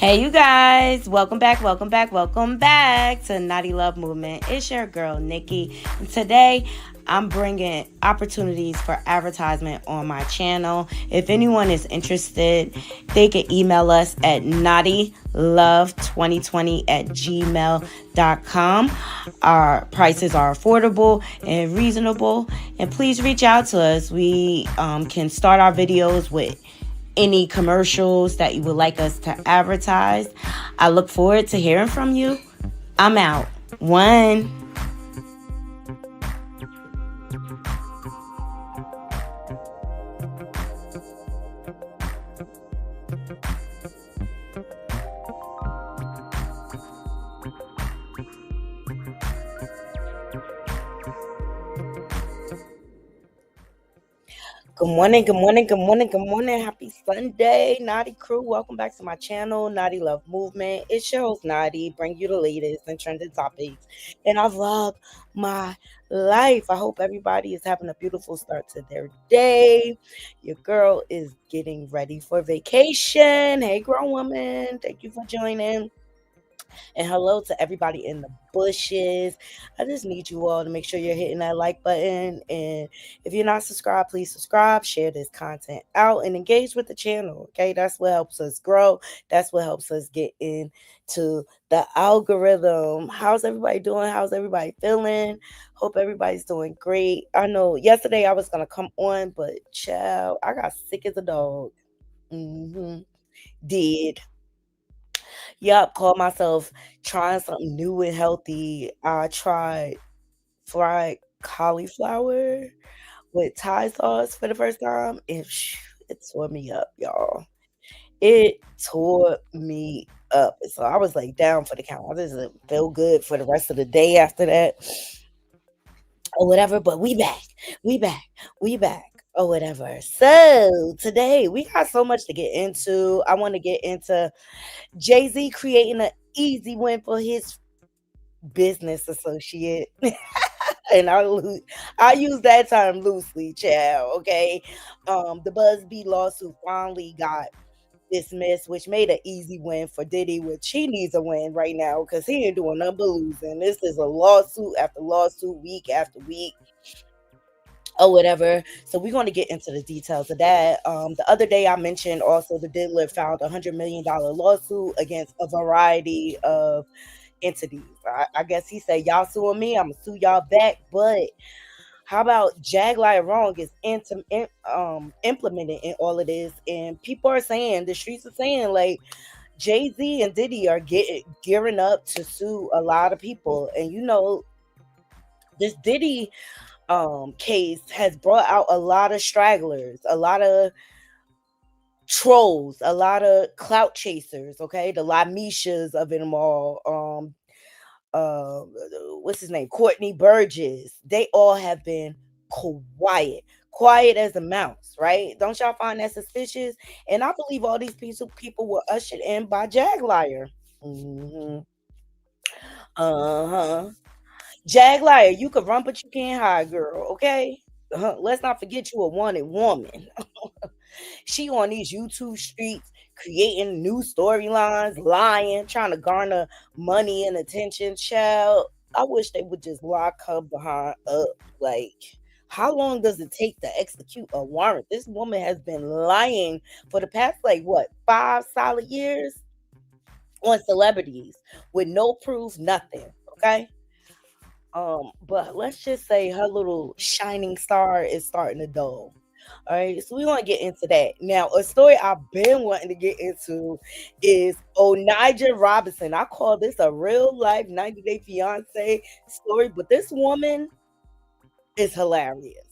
Hey, you guys, welcome back to Naughty Love Movement. It's your girl, Nikki. And today, I'm bringing opportunities for advertisement on my channel. If anyone is interested, they can email us at naughtylove2020 at gmail.com. Our prices are affordable and reasonable. And please reach out to us. We can start our videos with any commercials that you would like us to advertise. I look forward to hearing from you. I'm out. One. Good morning, good morning, good morning, good morning. Happy Sunday, Naughty Crew. Welcome back to my channel, Naughty Love Movement. It's your host, Naughty, bring you the latest and trending topics. And I vlog my life. I hope everybody is having a beautiful start to their day. Your girl is getting ready for vacation. Hey, grown woman. Thank you for joining. And hello to everybody in the bushes. I just need you all to make sure you're hitting that like button. And if you're not subscribed, please subscribe, share this content out, and engage with the channel. Okay, that's what helps us grow. That's what helps us get into the algorithm. How's everybody doing? How's everybody feeling? Hope everybody's doing great. I know yesterday I was gonna come on, but child, I got sick as a dog. Did. Yup, called myself trying something new and healthy. I tried fried cauliflower with Thai sauce for the first time, and it tore me up, y'all. It tore me up. So I was like down for the count. I didn't feel good for the rest of the day after that or whatever, but we back. We back. We back. Or whatever. So today we got so much to get into. I want to get into Jay-Z creating an easy win for his business associate. And I use that term loosely, child. Okay. The Busby lawsuit finally got dismissed, which made an easy win for Diddy, which he needs a win right now because he ain't doing nothing but losing. This is a lawsuit after lawsuit, week after week or whatever. So we're going to get into the details of that. The other day I mentioned also the Diddler filed $100 million lawsuit against a variety of entities. I guess he said y'all suing me, I'm gonna sue y'all back. But how about Jag Wrong is implemented in all of this, and people are saying, the streets are saying, like Jay-Z and Diddy are gearing up to sue a lot of people. And this Diddy case has brought out a lot of stragglers, a lot of trolls, a lot of clout chasers, okay, the Lameshas of it all. Uh, what's his name? Courtney Burgess. They all have been quiet, quiet as a mouse, right? Don't y'all find that suspicious? And I believe all these people were ushered in by Jaglier. Hmm. Uh-huh. Jaglier, you could run, but you can't hide, girl. Okay. Let's not forget you a wanted woman. She on these YouTube streets creating new storylines, lying, trying to garner money and attention. Child, I wish they would just lock her behind up. Like, how long does it take to execute a warrant? This woman has been lying for the past, like, what, 5 solid years on celebrities with no proof, nothing. Okay. But let's just say her little shining star is starting to dull. All right, so we want to get into that. Now, a story I've been wanting to get into is Onija Robinson. I call this a real life 90 Day Fiance story, but this woman is hilarious.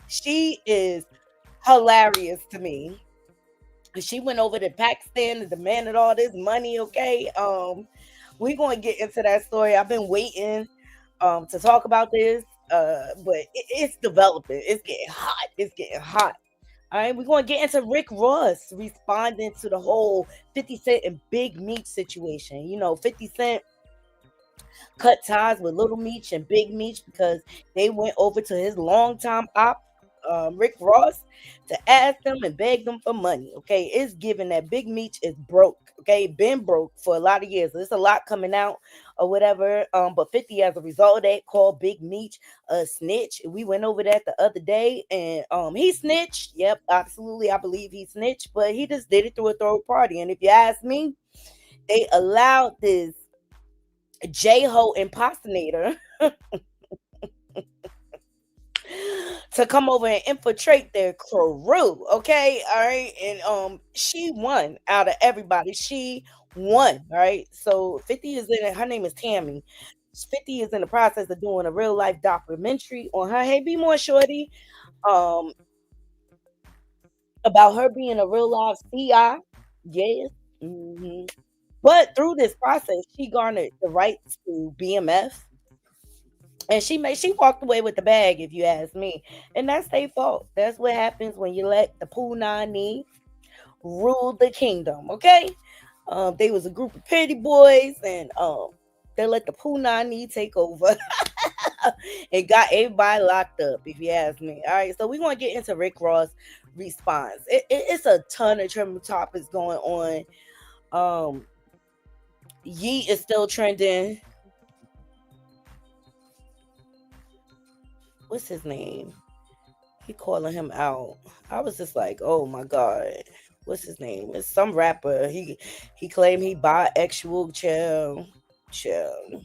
She is hilarious to me. She went over to Pakistan and demanded all this money. Okay, we're going to get into that story. I've been waiting to talk about this, but it's developing. It's getting hot. It's getting hot. All right, we're going to get into Rick Ross responding to the whole 50 Cent and Big Meech situation. 50 Cent cut ties with Little Meech and Big Meech because they went over to his longtime op, Rick Ross, to ask them and beg them for money. Okay, it's given that Big Meech is broke. Okay, been broke for a lot of years. There's a lot coming out or whatever. But 50, as a result of that, called Big Meech a snitch. We went over that the other day, and he snitched. Yep, absolutely. I believe he snitched, but he just did it through a third party. And if you ask me, they allowed this J-Ho impersonator to come over and infiltrate their crew. Okay, all right, and she won out of everybody. She won, all right. So 50 is in it. Her name is Tammy. 50 is in the process of doing a real life documentary on her. Hey, be more shorty. Um, about her being a real life CI. Yes. hmm But through this process, she garnered the rights to BMF, and she walked away with the bag, if you ask me. And that's their fault. That's what happens when you let the Punani rule the kingdom. Okay. They was a group of petty boys, and they let the Punani take over and got everybody locked up, if you ask me. All right, so we're gonna get into Rick Ross' response. It's a ton of trending topics going on. Um Yee is still trending. What's his name? He calling him out. I was just like, oh my god, what's his name? It's some rapper. He claimed he bisexual. Chill.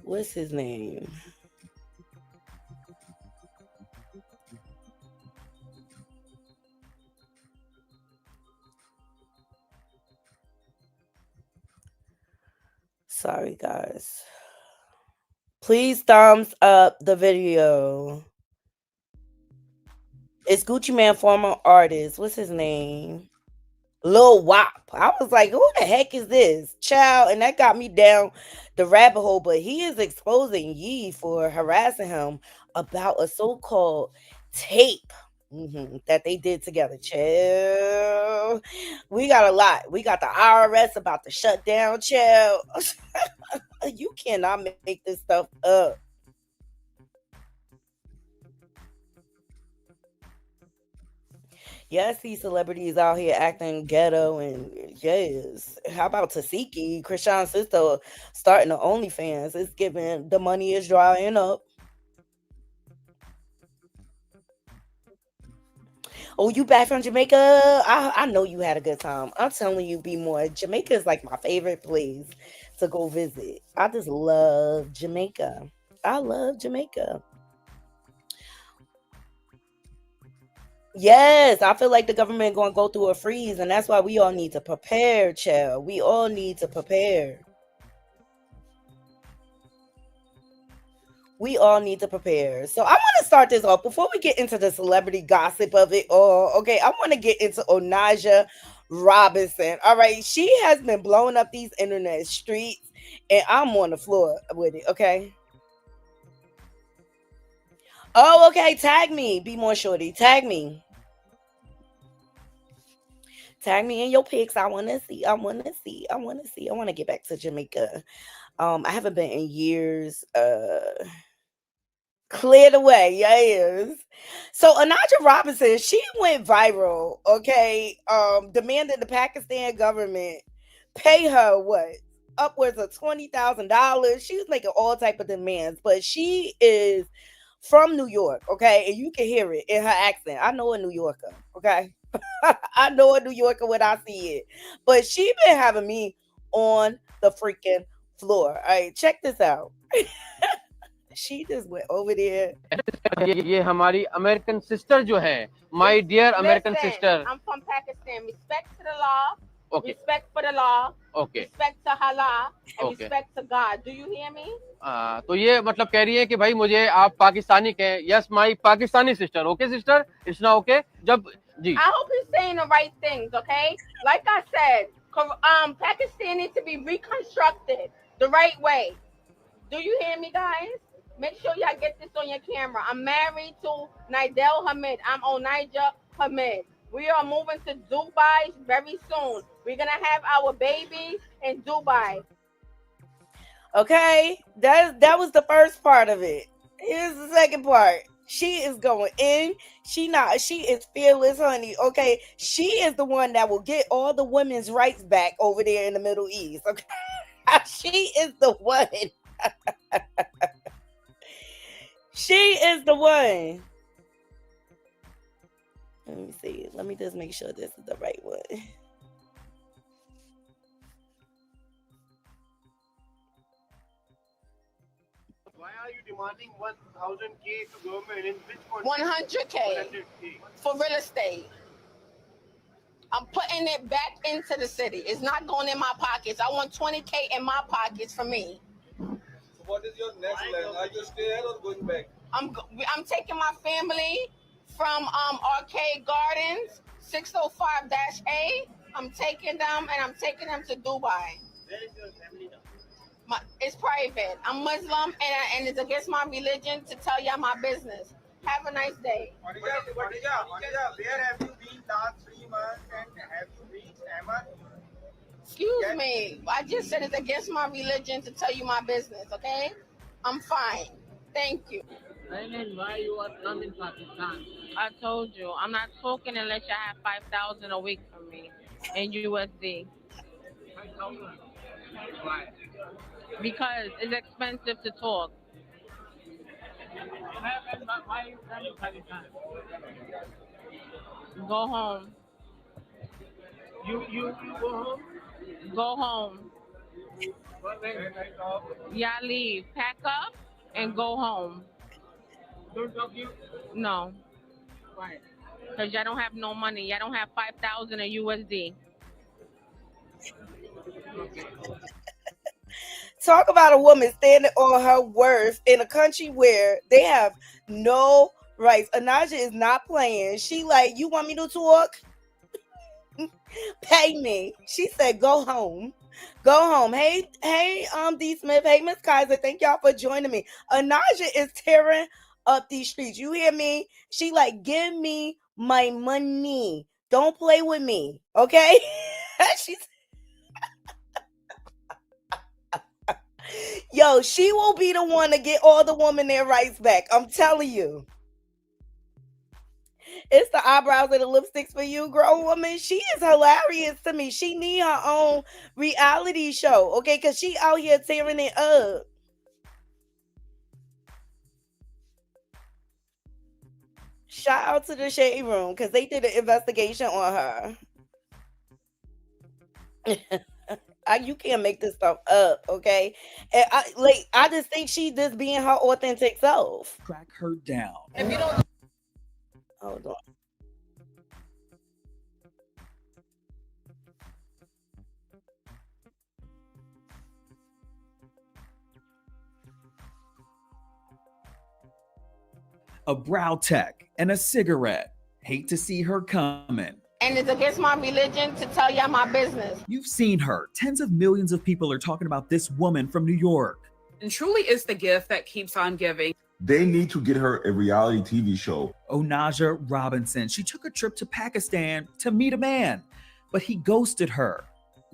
What's his name? Sorry, guys. Please thumbs up the video. It's Gucci Man, former artist. What's his name? Lil Wop. I was like, who the heck is this? Child. And that got me down the rabbit hole. But he is exposing Yee for harassing him about a so-called tape that they did together. Child. We got a lot. We got the IRS about to shut down, child. You cannot make this stuff up. Yeah, I see celebrities out here acting ghetto, and yes. How about Tasiki, Krishan's sister, starting the OnlyFans? It's giving the money is drying up. Oh, you back from Jamaica? I know you had a good time. I'm telling you, be more. Jamaica is like my favorite place to go visit. I just love Jamaica. I love Jamaica. Yes, I feel like the government going to go through a freeze, and that's why we all need to prepare, child. We all need to prepare. We all need to prepare. So I want to start this off before we get into the celebrity gossip of it all. Okay, I want to get into Onaja Robinson. All right, she has been blowing up these internet streets, and I'm on the floor with it. Okay. Oh, okay. Tag me. Be more shorty. Tag me. Tag me in your pics. I want to see. I want to see. I want to see. I want to get back to Jamaica. I haven't been in years. Cleared away, yes. So Anaja Robinson, she went viral, okay, demanding the Pakistan government pay her what? Upwards of $20,000. She was making all type of demands, but she is from New York, okay, and you can hear it in her accent. I know a New Yorker, okay. I know a New Yorker when I see it, but she been having me on the freaking floor. All right, check this out. She just went over there. ये हमारी American sister जो है my dear American Listen, sister I'm from Pakistan. Respect to the law, okay respect for the law, okay respect to Allah, and Okay. respect to God. Do you hear me? तो ये मतलब कह रही है कि भाई मुझे आप पाकिस्तानी कहें yes my Pakistani sister okay sister it's ना ओके जब जी I hope he's saying the right things, okay? Like I said, Pakistan needs to be reconstructed the right way. Do you hear me, guys? Make sure y'all get this on your camera. I'm married to Nidel Hamid. I'm Onaja Hamid. We are moving to Dubai very soon. We're gonna have our baby in Dubai. Okay, that was the first part of it. Here's the second part. She is going in. She is fearless, honey. Okay. She is the one that will get all the women's rights back over there in the Middle East. Okay. She is the one. She is the one. Let me see. Let me just make sure this is the right one. Why are you demanding 1,000K to government in which country? 100K 100K. for real estate. I'm putting it back into the city. It's not going in my pockets. I want 20K in my pockets for me. So what is your next plan? Are you stay here or going back? I'm taking my family from Arcade Gardens 605-A. I'm taking them to Dubai. Where is your family now? It's private. I'm Muslim and it's against my religion to tell y'all my business. Have a nice day. Where have you been last 3 months and have you reached Amman? Excuse me. I just said it's against my religion to tell you my business, okay? I'm fine. Thank you. Thailand, why you are come in Pakistan? I told you, I'm not talking unless you have 5,000 a week from me in USD 5,000. Why? because it's expensive to talk. Why you come in Pakistan? Go home. You go home? Go home. When? Yeah, leave. Pack up and go home. Don't talk you? No, Why? because y'all don't have no money. Y'all don't have 5,000 in USD. Okay. Talk about a woman standing on her worth in a country where they have no rights. Anaja is not playing. She like, you want me to talk? Pay me. She said, go home. Go home. Hey, D Smith. Hey, Miss Kaiser. Thank y'all for joining me. Anaja is tearing up these streets. You hear me? She like, give me my money. Don't play with me. Okay? She's Yo, she will be the one to get all the women their rights back. I'm telling you. It's the eyebrows and the lipsticks for you, grown woman. She is hilarious to me. She need her own reality show, okay? Because she out here tearing it up. Shout out to the Shade Room because they did an investigation on her. You can't make this stuff up, okay? And I just think she just being her authentic self. Track her down. If you don't Hold on. A brow tech and a cigarette. Hate to see her coming. and it's against my religion to tell y'all my business. You've seen her. Tens of millions of people are talking about this woman from New York. And truly is the gift that keeps on giving. They need to get her a reality TV show. Onaja Robinson. She took a trip to Pakistan to meet a man, but he ghosted her.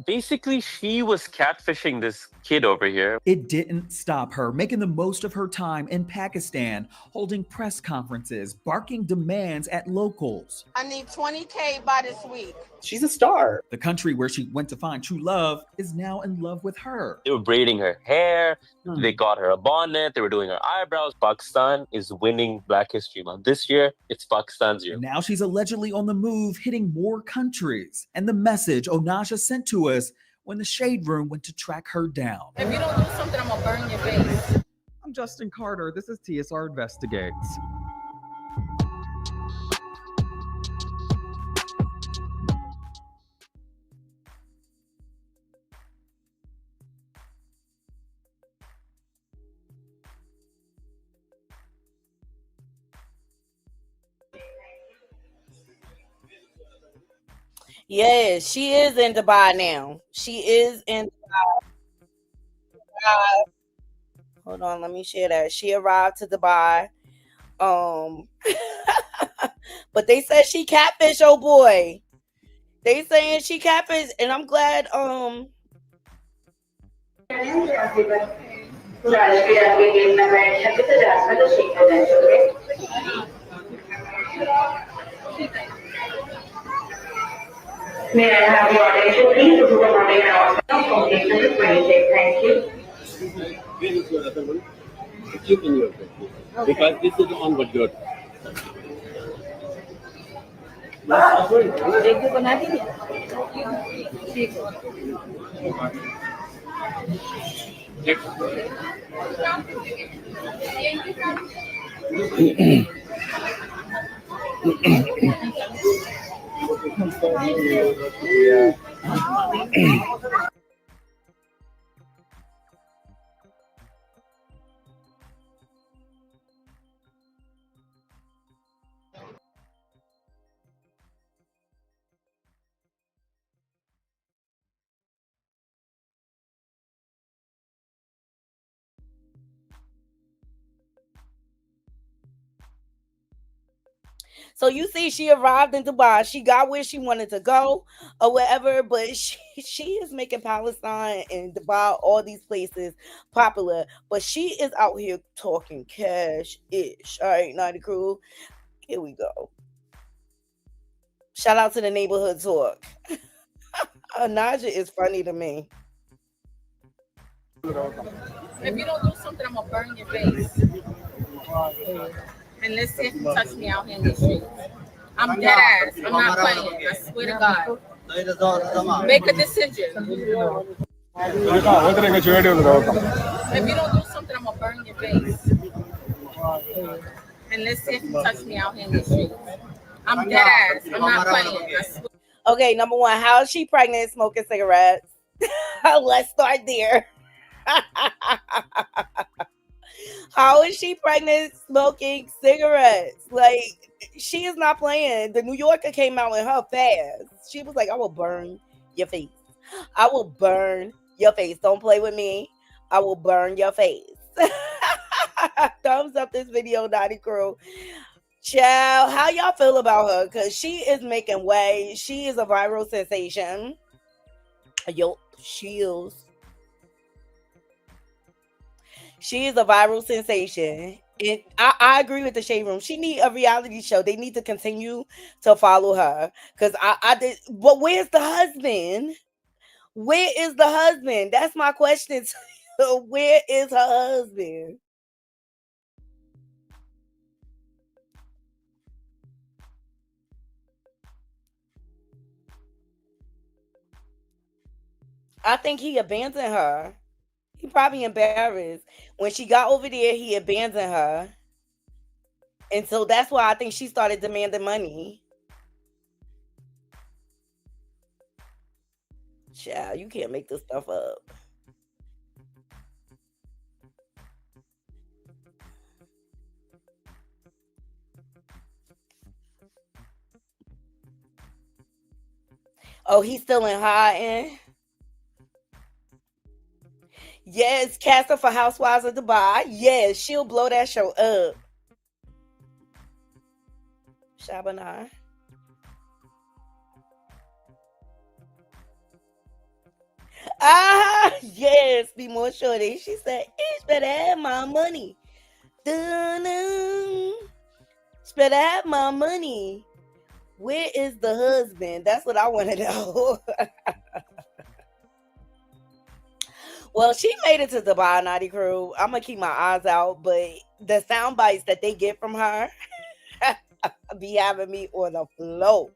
Basically, she was catfishing this kid over here. It didn't stop her, making the most of her time in Pakistan, holding press conferences, barking demands at locals. I need 20K by this week. She's a star. The country where she went to find true love is now in love with her. They were braiding her hair. They got her a bonnet. They were doing her eyebrows. Pakistan is winning Black History Month. This year, it's Pakistan's year. Now she's allegedly on the move, hitting more countries. And the message Onaja sent to us when the Shade Room went to track her down. If you don't do something, I'm gonna burn your face. I'm Justin Carter. This is TSR Investigates. Yes, she is in Dubai now. She is in Dubai. Hold on, let me share that. She arrived to Dubai. But they said she catfish, oh boy. They saying she catfish, and I'm glad Guys, we are beginning the match. Have to dance with the shaker dance, okay? May I have your attention, please? This is a morning announcement from Station 26. Thank you. Keep in your bed. Because this is onward your. एक को बना दी So you see, she arrived in Dubai. She got where she wanted to go, or whatever. But she is making Palestine and Dubai, all these places, popular. But she is out here talking cash ish. All right, Naughty Crew. Here we go. Shout out to the neighborhood talk. Naja is funny to me. If you don't do something, I'm gonna burn your face. And let's see if you touch me out here in these streets. I'm dead ass. I'm not playing. I swear to God. Make a decision. If you don't do something, I'm gonna burn your face. And let's see if you touch me out here in these streets. I'm dead ass. I'm not playing. I swear. Okay, number one, how is she pregnant smoking cigarettes? Let's start there. How is she pregnant smoking cigarettes? Like, she is not playing. The New Yorker came out in her fast. She was like, I will burn your face. I will burn your face. Don't play with me. I will burn your face. Thumbs up this video, Naughty Crew. Child, how y'all feel about her? Because she is making waves. She is a viral sensation. Yo, she is. She is a viral sensation. And I agree with the Shade Room. She need a reality show. They need to continue to follow her. Because I did. But where's the husband? Where is the husband? That's my question. Where is her husband? I think he abandoned her. He probably embarrassed. When she got over there, he abandoned her. And so that's why I think she started demanding money. Child, you can't make this stuff up. Oh, he's still in hiding. Yes, casting for Housewives of Dubai. Yes, she'll blow that show up. Shabana. Ah, yes, be more shorty. She said, "It's better have my money." Dun-dun. It's better have my money. Where is the husband? That's what I want to know. Well, she made it to Dubai, Naughty Crew. I'm gonna keep my eyes out, but the sound bites that they get from her be having me on the floor.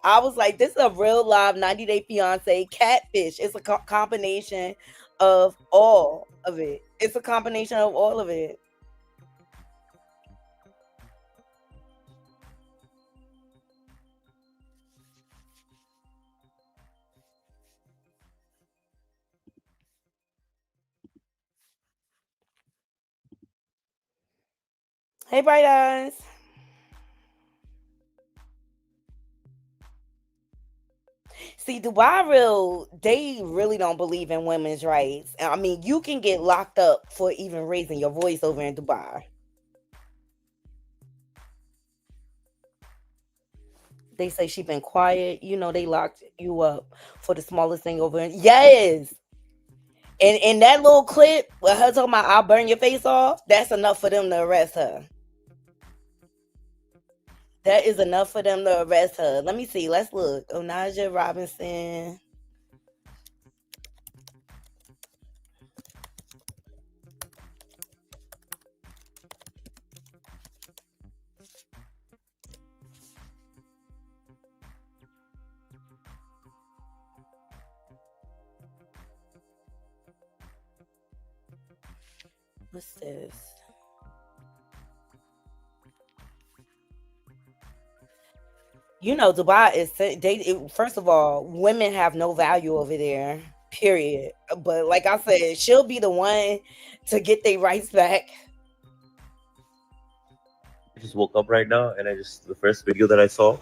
I was like, this is a real live 90 Day Fiance catfish. It's a combination of all of it. It's a combination of all of it. Hey, Bright Eyes. See, they really don't believe in women's rights. I mean, you can get locked up for even raising your voice over in Dubai. They say she been quiet. You know, they locked you up for the smallest thing over in. Yes. And in that little clip with her talking about I'll burn your face off, that's enough for them to arrest her. That is enough for them to arrest her. Let me see. Let's look. Onaja Robinson. What's this? You know, Dubai is first of all, women have no value over there. Period. But like I said, she'll be the one to get their rights back. I just woke up right now and the first video that I saw,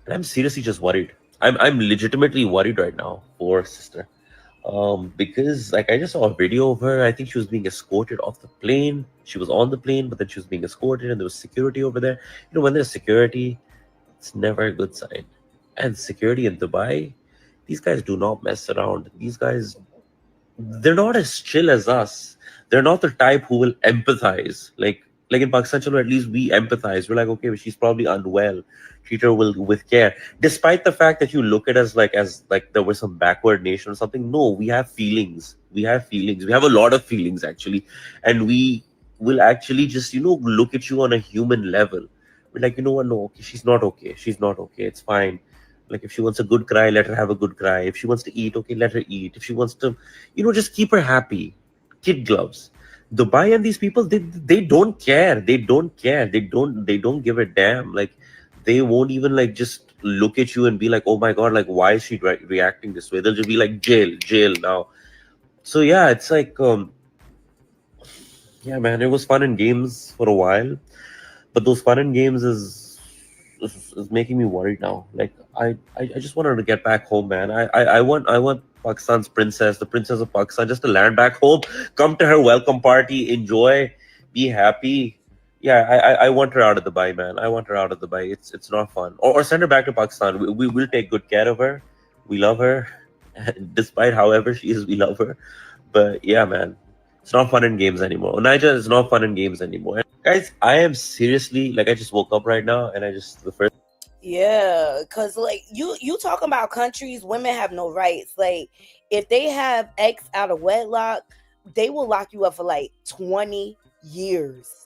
and I'm seriously just worried. I'm legitimately worried right now for sister. Because like I just saw a video of her. I think she was being escorted off the plane. She was on the plane, but then she was being escorted, and there was security over there. You know, when there's security, it's never a good sign. And security in Dubai, these guys do not mess around. These guys, they're not as chill as us. They're not the type who will empathize. Like in Pakistan, chalo, at least we empathize. We're like, okay, well, she's probably unwell. Treat her with care. Despite the fact that you look at us like there was some backward nation or something. No, we have feelings. We have feelings. We have a lot of feelings actually, and we will actually just look at you on a human level. We're like, you know what? No, okay, she's not okay. She's not okay. It's fine. Like if she wants a good cry, let her have a good cry. If she wants to eat, okay, let her eat. If she wants to, just keep her happy. Kid gloves. Dubai and these people, they don't care. They don't care. They don't give a damn. Like they won't even like just look at you and be like, oh my god, like why is she reacting this way? They'll just be like jail now. So yeah, it's like yeah, man, it was fun and games for a while, but those fun and games is making me worried now. Like I just wanted to get back home, man. I want Pakistan's princess, the princess of Pakistan, just to land back home, come to her welcome party, enjoy, be happy. Yeah, I want her out of Dubai, man. I want her out of Dubai. It's not fun. Or send her back to Pakistan. We will take good care of her. We love her, despite however she is. We love her. But yeah, man, it's not fun in games anymore. Niger is not fun in games anymore. Guys, I am seriously like I just woke up right now and the first. Yeah, cause like you talking about countries, women have no rights. Like if they have X out of wedlock, they will lock you up for like 20 years.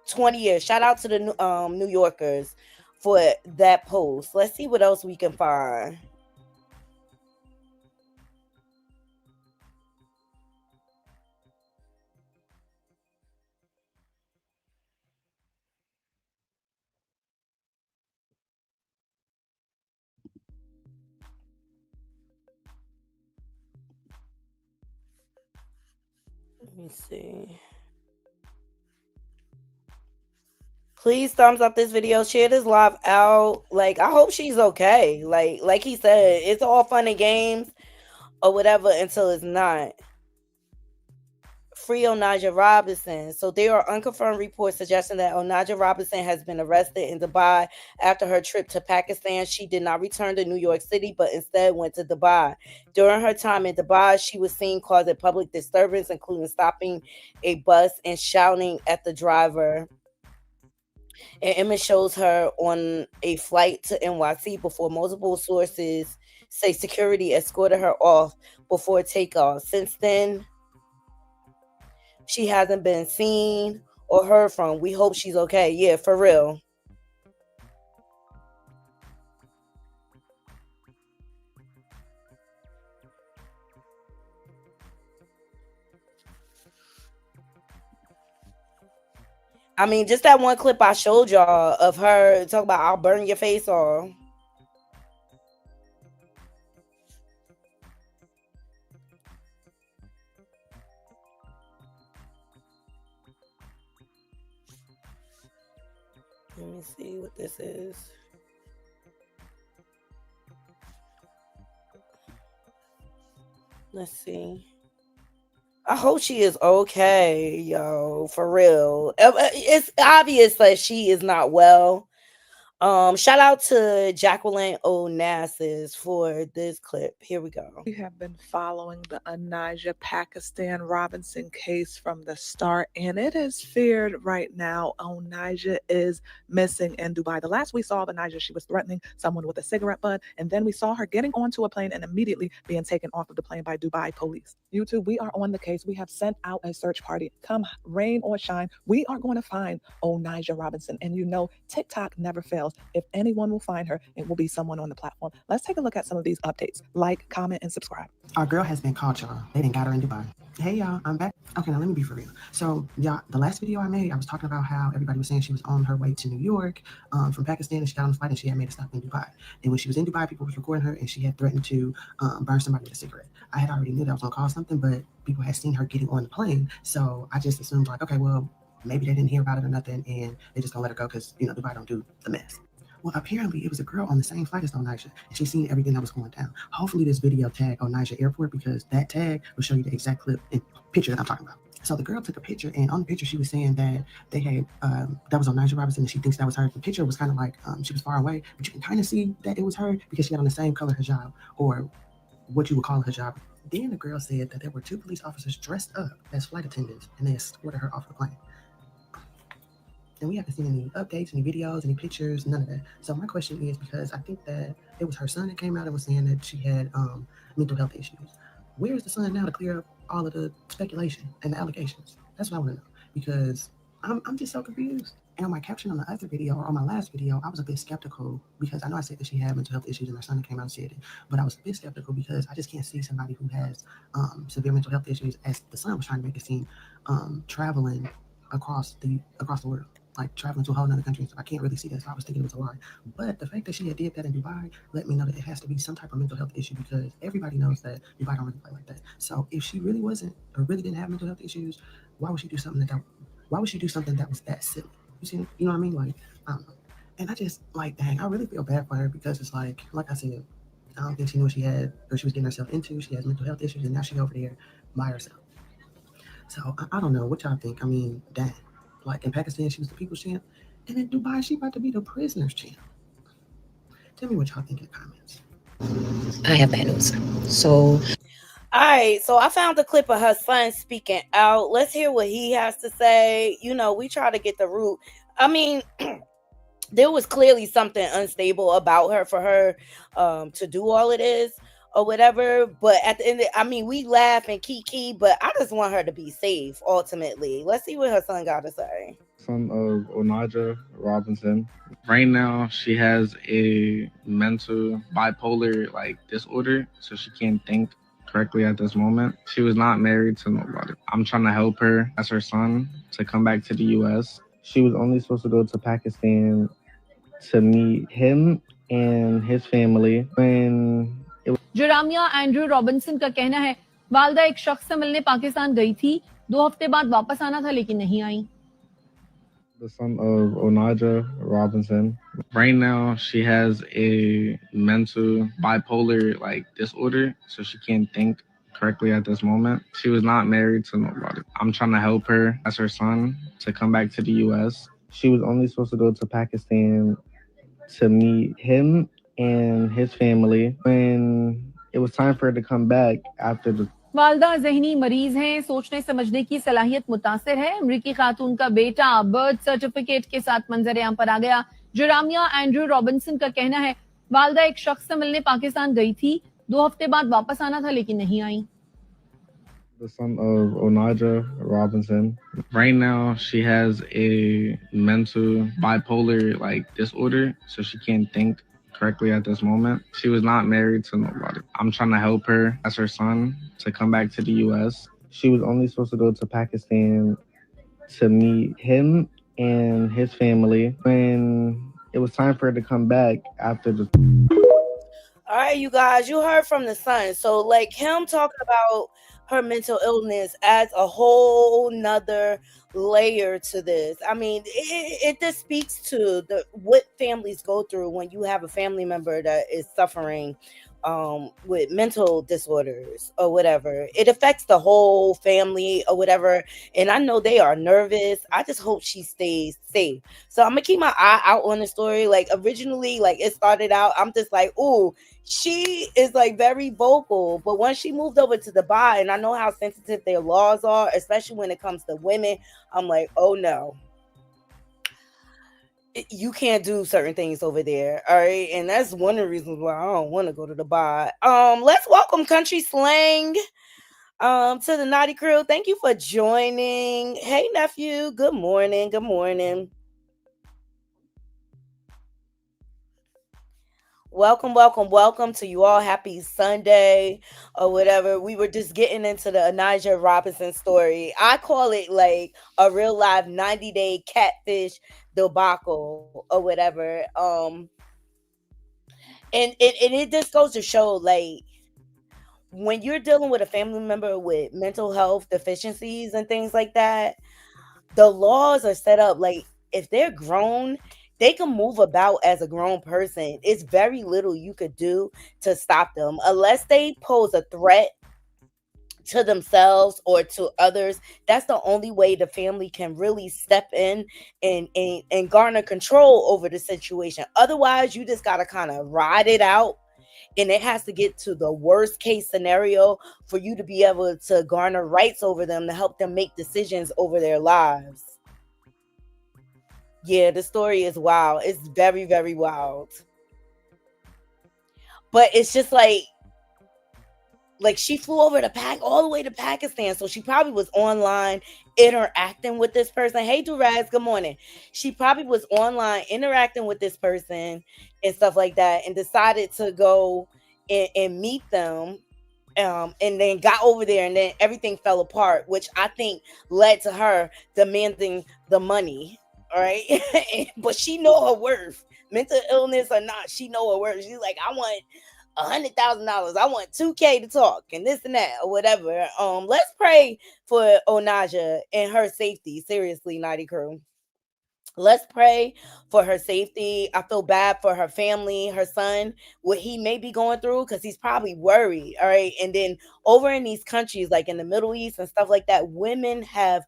20 years. Shout out to the New Yorkers for that post. Let's see what else we can find. Let me see. Please thumbs up this video, share this live out. Like I hope she's okay. Like he said, it's all fun and games or whatever until it's not. Free Onaja Robinson. So there are unconfirmed reports suggesting that Onaja Robinson has been arrested in Dubai after her trip to Pakistan. She did not return to New York City, but instead went to Dubai. During her time in Dubai, she was seen causing public disturbance, including stopping a bus and shouting at the driver. An image shows her on a flight to NYC before multiple sources say security escorted her off before takeoff. Since then, she hasn't been seen or heard from. We hope she's okay. Yeah, for real. I mean, just that one clip I showed y'all of her talking about I'll burn your face off. Let me see what this is. Let's see. I hope she is okay, yo, for real. It's obvious that she is not well. Shout out to Jacqueline Onassis for this clip. Here we go. We have been following the Onija Pakistan Robinson case from the start, and it is feared right now Onija is missing in Dubai. The last we saw of Onija, she was threatening someone with a cigarette butt, and then we saw her getting onto a plane and immediately being taken off of the plane by Dubai police. YouTube, we are on the case. We have sent out a search party. Come rain or shine, we are going to find Onija Robinson. And you know, TikTok never fails. If anyone will find her, it will be someone on the platform. Let's take a look at some of these updates. Like, comment, and subscribe. Our girl has been caught, y'all. They didn't got her in Dubai. Hey, y'all, I'm back. Okay, now let me be for real. So, y'all, the last video I made, I was talking about how everybody was saying she was on her way to New York from Pakistan, and she got on the flight and she had made a stop in Dubai. And when she was in Dubai, people was recording her and she had threatened to burn somebody with a cigarette. I had already knew that was gonna cause something, but people had seen her getting on the plane. So I just assumed like, okay, well, maybe they didn't hear about it or nothing and they just gonna let her go because, you know, Dubai don't do the mess. Well, apparently it was a girl on the same flight as Onija, and she seen everything that was going down. Hopefully this video tagged Onija Airport because that tag will show you the exact clip and picture that I'm talking about. So the girl took a picture, and on the picture she was saying that they had, that was Onija Robinson, and she thinks that was her. The picture was kind of like, she was far away, but you can kind of see that it was her because she had on the same color hijab, or what you would call a hijab. Then the girl said that there were 2 police officers dressed up as flight attendants, and they escorted her off the plane. And we haven't seen any updates, any videos, any pictures, none of that. So my question is, because I think that it was her son that came out and was saying that she had mental health issues. Where is the son now to clear up all of the speculation and the allegations? That's what I want to know, because I'm just so confused. And on my caption on the other video, or on my last video, I was a bit skeptical because I know I said that she had mental health issues and her son came out and said it, but I was a bit skeptical because I just can't see somebody who has severe mental health issues, as the son was trying to make it seem, traveling across the world, like traveling to a whole other country. So I can't really see that. So I was thinking it was a lie. But the fact that she had did that in Dubai let me know that it has to be some type of mental health issue, because everybody knows that Dubai don't really play like that. So if she really wasn't, or really didn't have mental health issues, why would she do something that was that silly? You see, you know what I mean? Like, I don't know. And I just like, dang, I really feel bad for her, because it's like I said, I don't think she knew what she had, or she was getting herself into. She has mental health issues, and now she's over there by herself. So I don't know what y'all think. I mean, dang. Like in Pakistan, she was the people's champ, and in Dubai, she about to be the prisoner's champ. Tell me what y'all think in the comments. I have bad news. So, all right. So I found the clip of her son speaking out. Let's hear what he has to say. You know, we try to get the root. I mean, there was clearly something unstable about her for her to do all of this or whatever. But at the end, we laugh and kiki, but I just want her to be safe ultimately. Let's see what her son got to say. Son of Onija Robinson. Right now, she has a mental bipolar disorder, so she can't think correctly at this moment. She was not married to nobody. I'm trying to help her as her son to come back to the U.S. She was only supposed to go to Pakistan to meet him and his family when Jeremiah Andrew Robinson का कहना है वालदा एक शख्स से मिलने पाकिस्तान गई थी, 2 हफ्ते बाद वापस आना था लेकिन नहीं आई. The son of Onija Robinson. Right now, she has a mental bipolar disorder, so she can't think correctly at this moment. She was not married to nobody. I'm trying to help her as her son to come back to the U.S. She was only supposed to go to Pakistan to meet him and his family when it was time for her to come back after the वालदा ज़हनी मरीज हैं, सोचने समझने की सलाहियत मुतासिर है. अमरीकी खातून का बेटा बर्थ सर्टिफिकेट के साथ मंजर आम पर आ गया. जुरामिया एंड्रू रॉबिन्सन का कहना है वालदा एक शख्स से मिलने पाकिस्तान गई थी, 2 हफ्ते बाद वापस आना था लेकिन नहीं आई. The son of Onija Robinson. Right now, she has a mental bipolar disorder, so she can't think correctly at this moment. She was not married to nobody. I'm trying to help her as her son to come back to the U.S. She was only supposed to go to Pakistan to meet him and his family when it was time for her to come back after the... All right, you guys, you heard from the son. So him talking about her mental illness adds a whole nother layer to this. I mean, it just speaks to the what families go through when you have a family member that is suffering with mental disorders or whatever. It affects the whole family or whatever. And I know they are nervous. I just hope she stays safe. So I'm gonna keep my eye out on the story. Like originally, like it started out, I'm just like, ooh, she is like very vocal. But once she moved over to Dubai, and I know how sensitive their laws are, especially when it comes to women, I'm like, oh no, you can't do certain things over there. All right. And that's one of the reasons why I don't want to go to Dubai. Let's welcome Country Slang to the Naughty Crew. Thank you for joining. Hey nephew, good morning. Good morning. Welcome to you all. Happy Sunday or whatever. We were just getting into the Elijah Robinson story. I call it like a real live 90-day catfish debacle or whatever. And it just goes to show like when you're dealing with a family member with mental health deficiencies and things like that, the laws are set up like if they're grown, they can move about as a grown person. It's very little you could do to stop them unless they pose a threat to themselves or to others. That's the only way the family can really step in and garner control over the situation. Otherwise, you just gotta kind of ride it out, and it has to get to the worst case scenario for you to be able to garner rights over them to help them make decisions over their lives. Yeah, the story is wild. It's very, very wild. But it's just like she flew over to all the way to Pakistan. So she probably was online interacting with this person. Hey Duraz, good morning. She probably was online interacting with this person and stuff like that and decided to go and meet them. And then got over there and then everything fell apart, which I think led to her demanding the money. All right. But she know her worth. Mental illness or not, she know her worth. She's like, I want $100,000. I want 2K to talk and this and that or whatever. Let's pray for Onaja and her safety. Seriously, Nighty Crew. Let's pray for her safety. I feel bad for her family, her son, what he may be going through because he's probably worried. All right. And then over in these countries, like in the Middle East and stuff like that, women have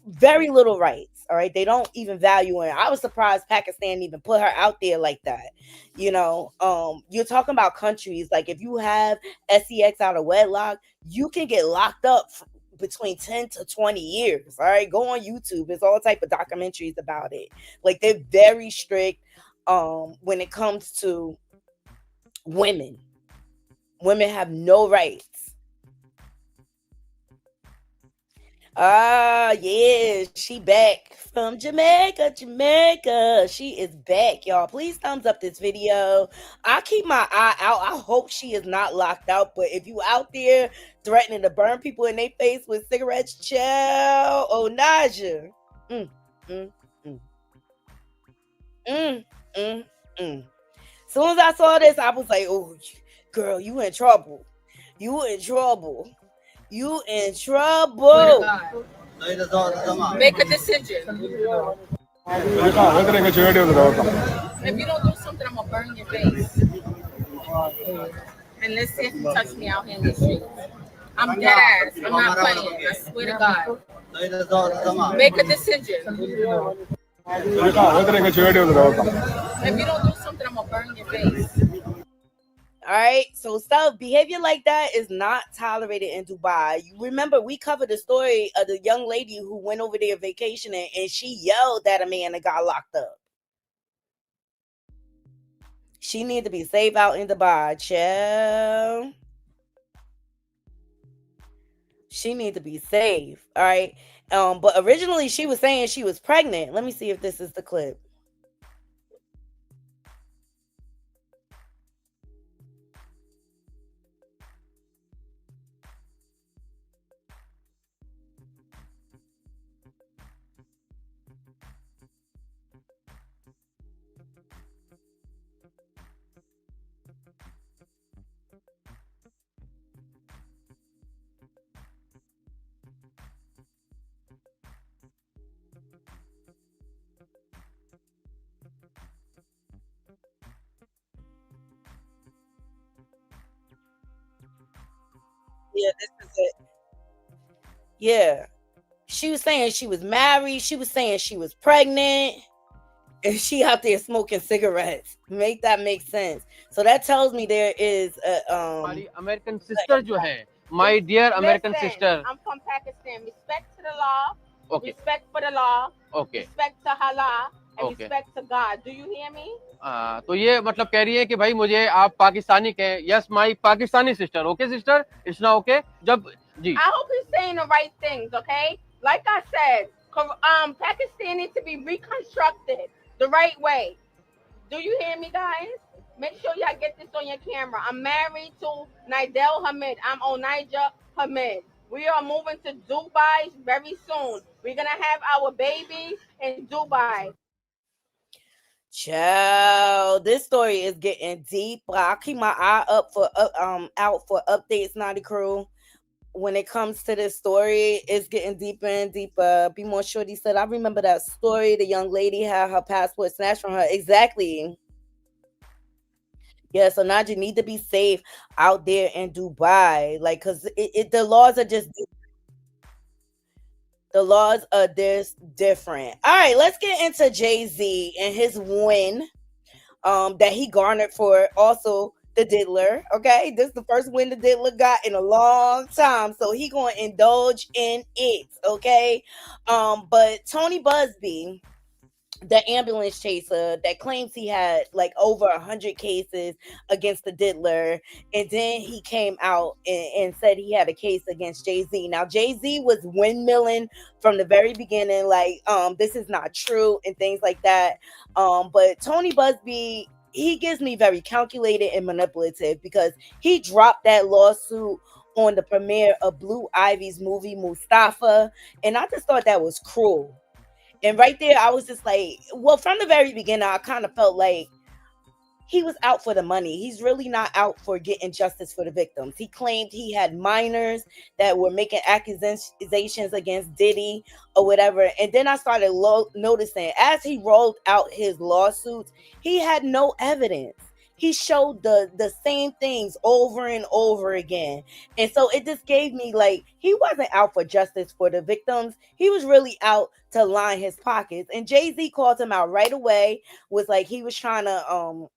very little rights. All right. They don't even value her. I was surprised Pakistan even put her out there like that. You're talking about countries like if you have sex out of wedlock, you can get locked up between 10 to 20 years. All right. Go on YouTube. There's all type of documentaries about it. Like they're very strict when it comes to women. Women have no rights. Ah, yeah, she back from Jamaica. She is back, y'all. Please thumbs up this video. I keep my eye out. I hope she is not locked out. But if you out there threatening to burn people in their face with cigarettes, chill. Oh, Naja. Mm, mm, mm. Mm, mm, mm. Soon as I saw this, I was like, oh, girl, you in trouble. You in trouble. You in trouble. Make a decision. If you don't do something, I'm gonna burn your face. And let's see if you touch me out here in the streets. I'm dead ass. I'm not playing. I swear to God. Make a decision. If you don't do something, I'm gonna burn your face. All right, so stuff behavior like that is not tolerated in Dubai. You remember we covered the story of the young lady who went over there vacationing and she yelled at a man and got locked up. She need to be safe out in Dubai, child. She need to be safe. All right. But originally she was saying she was pregnant. Let me see if this is the clip. Yeah, this is it. Yeah. She was saying she was married. She was saying she was pregnant. And she out there smoking cigarettes. Make that make sense. So that tells me there is a हमारी American sister जो है, my dear American Listen, sister. I'm from Pakistan. Respect to the law. Okay. Respect for the law. Okay. Respect to Allah. And Okay. respect to God. Do you hear me? तो ये मतलब कह रही है कि भाई मुझे आप पाकिस्तानी कहें. Yes, my Pakistani sister. Okay, sister? It's not okay? जब जी. I hope he's saying the right things, okay? Like I said, Pakistan needs to be reconstructed the right way. Do you hear me, guys? Make sure y'all get this on your camera. I'm married to Nidel Hamid. I'm Onaja Hamid. We are moving to Dubai very soon. We're going to have our baby in Dubai. Child, this story is getting deep. I'll keep my eye up for out for updates, Naughty Crew. When it comes to this story, it's getting deeper and deeper. Be More Shorty said, I remember that story. The young lady had her passport snatched from her. Exactly. Yeah, so Naja need to be safe out there in Dubai. Like, cause the laws are just different. All right, let's get into Jay-Z and his win that he garnered for also the Diddler. Okay, this is the first win the Diddler got in a long time, so he gonna indulge in it. Okay, but Tony Busby, the ambulance chaser that claims he had like over 100 cases against the Diddler, and then he came out and said he had a case against Jay-Z. Now Jay-Z was windmilling from the very beginning, like this is not true and things like that. But Tony Busby, he gives me very calculated and manipulative, because he dropped that lawsuit on the premiere of Blue Ivy's movie Mustafa, and I just thought that was cruel. And right there, I was just like, well, from the very beginning, I kind of felt like he was out for the money. He's really not out for getting justice for the victims. He claimed he had minors that were making accusations against Diddy or whatever. And then I started noticing, as he rolled out his lawsuits, he had no evidence. He showed the same things over and over again. And so it just gave me like, he wasn't out for justice for the victims. He was really out to line his pockets. And Jay-Z called him out right away, was like, he was trying to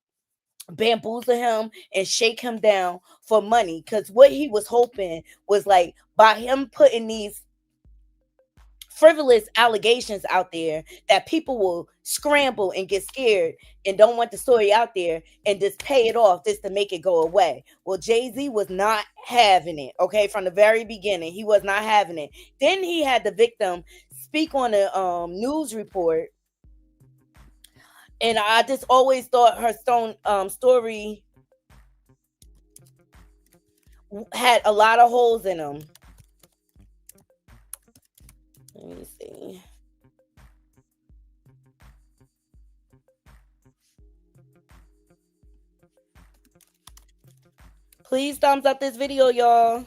bamboozle him and shake him down for money. Because what he was hoping was like, by him putting these frivolous allegations out there, that people will scramble and get scared and don't want the story out there and just pay it off just to make it go away. Well, Jay-Z was not having it, okay? From the very beginning, he was not having it. Then he had the victim speak on a news report, and I just always thought her story had a lot of holes in them. Let me see. Please thumbs up this video, y'all.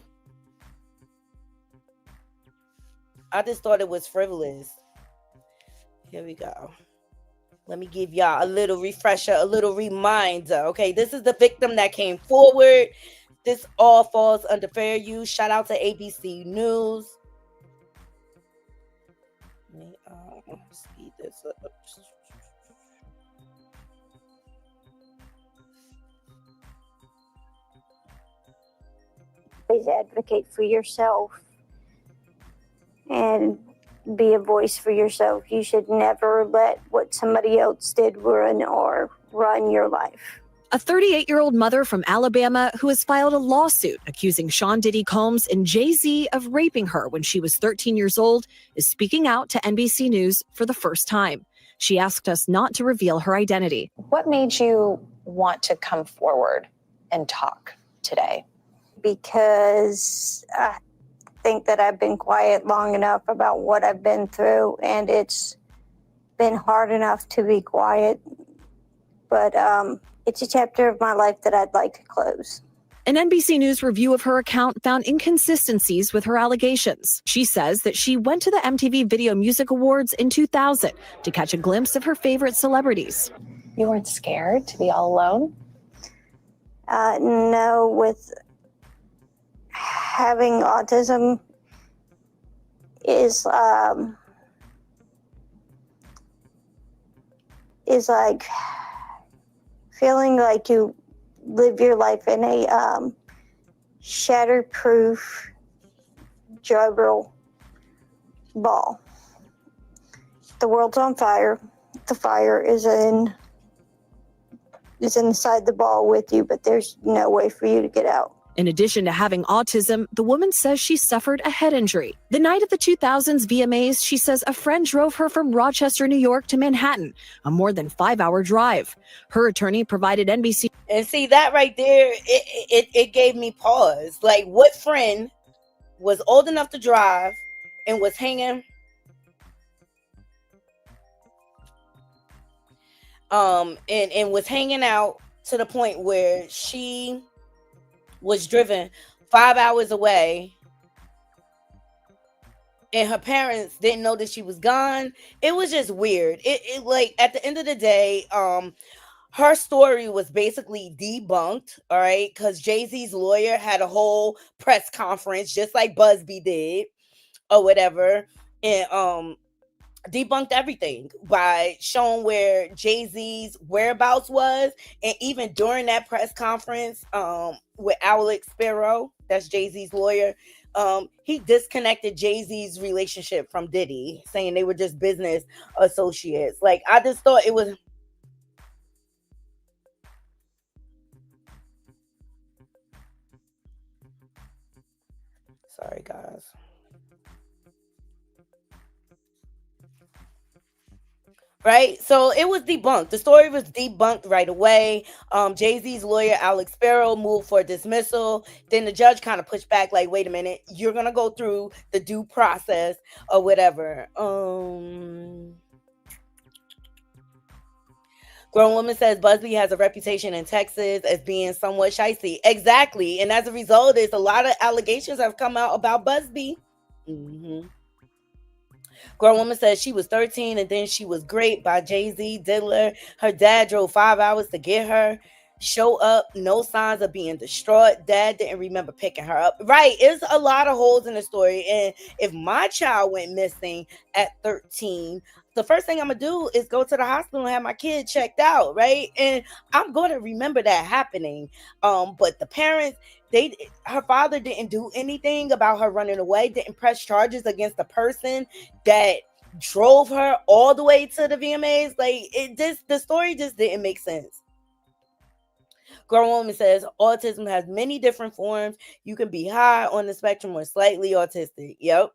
I just thought it was frivolous. Here we go. Let me give y'all a little refresher, a little reminder. Okay, this is the victim that came forward. This all falls under fair use. Shout out to ABC News. Let me speed this up. Always advocate for yourself and be a voice for yourself. You should never let what somebody else did run your life. A 38-year-old mother from Alabama who has filed a lawsuit accusing Sean Diddy Combs and Jay-Z of raping her when she was 13 years old is speaking out to NBC News for the first time. She asked us not to reveal her identity. What made you want to come forward and talk today? Because I think that I've been quiet long enough about what I've been through, and it's been hard enough to be quiet. But it's a chapter of my life that I'd like to close. An NBC News review of her account found inconsistencies with her allegations. She says that she went to the MTV Video Music Awards in 2000 to catch a glimpse of her favorite celebrities. You weren't scared to be all alone? No, having autism is like feeling like you live your life in a shatterproof juggle ball. The world's on fire. The fire is inside the ball with you, but there's no way for you to get out. In addition to having autism, the woman says she suffered a head injury. The night of the 2000s VMAs, she says a friend drove her from Rochester, New York to Manhattan, a more than 5-hour drive. Her attorney provided NBC. And see, that right there, it gave me pause. Like, what friend was old enough to drive and was hanging and was hanging out to the point where she was driven 5 hours away and her parents didn't know that she was gone. It was just weird. It like, at the end of the day, her story was basically debunked, all right, because Jay-Z's lawyer had a whole press conference just like Busby did or whatever, and debunked everything by showing where Jay-Z's whereabouts was. And even during that press conference with Alex Sparrow, that's Jay-Z's lawyer, he disconnected Jay-Z's relationship from Diddy, saying they were just business associates. Like, I just thought it was... Sorry, guys. Right, so it was debunked. The story was debunked right away. Jay-Z's lawyer Alex Sparrow moved for dismissal. Then the judge kind of pushed back, like, "Wait a minute, you're gonna go through the due process or whatever." Grown woman says Busby has a reputation in Texas as being somewhat shicey. Exactly, and as a result of this, a lot of allegations have come out about Busby. Grown woman says she was 13 and then she was raped by Jay-Z Diddler. Her dad drove 5 hours to get her. Show up, no signs of being distraught. Dad didn't remember picking her up. Right, it's a lot of holes in the story. And if my child went missing at 13, the first thing I'm gonna do is go to the hospital and have my kid checked out, right? And I'm gonna remember that happening. But the parents, her father didn't do anything about her running away, didn't press charges against the person that drove her all the way to the VMAs. Like, the story just didn't make sense. Grown woman says autism has many different forms. You can be high on the spectrum or slightly autistic. Yep.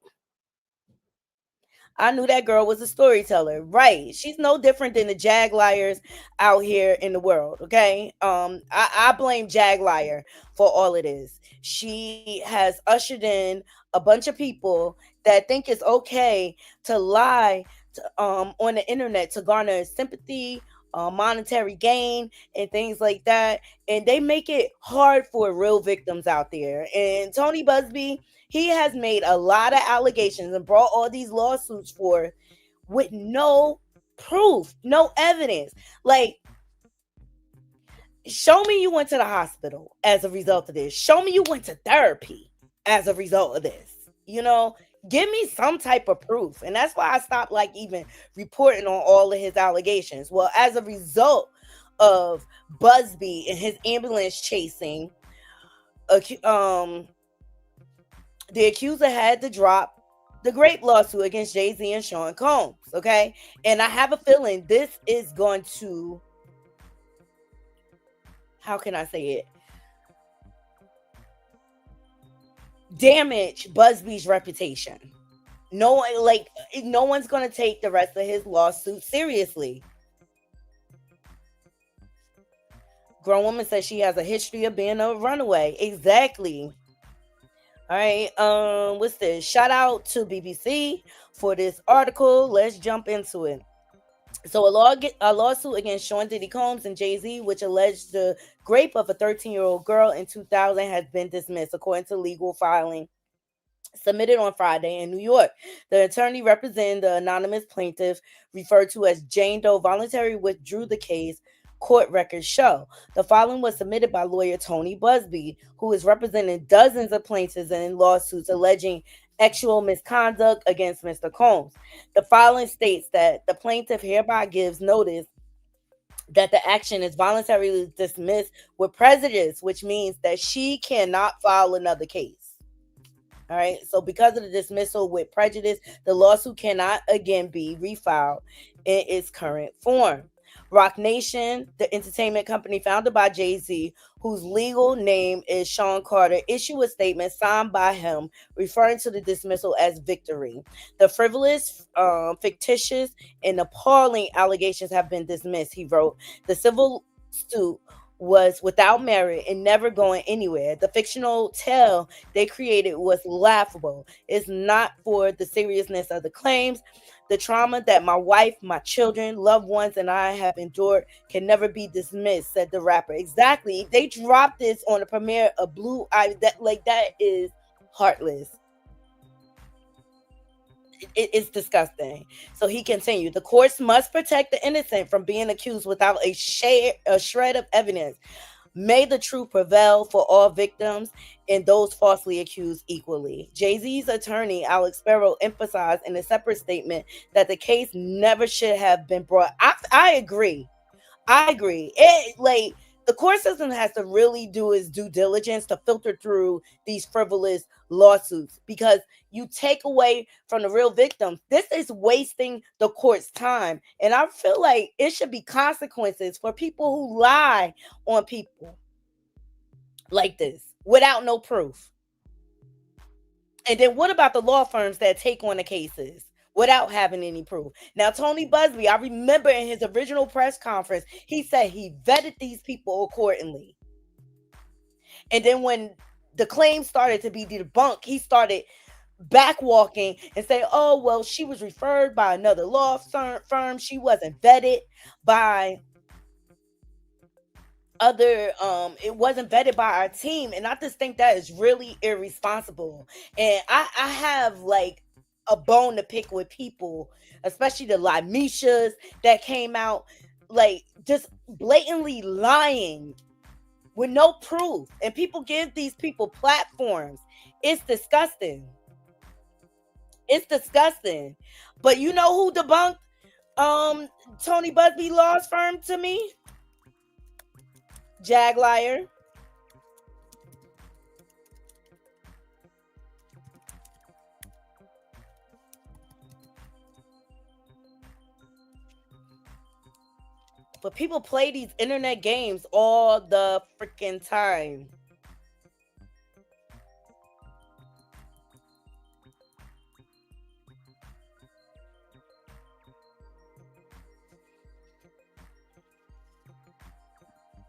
I knew that girl was a storyteller. Right. She's no different than the Jag liars out here in the world. Okay. I blame Jag liar for all of this. She has ushered in a bunch of people that think it's okay to lie on the internet to garner sympathy, monetary gain, and things like that. And they make it hard for real victims out there. And Tony Busby, he has made a lot of allegations and brought all these lawsuits forth with no proof, no evidence. Like, show me you went to the hospital as a result of this. Show me you went to therapy as a result of this. You know, give me some type of proof. And that's why I stopped, like, even reporting on all of his allegations. Well, as a result of Busby and his ambulance chasing, the accuser had to drop the grape lawsuit against Jay-Z and Sean Combs. Okay. And I have a feeling this is going to, how can I say it? Damage Busby's reputation. No one's going to take the rest of his lawsuit seriously. Grown woman says she has a history of being a runaway. Exactly. All right. What's this? Shout out to BBC for this article. Let's jump into it. So a lawsuit against Sean Diddy Combs and Jay-Z, which alleged the rape of a 13-year-old girl in 2000, has been dismissed, according to legal filing submitted on Friday in New York. The attorney representing the anonymous plaintiff, referred to as Jane Doe, voluntarily withdrew the case court records show. The filing was submitted by lawyer Tony Busby, who is representing dozens of plaintiffs in lawsuits alleging sexual misconduct against Mr. Combs. The filing states that the plaintiff hereby gives notice that the action is voluntarily dismissed with prejudice, which means that she cannot file another case. All right. So because of the dismissal with prejudice, the lawsuit cannot again be refiled in its current form. Roc Nation, the entertainment company founded by Jay-Z, whose legal name is Sean Carter, issued a statement signed by him referring to the dismissal as victory. The frivolous, fictitious, and appalling allegations have been dismissed, he wrote. The civil suit was without merit and never going anywhere. The fictional tale they created was laughable. It's not for the seriousness of the claims. The trauma that my wife, my children, loved ones, and I have endured can never be dismissed, said the rapper. Exactly. They dropped this on the premiere of Blue Ivy. That is heartless. It's disgusting. So he continued, the courts must protect the innocent from being accused without a shred of evidence. May the truth prevail for all victims and those falsely accused equally. Jay-Z's attorney, Alex Sparrow, emphasized in a separate statement that the case never should have been brought. I agree. The court system has to really do its due diligence to filter through these frivolous lawsuits, because you take away from the real victims. This is wasting the court's time. And I feel like it should be consequences for people who lie on people like this without no proof. And then what about the law firms that take on the cases without having any proof? Now, Tony Busby, I remember in his original press conference, he said he vetted these people accordingly. And then when the claims started to be debunked, he started backwalking and say, oh, well, she was referred by another law firm. She wasn't vetted by it wasn't vetted by our team. And I just think that is really irresponsible. And I have like a bone to pick with people, especially the Melyssas that came out like just blatantly lying with no proof, and people give these people platforms. It's disgusting. But you know who debunked Tony Busby law's firm to me? Jag Liar. But people play these internet games all the freaking time.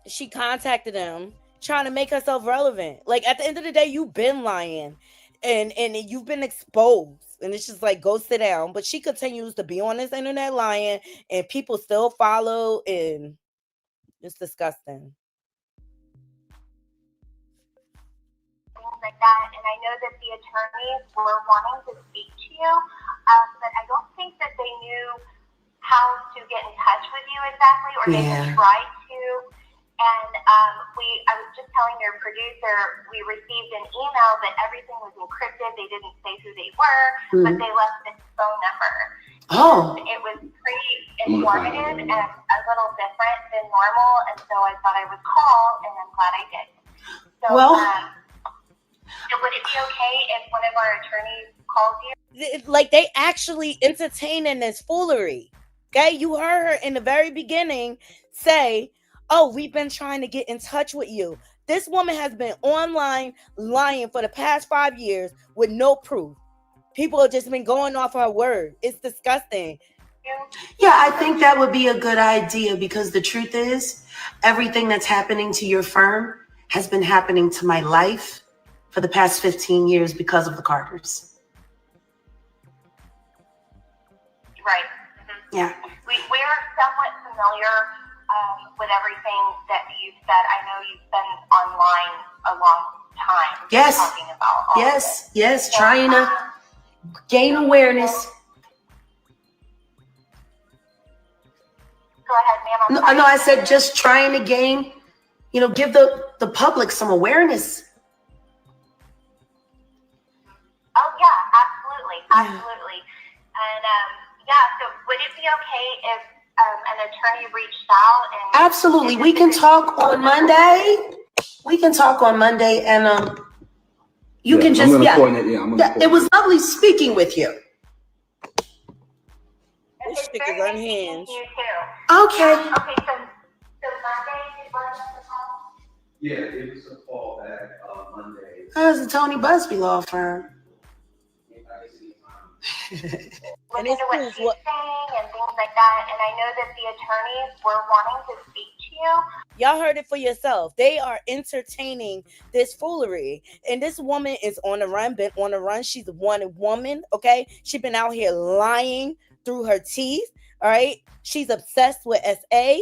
She contacted him trying to make herself relevant. Like, at the end of the day, you've been lying and you've been exposed. And it's just like, go sit down. But she continues to be on this internet lying, and people still follow, and it's disgusting. Like that, and I know that the attorneys were wanting to speak to you, but I don't think that they knew how to get in touch with you exactly, or they had tried to. And I was just telling your producer, we received an email that everything was encrypted. They didn't say who they were, but they left this phone number. And it was pretty informative and a little different than normal, and so I thought I would call, and I'm glad I did. So, would it be okay if one of our attorneys calls you? Like, they actually entertaining this foolery. Okay, you heard her in the very beginning say, oh, we've been trying to get in touch with you. This woman has been online lying for the past 5 years with no proof. People have just been going off her word. It's disgusting. Yeah, I think that would be a good idea, because the truth is, everything that's happening to your firm has been happening to my life for the past 15 years because of the Carters. Right. Mm-hmm. Yeah. We are somewhat familiar with everything that you've said. I know you've been online a long time. Yes. Talking about all of it. Yes. Trying to gain awareness. Go ahead, ma'am, I'm No, sorry. no, I said just trying to gain, give the public some awareness. Oh yeah, absolutely. And so would it be okay if an attorney reached out and Absolutely. We can talk on Monday. And you can just it was lovely speaking with you. This chick is unhinged. you too. Okay. Okay, so Monday is what the call? Yeah, it was a call back Monday. How's the Tony Busby law firm? And Listen to what she's saying and things like that. And I know that the attorneys were wanting to speak to you. Y'all heard it for yourself. They are entertaining this foolery. And this woman is on the run, been on the run. She's a wanted woman, okay? She's been out here lying through her teeth, all right? She's obsessed with SA.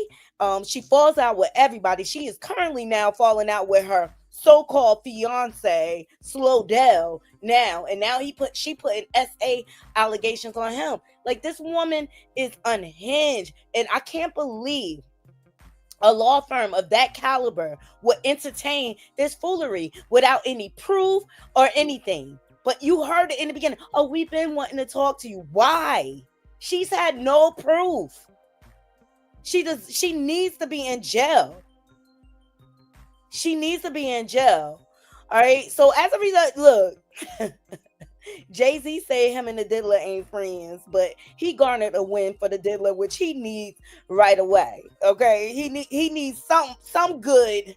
She falls out with everybody. She is currently now falling out with her so-called fiance, Slowdell, now. And now she putting SA allegations on him. Like, this woman is unhinged. And I can't believe a law firm of that caliber would entertain this foolery without any proof or anything. But you heard it in the beginning. Oh, we've been wanting to talk to you. Why? She's had no proof. She needs to be in jail. She needs to be in jail. All right. So as a result, look, Jay-Z say him and the Diddler ain't friends, but he garnered a win for the Diddler, which he needs right away. Okay. He needs some good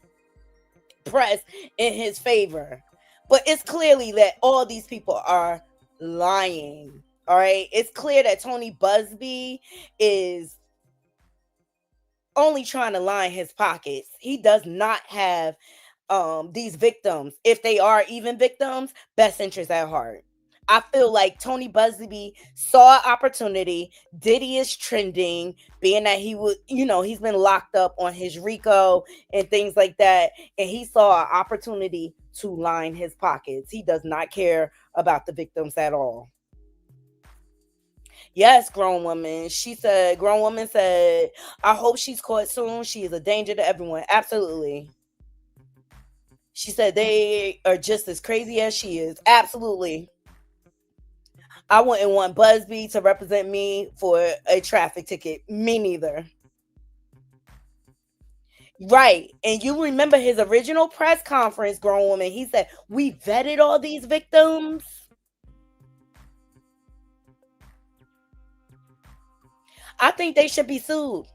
press in his favor. But it's clearly that all these people are lying. All right. It's clear that Tony Busby is only trying to line his pockets. He does not have these victims, if they are even victims, best interest at heart. I feel like Tony Busby saw an opportunity. Diddy is trending, being that he would, he's been locked up on his RICO and things like that. And he saw an opportunity to line his pockets. He does not care about the victims at all. Yes, grown woman said, I hope she's caught soon. She is a danger to everyone. Absolutely. She said they are just as crazy as she is. Absolutely. I wouldn't want Busby to represent me for a traffic ticket. Me neither. Right. And you remember his original press conference, grown woman. He said, we vetted all these victims. I think they should be sued.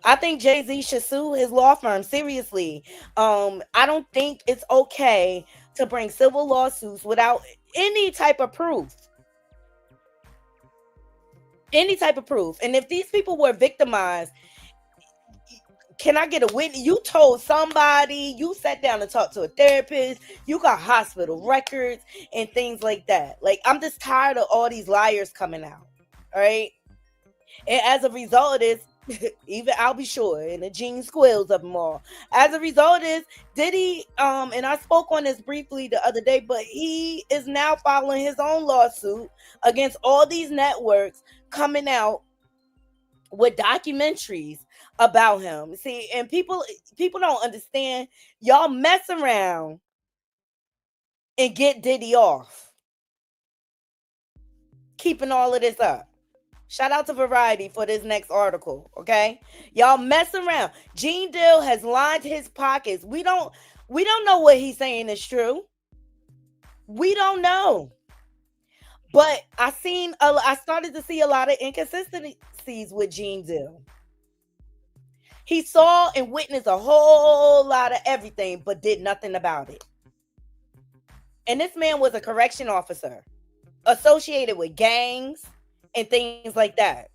I think Jay-Z should sue his law firm. Seriously. I don't think it's okay to bring civil lawsuits without any type of proof. Any type of proof. And if these people were victimized, can I get a witness? You told somebody, you sat down and talked to a therapist, you got hospital records and things like that. Like, I'm just tired of all these liars coming out. All right. And as a result of this, even I'll be sure, and the Gene Squills of them all. As a result of this, Diddy, and I spoke on this briefly the other day, but he is now filing his own lawsuit against all these networks coming out with documentaries about him. See, and people don't understand. Y'all mess around and get Diddy off, keeping all of this up. Shout out to Variety for this next article, okay? Y'all mess around. Gene Dill has lined his pockets. We don't know what he's saying is true. We don't know. But I started to see a lot of inconsistencies with Gene Dill. He saw and witnessed a whole lot of everything, but did nothing about it. And this man was a correction officer associated with gangs and things like that.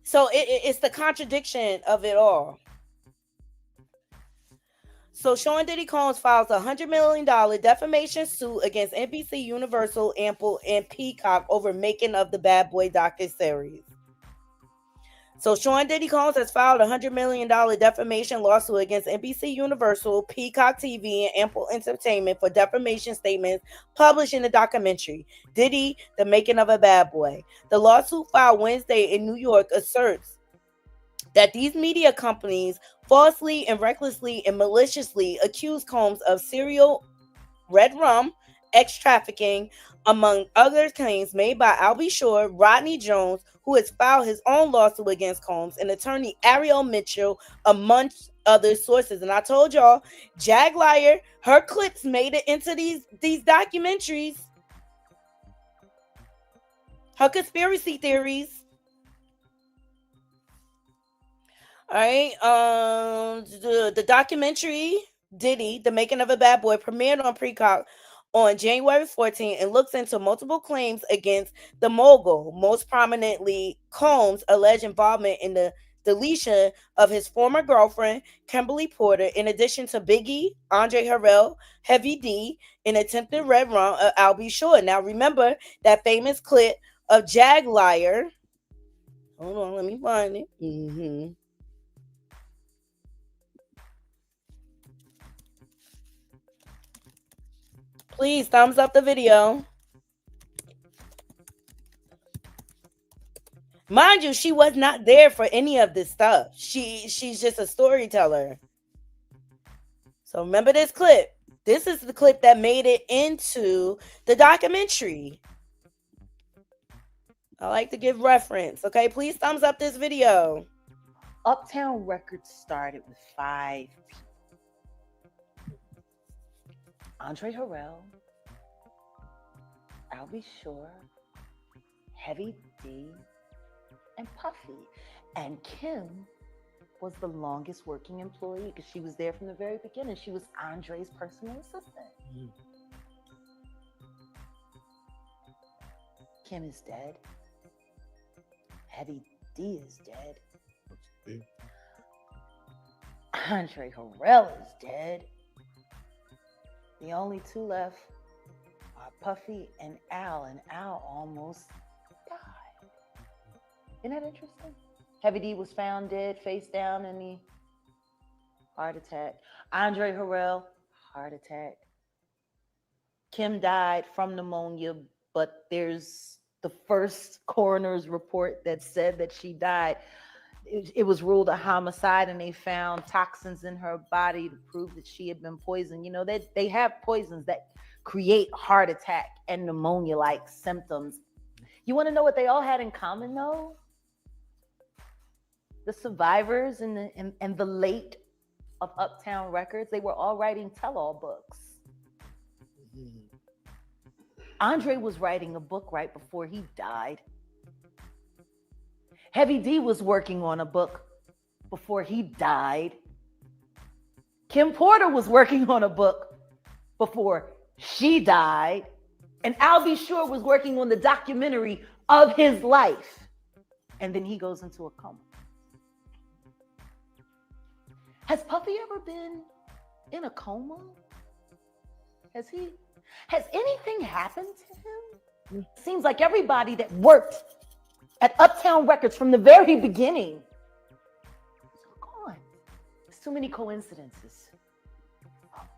So it's the contradiction of it all. So Sean Diddy Combs files a $100 million defamation suit against NBC, Universal, Ample, and Peacock over making of the Bad Boy docu-series. So Sean Diddy Combs has filed a $100 million defamation lawsuit against NBC Universal, Peacock TV, and Ample Entertainment for defamation statements published in the documentary, Diddy, The Making of a Bad Boy. The lawsuit filed Wednesday in New York asserts that these media companies falsely and recklessly and maliciously accuse Combs of serial red rum, trafficking, among other claims made by Albie Shore, Rodney Jones, who has filed his own lawsuit against Combs, and attorney Ariel Mitchell, amongst other sources. And I told y'all, Jag Liar, her clips made it into these documentaries. Her conspiracy theories. All right. The documentary Diddy, The Making of a Bad Boy, premiered on Peacock on January 14 and looks into multiple claims against the mogul, most prominently Combs' alleged involvement in the deletion of his former girlfriend, Kimberly Porter, in addition to Biggie, Andre Harrell, Heavy D, and attempted red rum of Albie Shore. Now remember that famous clip of Jag Liar. Hold on, let me find it. Please thumbs up the video. Mind you, she was not there for any of this stuff. She's just a storyteller. So remember this clip. This is the clip that made it into the documentary. I like to give reference. Okay, please thumbs up this video. Uptown Records started with 5 people. Andre Harrell, Albie Shore, Heavy D, and Puffy. And Kim was the longest working employee because she was there from the very beginning. She was Andre's personal assistant. Kim is dead. Heavy D is dead. Andre Harrell is dead. The only 2 left are Puffy and Al almost died. Isn't that interesting? Heavy D was found dead, face down in the heart attack. Andre Harrell, heart attack. Kim died from pneumonia, but there's the first coroner's report that said that she died. It was ruled a homicide, and they found toxins in her body to prove that she had been poisoned. You know, they have poisons that create heart attack and pneumonia-like symptoms. You want to know what they all had in common, though? The survivors and the late of Uptown Records, they were all writing tell-all books. Andre was writing a book right before he died. Heavy D was working on a book before he died. Kim Porter was working on a book before she died. And Albie Shore was working on the documentary of his life. And then he goes into a coma. Has Puffy ever been in a coma? Has anything happened to him? It seems like everybody that worked at Uptown Records from the very beginning is gone. There's too many coincidences.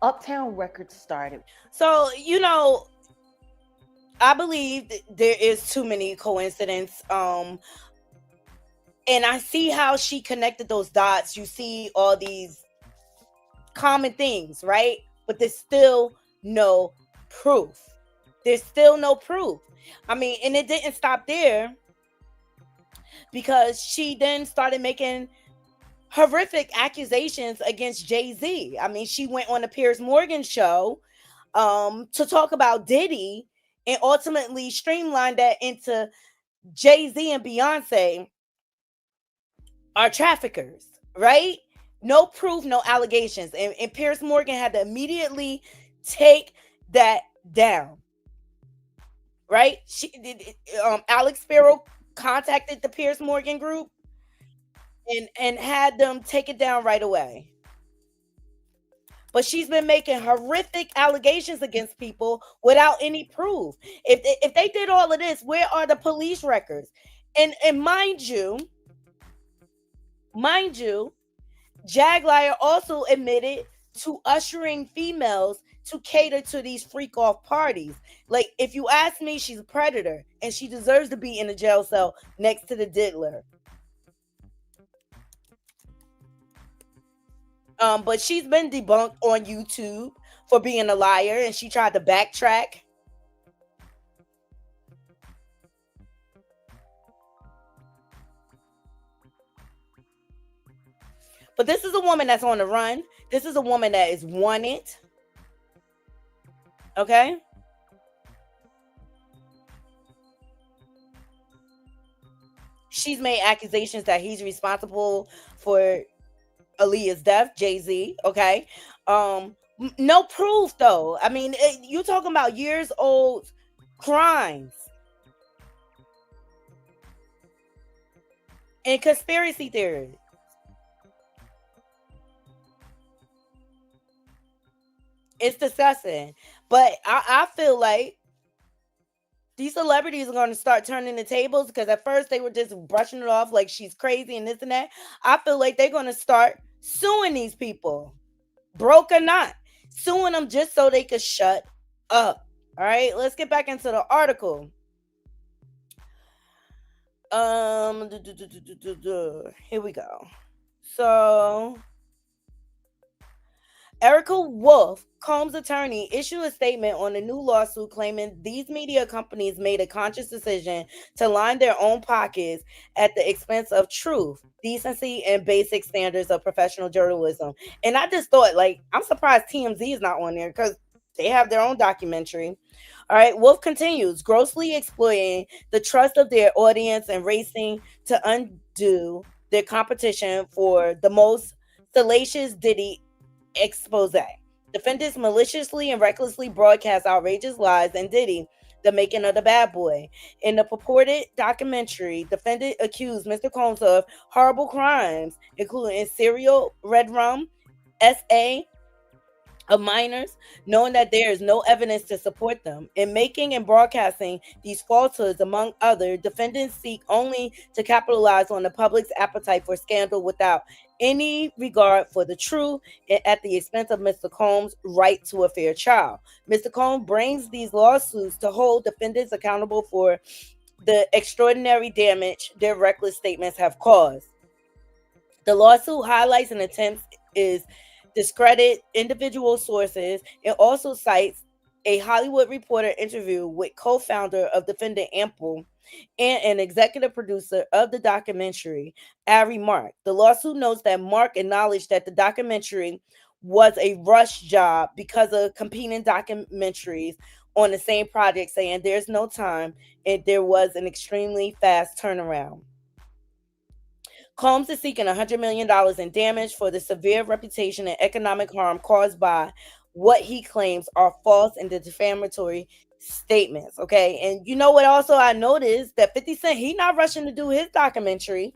Uptown Records started. So, you know, I believe there is too many coincidences. And I see how she connected those dots. You see all these common things, right? But there's still no proof. There's still no proof. I mean, and it didn't stop there, because she then started making horrific accusations against Jay-Z. I mean, she went on the Piers Morgan show to talk about Diddy and ultimately streamlined that into Jay-Z and Beyonce are traffickers, right? No proof, no allegations. And Piers Morgan had to immediately take that down, right? Alex Sparrow contacted the Piers Morgan group and had them take it down right away. But she's been making horrific allegations against people without any proof. If they did all of this, where are the police records? And mind you, Mind you, Jaglier also admitted to ushering females to cater to these freak off parties. Like, if you ask me, she's a predator and she deserves to be in a jail cell next to the diddler. But she's been debunked on YouTube for being a liar, and she tried to backtrack. But this is a woman that's on the run. This is a woman that is wanted. Okay? She's made accusations that he's responsible for Aaliyah's death, Jay-Z. Okay? No proof, though. I mean, you're talking about years old crimes and conspiracy theories. It's disgusting. But I feel like these celebrities are going to start turning the tables, because at first they were just brushing it off like she's crazy and this and that. I feel like they're going to start suing these people, broke or not, suing them just so they could shut up. All right, let's get back into the article. Here we go. So Erica Wolf, Combs' attorney, issued a statement on a new lawsuit claiming these media companies made a conscious decision to line their own pockets at the expense of truth, decency, and basic standards of professional journalism. And I just thought, like, I'm surprised TMZ is not on there, because they have their own documentary. All right, Wolf continues, grossly exploiting the trust of their audience and racing to undo their competition for the most salacious Diddy expose. Defendants maliciously and recklessly broadcast outrageous lies and Diddy, the making of the bad boy. In the purported documentary, defendant accused Mr. Combs of horrible crimes, including serial red rum, SA of minors, knowing that there is no evidence to support them. In making and broadcasting these falsehoods, among other, defendants seek only to capitalize on the public's appetite for scandal without any regard for the truth, at the expense of Mr. Combs' right to a fair trial. Mr. Combs brings these lawsuits to hold defendants accountable for the extraordinary damage their reckless statements have caused. The lawsuit highlights an attempt is discredit individual sources. It also cites a Hollywood Reporter interview with co-founder of defendant Ample and an executive producer of the documentary, Ari Mark. The lawsuit notes that Mark acknowledged that the documentary was a rush job because of competing documentaries on the same project, saying there's no time and there was an extremely fast turnaround. Combs is seeking $100 million in damage for the severe reputation and economic harm caused by what he claims are false and defamatory statements. Okay. And you know what also I noticed? That 50 Cent, he not rushing to do his documentary.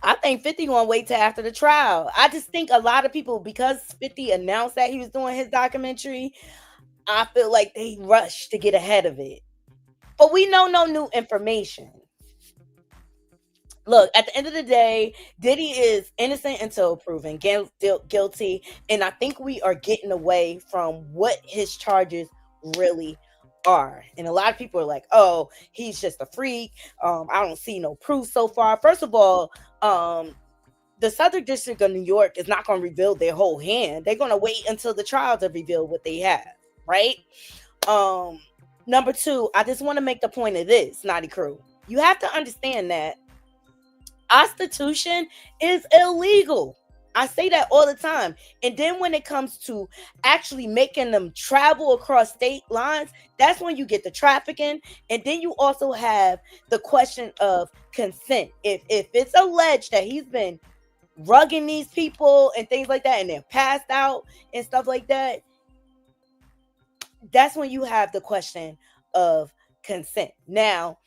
I think 50 gonna wait till after the trial. I just think a lot of people, because 50 announced that he was doing his documentary, I feel like they rushed to get ahead of it. But we know no new information. Look, at the end of the day, Diddy is innocent until proven guilty. And I think we are getting away from what his charges really are. And a lot of people are like, oh, he's just a freak. I don't see no proof so far. First of all, the Southern District of New York is not going to reveal their whole hand. They're going to wait until the trial to reveal what they have, right? Number two, I just want to make the point of this, Naughty Crew. You have to understand that prostitution is illegal. I say that all the time. And then when it comes to actually making them travel across state lines, that's when you get the trafficking. And then you also have the question of consent. If it's alleged that he's been rugging these people and things like that, and they're passed out and stuff like that, that's when you have the question of consent. Now,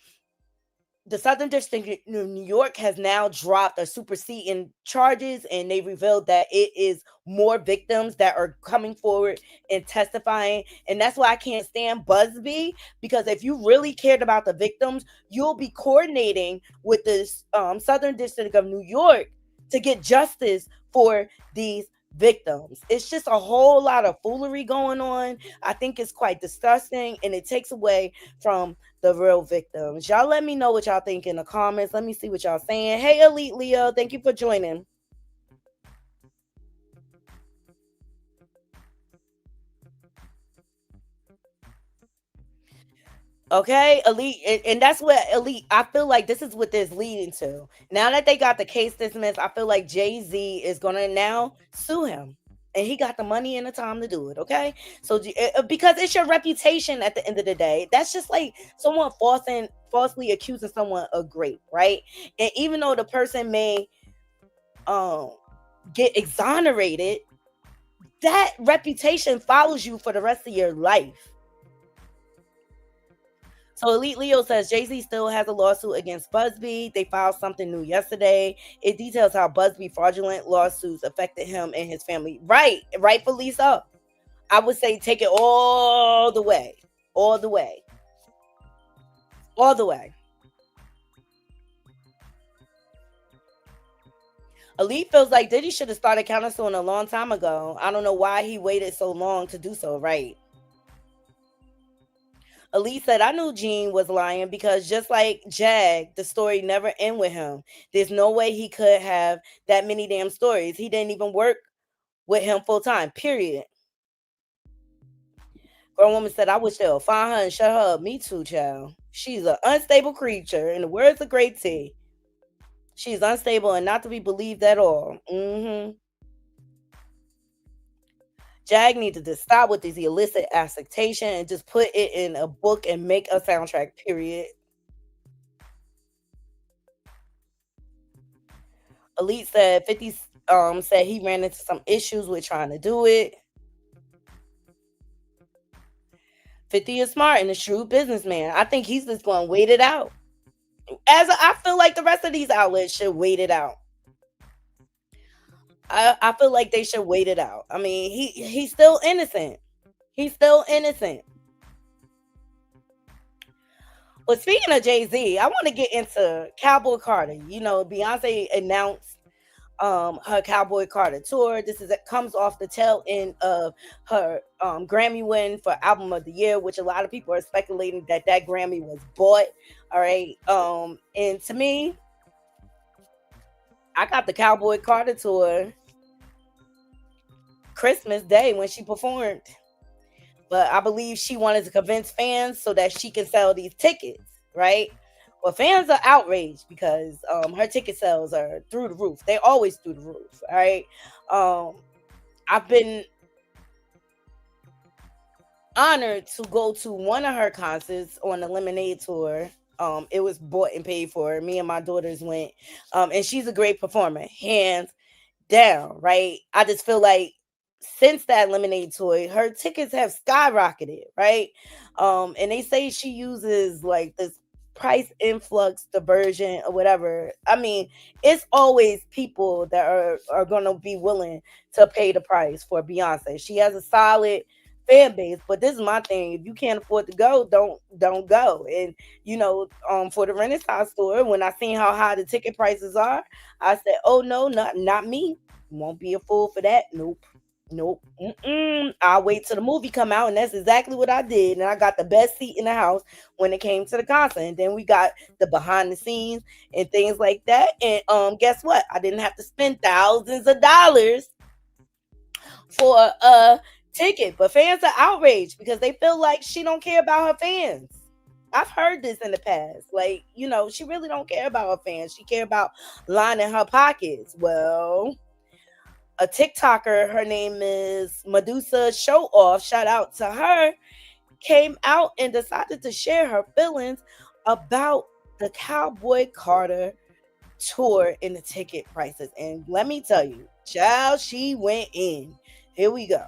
the Southern District of New York has now dropped a superseding charges, and they revealed that it is more victims that are coming forward and testifying. And that's why I can't stand Busby, because if you really cared about the victims, you'll be coordinating with the Southern District of New York to get justice for these victims. It's just a whole lot of foolery going on. I think it's quite disgusting, and it takes away from the real victims. Y'all let me know what y'all think in the comments. Let me see what y'all saying. Hey, Elite Leo, thank you for joining. Okay, Elite, and that's what Elite, I feel like this is what this leading to. Now that they got the case dismissed, I feel like Jay-Z is gonna now sue him. And he got the money and the time to do it, okay? So because it's your reputation at the end of the day. That's just like someone falsely accusing someone of rape, right? And even though the person may get exonerated, that reputation follows you for the rest of your life. So Elite Leo says Jay-Z still has a lawsuit against Busby. They filed something new yesterday. It details how Busby fraudulent lawsuits affected him and his family. Right, rightfully so. I would say take it all the way. All the way. All the way. Elite feels like Diddy should have started countersuing a long time ago. I don't know why he waited so long to do so, right? Elite said, I knew Gene was lying because just like Jag, the story never end with him. There's no way he could have that many damn stories. He didn't even work with him full time, period. Grown woman said, I wish they'll find her and shut her up. Me too, child. She's an unstable creature. In the words of Great T, she's unstable and not to be believed at all. Jag needed to stop with this illicit affectation and just put it in a book and make a soundtrack, period. Elite said 50 said he ran into some issues with trying to do it. 50 is smart and a shrewd businessman. I think he's just going to wait it out. I feel like the rest of these outlets should wait it out. I feel like they should wait it out. I mean, he's still innocent. He's still innocent. Well, speaking of Jay-Z, I want to get into Cowboy Carter. You know, Beyonce announced her Cowboy Carter tour. Comes off the tail end of her Grammy win for Album of the Year, which a lot of people are speculating that Grammy was bought. All right. And to me, I got the Cowboy Carter tour Christmas Day when she performed. But I believe she wanted to convince fans so that she can sell these tickets, right? Well, fans are outraged because her ticket sales are through the roof. They're always through the roof, all right? I've been honored to go to one of her concerts on the Lemonade tour. It was bought and paid for. Me and my daughters went. And she's a great performer, hands down, right? I just feel like since that Lemonade tour, her tickets have skyrocketed, right? And they say she uses like this price influx diversion or whatever. I mean, it's always people that are going to be willing to pay the price for Beyonce. She has a solid fan base, but this is my thing. If you can't afford to go, don't go. And you know, for the Renaissance store, when I seen how high the ticket prices are, I said, oh no, not me. Won't be a fool for that. Nope. I'll wait till the movie come out, and that's exactly what I did. And I got the best seat in the house when it came to the concert. And then we got the behind the scenes and things like that. And guess what? I didn't have to spend thousands of dollars for a ticket. But fans are outraged because they feel like she don't care about her fans. I've heard this in the past. Like, you know, she really don't care about her fans. She care about lining her pockets. Well, a TikToker, her name is Medusa Show Off, shout out to her, came out and decided to share her feelings about the Cowboy Carter tour and the ticket prices. And let me tell you, child, she went in. Here we go.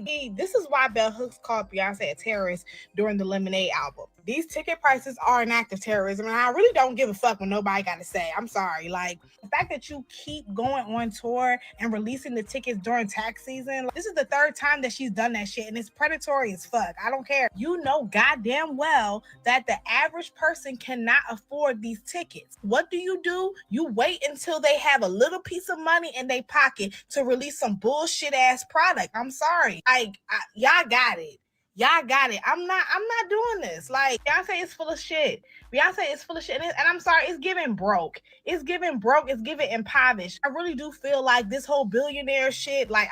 This is why Bell Hooks called Beyonce a terrorist during the Lemonade album. These ticket prices are an act of terrorism, and I really don't give a fuck what nobody got to say. I'm sorry. Like, the fact that you keep going on tour and releasing the tickets during tax season, this is the third time that she's done that shit, and it's predatory as fuck. I don't care. You know goddamn well that the average person cannot afford these tickets. What do? You wait until they have a little piece of money in their pocket to release some bullshit ass product. I'm sorry. Y'all got it. Y'all got it. I'm not doing this. Like, Beyonce is full of shit. Beyonce is full of shit. And I'm sorry, it's giving broke. It's giving broke. It's giving impoverished. I really do feel like this whole billionaire shit, like,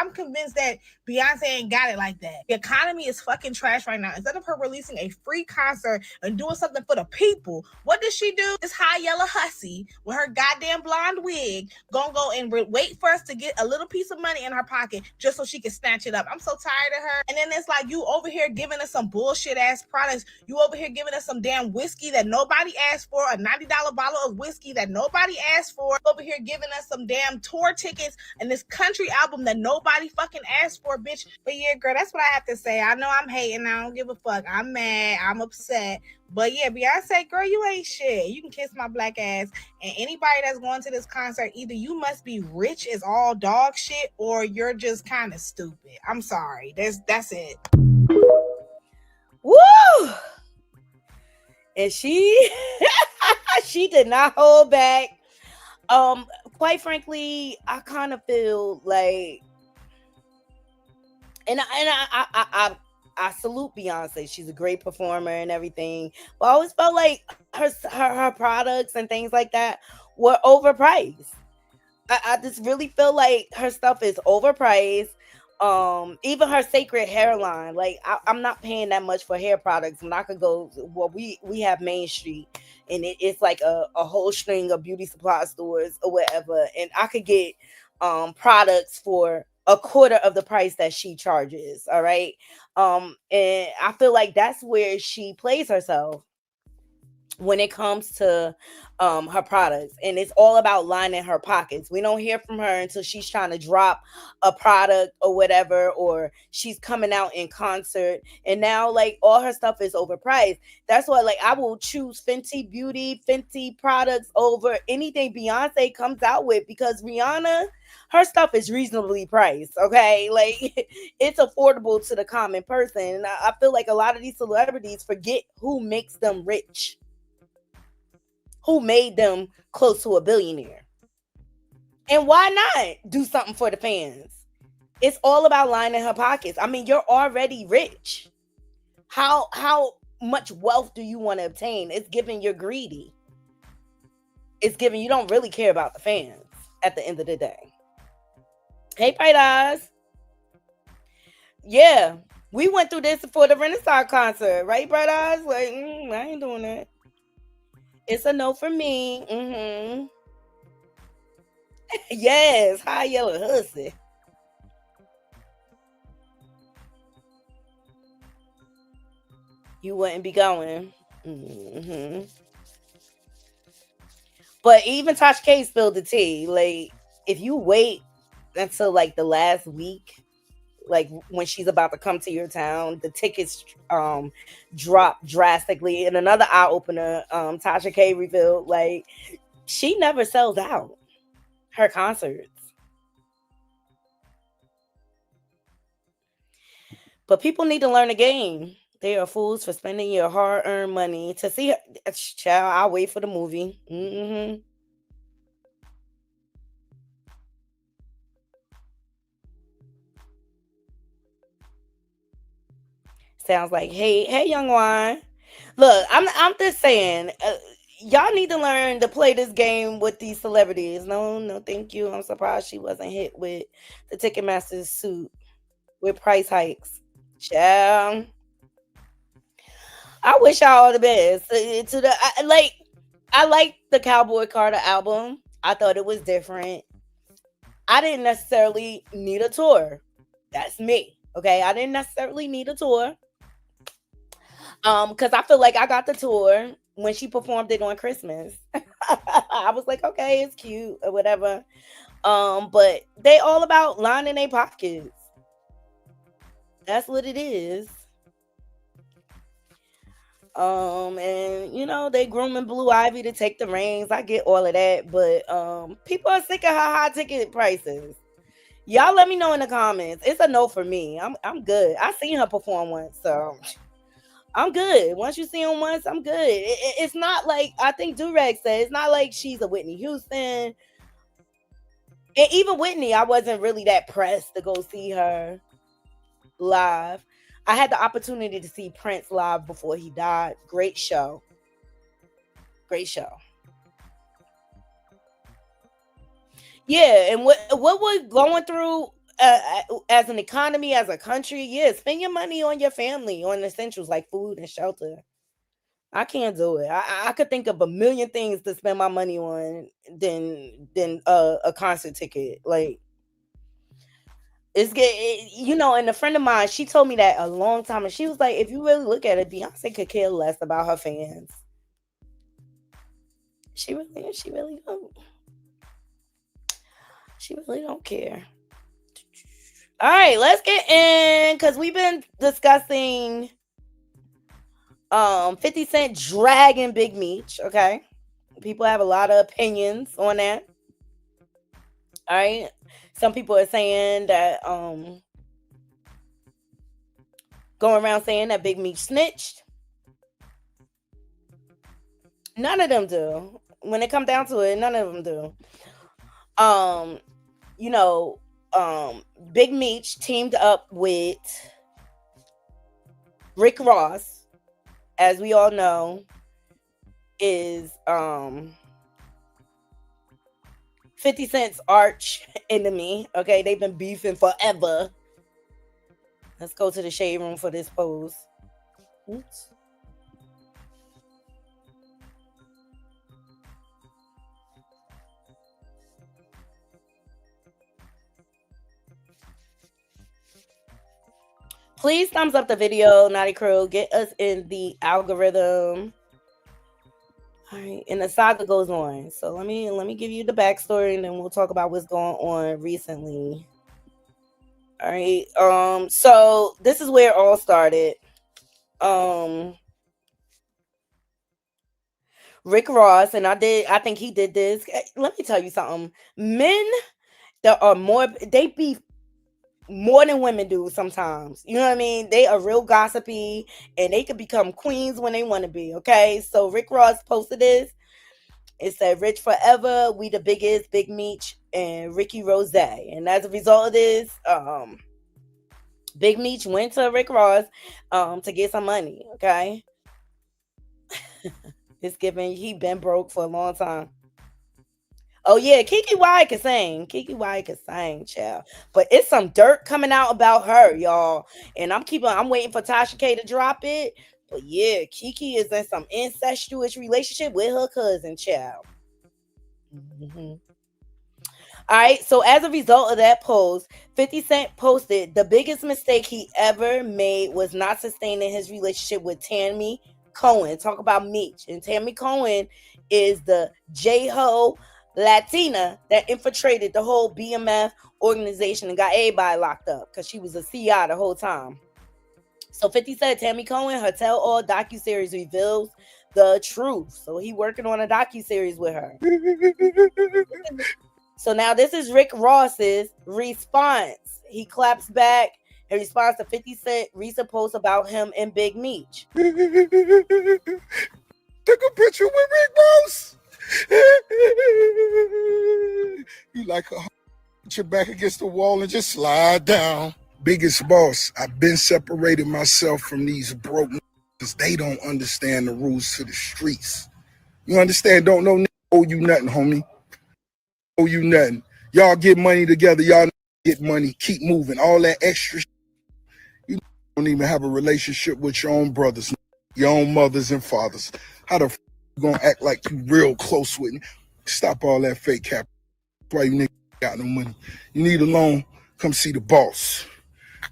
I'm convinced that Beyonce ain't got it like that. The economy is fucking trash right now. Instead of her releasing a free concert and doing something for the people, what does she do? This high yellow hussy with her goddamn blonde wig gonna go and wait for us to get a little piece of money in her pocket just so she can snatch it up. I'm so tired of her. And then it's like, you over here giving us some bullshit ass products. You over here giving us some damn whiskey that nobody asked for, a $90 bottle of whiskey that nobody asked for. Over here giving us some damn tour tickets and this country album that nobody fucking asked for, bitch. But yeah, girl, that's what I have to say. I know I'm hating. I don't give a fuck. I'm mad. I'm upset. But yeah, Beyonce, girl, you ain't shit. You can kiss my black ass. And anybody that's going to this concert, either you must be rich as all dog shit, or you're just kind of stupid. I'm sorry. That's it. Woo! And she she did not hold back. Quite frankly, I kind of feel like, and I salute Beyonce. She's a great performer and everything. But I always felt like her products and things like that were overpriced. I just really feel like her stuff is overpriced. Even her sacred hairline, like I'm not paying that much for hair products. And I could go, well, we have Main Street, and it's like a whole string of beauty supply stores or whatever, and I could get products for a quarter of the price that she charges. All right. And I feel like that's where she plays herself when it comes to her products, and it's all about lining her pockets. We don't hear from her until she's trying to drop a product or whatever, or she's coming out in concert, and now like all her stuff is overpriced. That's why, like, I will choose Fenty products over anything Beyonce comes out with, because Rihanna, her stuff is reasonably priced. Okay, like it's affordable to the common person. And I feel like a lot of these celebrities forget who makes them rich, who made them close to a billionaire. And why not do something for the fans? It's all about lining her pockets. I mean, you're already rich. How much wealth do you want to obtain? It's giving you're greedy. It's giving you don't really care about the fans at the end of the day. Hey, Bright Eyes. Yeah, we went through this for the Renaissance concert, right, Bright Eyes? Like, I ain't doing that. It's a no for me. Yes, high yellow hussy. You wouldn't be going. But even Tasha K spilled the tea. Like, if you wait until like the last week, like when she's about to come to your town, the tickets drop drastically. And another eye opener, Tasha K revealed, like, she never sells out her concerts. But people need to learn a game. They are fools for spending your hard-earned money to see her. Child, I'll wait for the movie. Sounds like, hey, young wine. Look, I'm just saying, y'all need to learn to play this game with these celebrities. No, thank you. I'm surprised she wasn't hit with the Ticketmaster suit with price hikes. Child, I wish y'all all the best. I like the Cowboy Carter album. I thought it was different. I didn't necessarily need a tour. That's me. Okay, I didn't necessarily need a tour. Because I feel like I got the tour when she performed it on Christmas. I was like, okay, it's cute or whatever. But they all about lining their pockets. That's what it is. And you know, they grooming Blue Ivy to take the reins. I get all of that, but people are sick of her high ticket prices. Y'all let me know in the comments. It's a no for me. I'm good. I seen her perform once, so I'm good. Once you see him once, I'm good. It's not like, I think Durag said, it's not like she's a Whitney Houston. And even Whitney, I wasn't really that pressed to go see her live. I had the opportunity to see Prince live before he died. Great show. Great show. Yeah, and what we're going through as an economy, as a country, yeah, spend your money on your family, on essentials like food and shelter. I can't do it. I could think of a million things to spend my money on than a concert ticket. Like, it's get you know. And a friend of mine, she told me that a long time, and she was like, if you really look at it, Beyonce could care less about her fans. She really don't. She really don't care. All right, let's get in, because we've been discussing 50 Cent dragging Big Meech. Okay, people have a lot of opinions on that. All right, some people are saying that going around saying that Big Meech snitched. None of them do. When it comes down to it, none of them do. You know, Big Meech teamed up with Rick Ross, as we all know, is 50 Cent's arch enemy. Okay, they've been beefing forever. Let's go to the shade room for this pose. Oops. Please thumbs up the video, Naughty Crew. Get us in the algorithm. All right, and the saga goes on. So let me give you the backstory, and then we'll talk about what's going on recently. All right. So this is where it all started. Rick Ross, and I think he did this. Let me tell you something. Men that are they beef more than women do sometimes. You know what I mean? They are real gossipy, and they can become queens when they want to be. Okay, so Rick Ross posted this. It said, "Rich forever, we the biggest, Big Meech and Ricky Rose." And as a result of this, Big Meech went to Rick Ross to get some money. Okay, it's given he been broke for a long time. Oh yeah, Kiki Wyatt can sing. Kiki Wyatt can sing, child. But it's some dirt coming out about her, y'all. And I'm waiting for Tasha K to drop it. But yeah, Kiki is in some incestuous relationship with her cousin, child. Mm-hmm. All right, so as a result of that post, 50 Cent posted the biggest mistake he ever made was not sustaining his relationship with Tammy Cohen. Talk about Meech. And Tammy Cohen is the J-Ho Latina that infiltrated the whole BMF organization and got everybody locked up because she was a CI the whole time. So 50 said Tammy Cohen, her Tell All docuseries reveals the truth. So he working on a docuseries with her. So now this is Rick Ross's response. He claps back in response to 50 Cent recent post about him and Big Meech. Took a picture with Rick Ross. You like put your back against the wall and just slide down. Biggest boss, I've been separating myself from these broke because they don't understand the rules to the streets. You understand? Don't know owe you nothing, homie. Owe you nothing. Y'all get money together. Y'all get money. Keep moving. All that extra shit. You don't even have a relationship with your own brothers, your own mothers and fathers. How the f you gonna act like you real close with me? Stop all that fake cap. That's why you niggas got no money. You need a loan, come see the boss.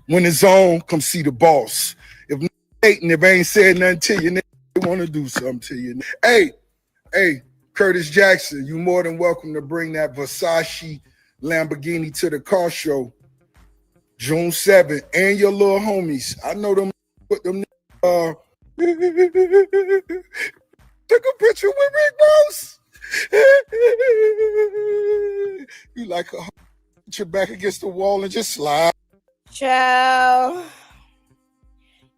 When it's on, come see the boss. If hating, if I ain't said nothing to you, they want to do something to you. Hey, Curtis Jackson, you more than welcome to bring that Versace Lamborghini to the car show. June 7th, and your little homies. I know them with them. Take a picture with Rick Ross. You like a put your back against the wall and just slide. Child,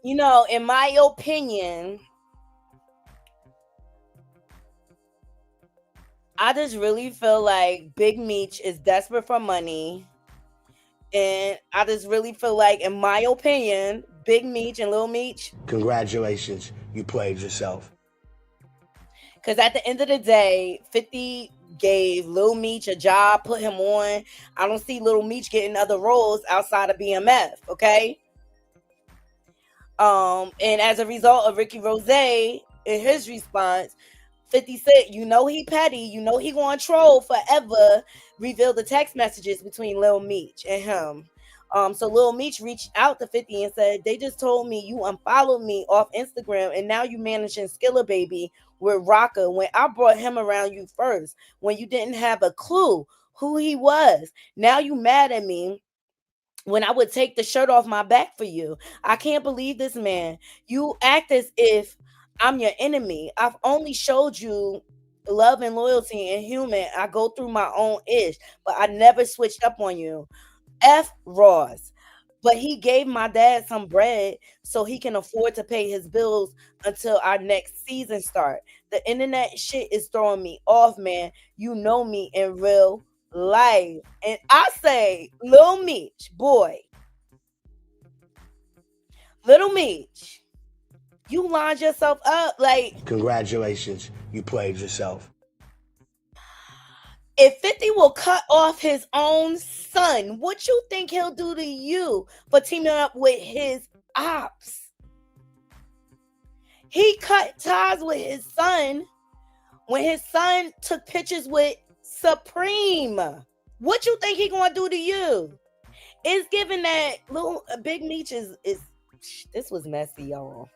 you know, in my opinion, I just really feel like Big Meech is desperate for money. And I just really feel like, in my opinion, Big Meech and Lil Meech, Congratulations, you played yourself. because at the end of the day, 50 gave Lil Meech a job, put him on. I don't see Lil Meech getting other roles outside of BMF, okay? And as a result of Ricky Rose in his response, 50 said, you know he petty, you know he gonna troll forever, revealed the text messages between Lil Meech and him. So Lil Meech reached out to 50 and said, they just told me you unfollowed me off Instagram and now you managing Skilla Baby with Rocka when I brought him around you first, when you didn't have a clue who he was. Now you mad at me when I would take the shirt off my back for you. I can't believe this, man. You act as if I'm your enemy. I've only showed you love and loyalty and human. I go through my own ish, but I never switched up on you. F Ross. But he gave my dad some bread so he can afford to pay his bills until our next season start. The internet shit is throwing me off, man. You know me in real life. And I say, Lil Meech, boy, Little Meech, you lined yourself up. Like, Congratulations, you played yourself. if 50 will cut off his own son, what you think he'll do to you for teaming up with his ops? He cut ties with his son when his son took pictures with Supreme. What you think he gonna do to you? It's given that little Big Meech is this was messy, y'all.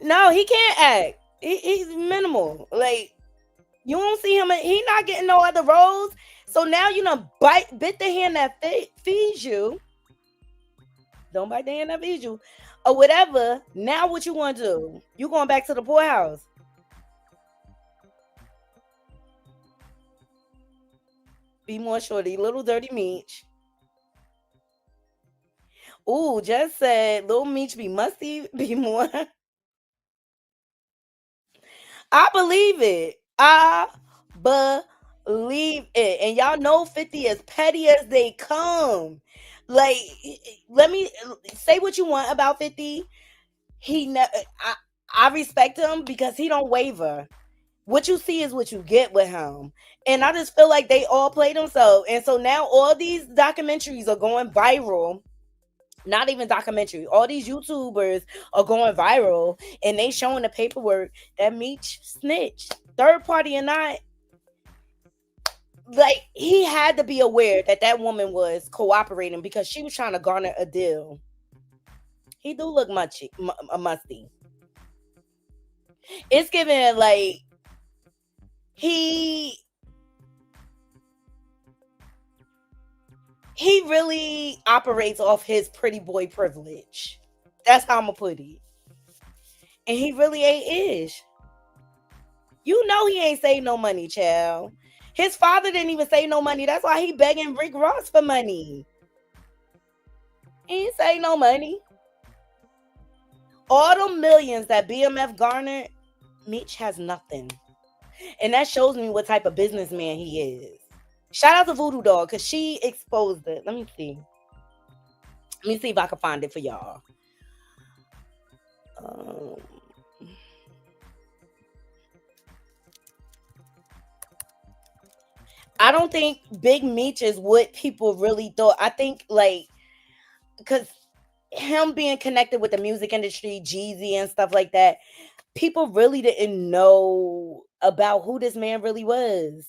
No, he can't act. He's minimal. Like, you won't see him. He not getting no other roles. So now you know, bit the hand that feeds you. Don't bite the hand that feeds you, or whatever. Now what you want to do? You going back to the poorhouse? Be more shorty, little dirty Meech. Ooh, just said little Meech be musty, be more. I believe it. I believe it. And y'all know 50 as petty as they come. Like, let me say what you want about 50. I respect him because he don't waver. What you see is what you get with him. And I just feel like they all play themselves. And so now all these documentaries are going viral. Not even documentary. All these YouTubers are going viral and they showing the paperwork that Meech snitched. Third party or not, like, he had to be aware that that woman was cooperating because she was trying to garner a deal. He do look musty. It's given like he really operates off his pretty boy privilege. That's how I'm gonna put it. And he really ain't ish. You know he ain't saved no money, child. His father didn't even save no money. That's why he begging Rick Ross for money. He ain't save no money. All the millions that BMF garnered, Meech has nothing. And that shows me what type of businessman he is. Shout out to Voodoo Dog because she exposed it. Let me see. Let me see if I can find it for y'all. I don't think Big Meech is what people really thought. I think, like, because him being connected with the music industry, Jeezy and stuff like that, people really didn't know about who this man really was.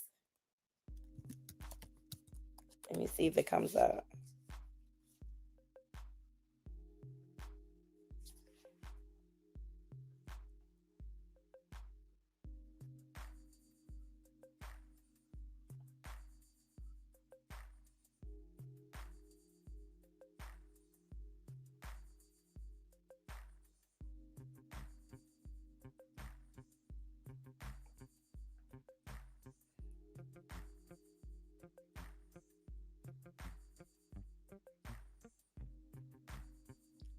Let me see if it comes up.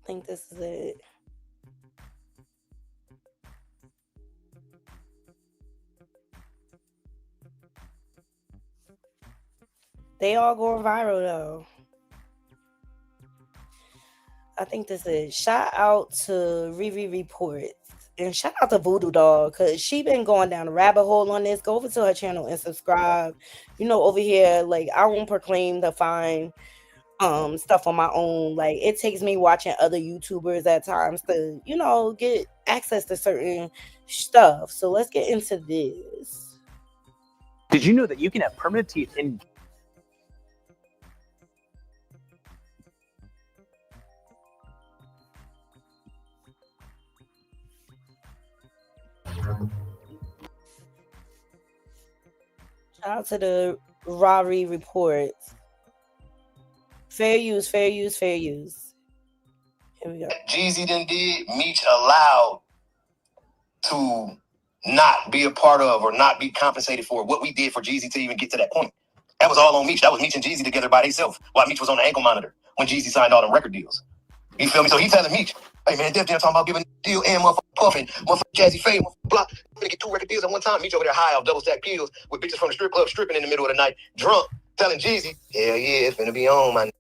think this is it. They all going viral though. I think this is shout out to Riri Reports and shout out to Voodoo Dog because she been going down a rabbit hole on this. Go over to her channel and subscribe. You know, over here, like I won't proclaim to find stuff on my own. Like it takes me watching other YouTubers at times to, you know, get access to certain stuff. So let's get into this. Did you know that you can have permanent teeth in Shout out to the Rari Reports. Fair use, fair use, fair use. Here we go. Jeezy done did, Meech allowed to not be a part of or not be compensated for what we did for Jeezy to even get to that point. That was all on Meech. That was Meech and Jeezy together by themselves while Meech was on the ankle monitor when Jeezy signed all them record deals. You feel me? So he telling Meech, hey man, Def Jam talking about giving a deal and motherfucking Puffin, motherfucking Jazzy Faye, motherfucking Block. I'm gonna get 2 record deals at one time. Meech over there high off double stack pills with bitches from the strip club stripping in the middle of the night, drunk, telling Jeezy, hell yeah, it's gonna be on, man.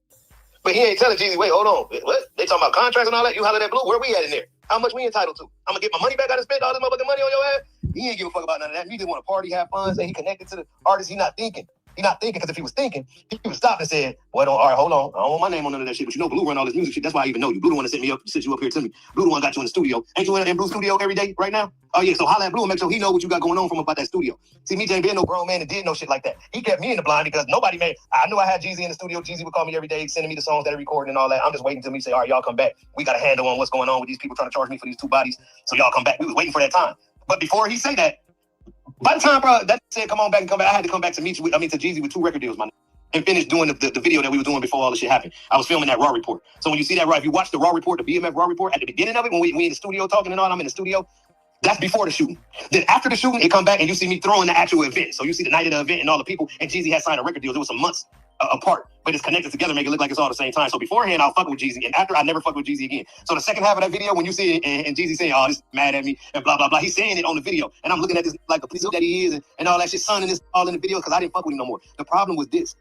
But he ain't telling Jeezy, wait, hold on. What? They talking about contracts and all that? You holler at Blue, where we at in there? How much we entitled to? I'm gonna get my money back out and spend all this motherfucking money on your ass? He ain't give a fuck about none of that. He just want to party, have fun, say he connected to the artist. He not thinking. He not thinking, because if he was thinking, he would stop and said, well, all right, hold on. I don't want my name on none of that shit. But you know Blue run all this music shit. That's why I even know you. Blue the one that set you up here to me. Blue the one got you in the studio. Ain't you in Blue's studio every day right now? Oh yeah, so holla at Blue and make sure he know what you got going on from about that studio. See, Meech ain't been no grown man and did no shit like that. He kept me in the blind because nobody made. I knew I had Jeezy in the studio. Jeezy would call me every day, sending me the songs that he recorded and all that. I'm just waiting till me say, all right, y'all come back. We got a handle on what's going on with these people trying to charge me for these 2 bodies. So y'all come back. We was waiting for that time. But before he say that, by the time, bro, that said, come on back and come back, I had to come back to Meech to Jeezy with 2 record deals, man, and finish doing the video that we were doing before all this shit happened. I was filming that Raw Report. So when you see that, if you watch the Raw Report, the BMF Raw Report, at the beginning of it, when we in the studio talking and all, I'm in the studio, that's before the shooting. Then after the shooting, it come back and you see me throwing the actual event. So you see the night of the event and all the people, and Jeezy had signed a record deal. It was some months apart, but it's connected together, make it look like it's all the same time. So beforehand, I'll fuck with Jeezy, and after, I never fuck with Jeezy again. So the second half of that video, when you see it, and Jeezy saying, oh, this mad at me, and blah, blah, blah, he's saying it on the video, and I'm looking at this like the police that he is, and all that shit, son, and this all in the video, because I didn't fuck with him no more. The problem was this.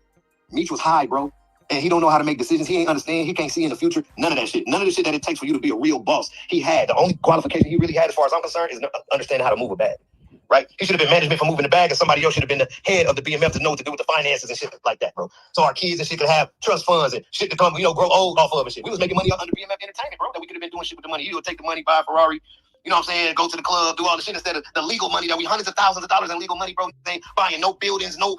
Meech was high, bro, and he don't know how to make decisions. He ain't understand. He can't see in the future. None of that shit. None of the shit that it takes for you to be a real boss. He had. The only qualification he really had, as far as I'm concerned, is understanding how to move a bag. Right? He should have been management for moving the bag, and somebody else should have been the head of the BMF to know what to do with the finances and shit like that, bro. So our kids and shit could have trust funds and shit to come, grow old off of and shit. We was making money under BMF Entertainment, bro, that we could have been doing shit with the money. He would take the money, buy a Ferrari, you know what I'm saying, go to the club, do all the shit instead of the legal money that we hundreds of thousands of dollars in legal money, bro. They buying no buildings, no.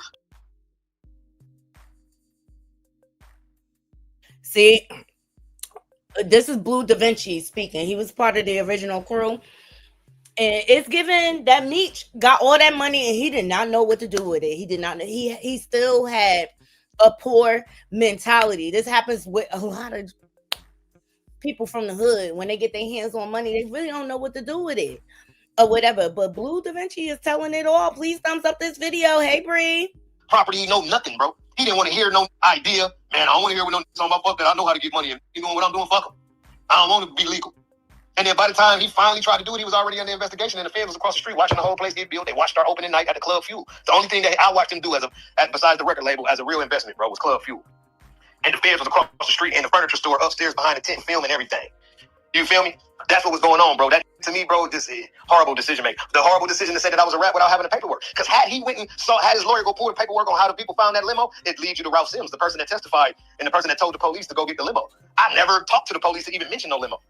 See, this is Blue Da Vinci speaking. He was part of the original crew. And it's given that Meech got all that money and he did not know what to do with it. He did not know. He still had a poor mentality. This happens with a lot of people from the hood. When they get their hands on money, they really don't know what to do with it or whatever. But Blue Da Vinci is telling it all. Please thumbs up this video. Hey, Bree. Property, no nothing, bro. He didn't want to hear no idea. Man, I don't want to hear what no talking about. Fuck that. I know how to get money. And you doing what I'm doing, fuck him. I don't want to be legal. And then by the time he finally tried to do it, he was already under investigation, and the feds was across the street watching the whole place get built. They watched our opening night at the Club Fuel. The only thing that I watched him do besides the record label as a real investment, bro, was Club Fuel. And the feds was across the street in the furniture store upstairs behind the tent filming everything. You feel me? That's what was going on, bro. That, to me, bro, this is horrible decision making. The horrible decision to say that I was a rat without having the paperwork. Because had he went and had his lawyer go pull the paperwork on how the people found that limo, it leads you to Ralph Sims, the person that testified and the person that told the police to go get the limo. I never talked to the police to even mention no limo.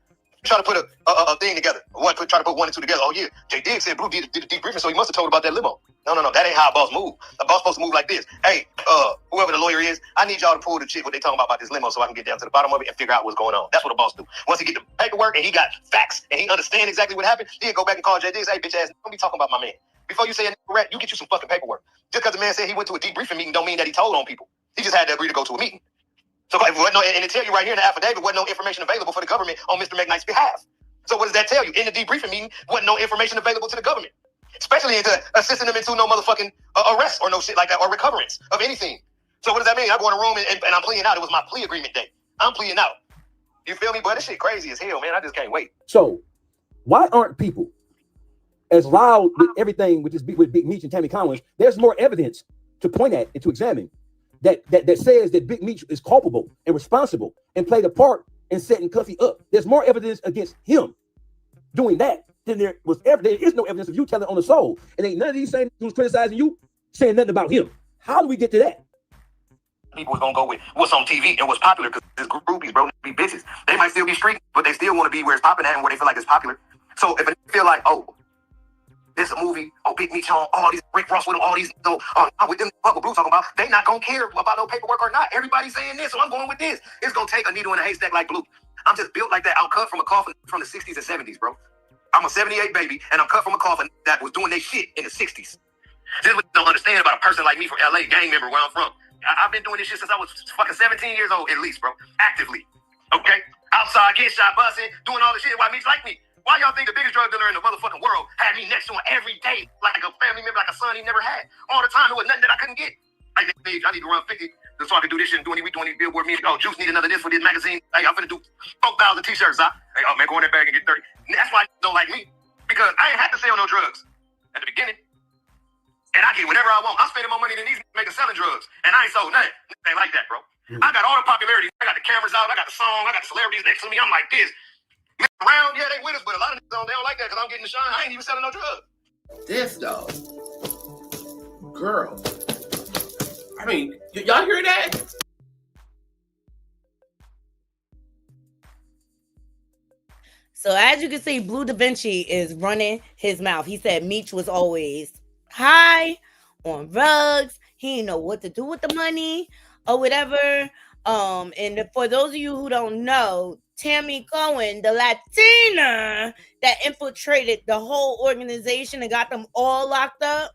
Try to put a thing together. Try to put 1 and 2 together. Oh yeah, J Diggs said Blue did a debriefing, so he must have told about that limo. No, that ain't how a boss move. A boss supposed to move like this. Hey, whoever the lawyer is, I need y'all to pull the shit what they talking about this limo so I can get down to the bottom of it and figure out what's going on. That's what a boss do. Once he get the paperwork and he got facts and he understand exactly what happened, he'll go back and call J Diggs. Hey, bitch ass, don't be talking about my man. Before you say a rat, you get you some fucking paperwork. Just because the man said he went to a debriefing meeting don't mean that he told on people. He just had to agree to go to a meeting. So and it tell you right here in the affidavit wasn't no information available for the government on Mr. McKnight's behalf. So what does that tell you? In the debriefing meeting, wasn't no information available to the government, especially into assisting them into no motherfucking arrest or no shit like that or recoverance of anything. So what does that mean? I go in a room and I'm pleading out. It was my plea agreement day. I'm pleading out. You feel me? But this shit crazy as hell, man. I just can't wait. So why aren't people as loud with everything with Big Meech and Tammy Collins? There's more evidence to point at and to examine that says that Big Meech is culpable and responsible and played a part in setting Cuffy up. There's more evidence against him doing that than there is no evidence of you telling on the soul. And ain't none of these saying who's criticizing you saying nothing about him. How do we get to that? People was gonna go with what's on TV and what's popular because it's groupies, bro. Be bitches. They might still be street, but they still want to be where it's popping at and where they feel like it's popular. So if they feel like, oh, this is a movie, oh, Big Meech on all these Rick Ross with them, all these, with them, what Bruce talking about, they not gonna care about no paperwork or not. Everybody's saying this, so I'm going with this. It's gonna take a needle in a haystack like Blue. I'm just built like that. I'm cut from a coffin from the 60s and 70s, bro. I'm a 78 baby, and I'm cut from a coffin that was doing their shit in the 60s. This is what you don't understand about a person like me from LA, gang member where I'm from. I've been doing this shit since I was fucking 17 years old, at least, bro. Actively. Okay? Outside, getting shot, busting, doing all the shit. Why Meech like me? Why y'all think the biggest drug dealer in the motherfucking world had me next to him every day, like a family member, like a son he never had? All the time, there was nothing that I couldn't get. Like, I need to run 50 so I can do this shit and do any billboard music. Oh, Juice need another this for this magazine. Hey, I'm finna do 4,000 t-shirts, huh? Hey, oh, man, go in that bag and get 30. And that's why you don't like me. Because I ain't had to sell no drugs at the beginning. And I get whenever I want. I'm spending more money than these making selling drugs. And I ain't sold nothing. It ain't like that, bro. I got all the popularity. I got the cameras out. I got the song. I got the celebrities next to me. I'm like this. Around, yeah, they with us, but a lot of niggas they don't like that because I'm getting the shine. I ain't even selling no drugs. This dog. Girl. I mean, y'all hear that? So as you can see, Blue Da Vinci is running his mouth. He said Meech was always high on rugs. He didn't know what to do with the money or whatever. And for those of you who don't know, Tammy Cohen, the Latina that infiltrated the whole organization and got them all locked up,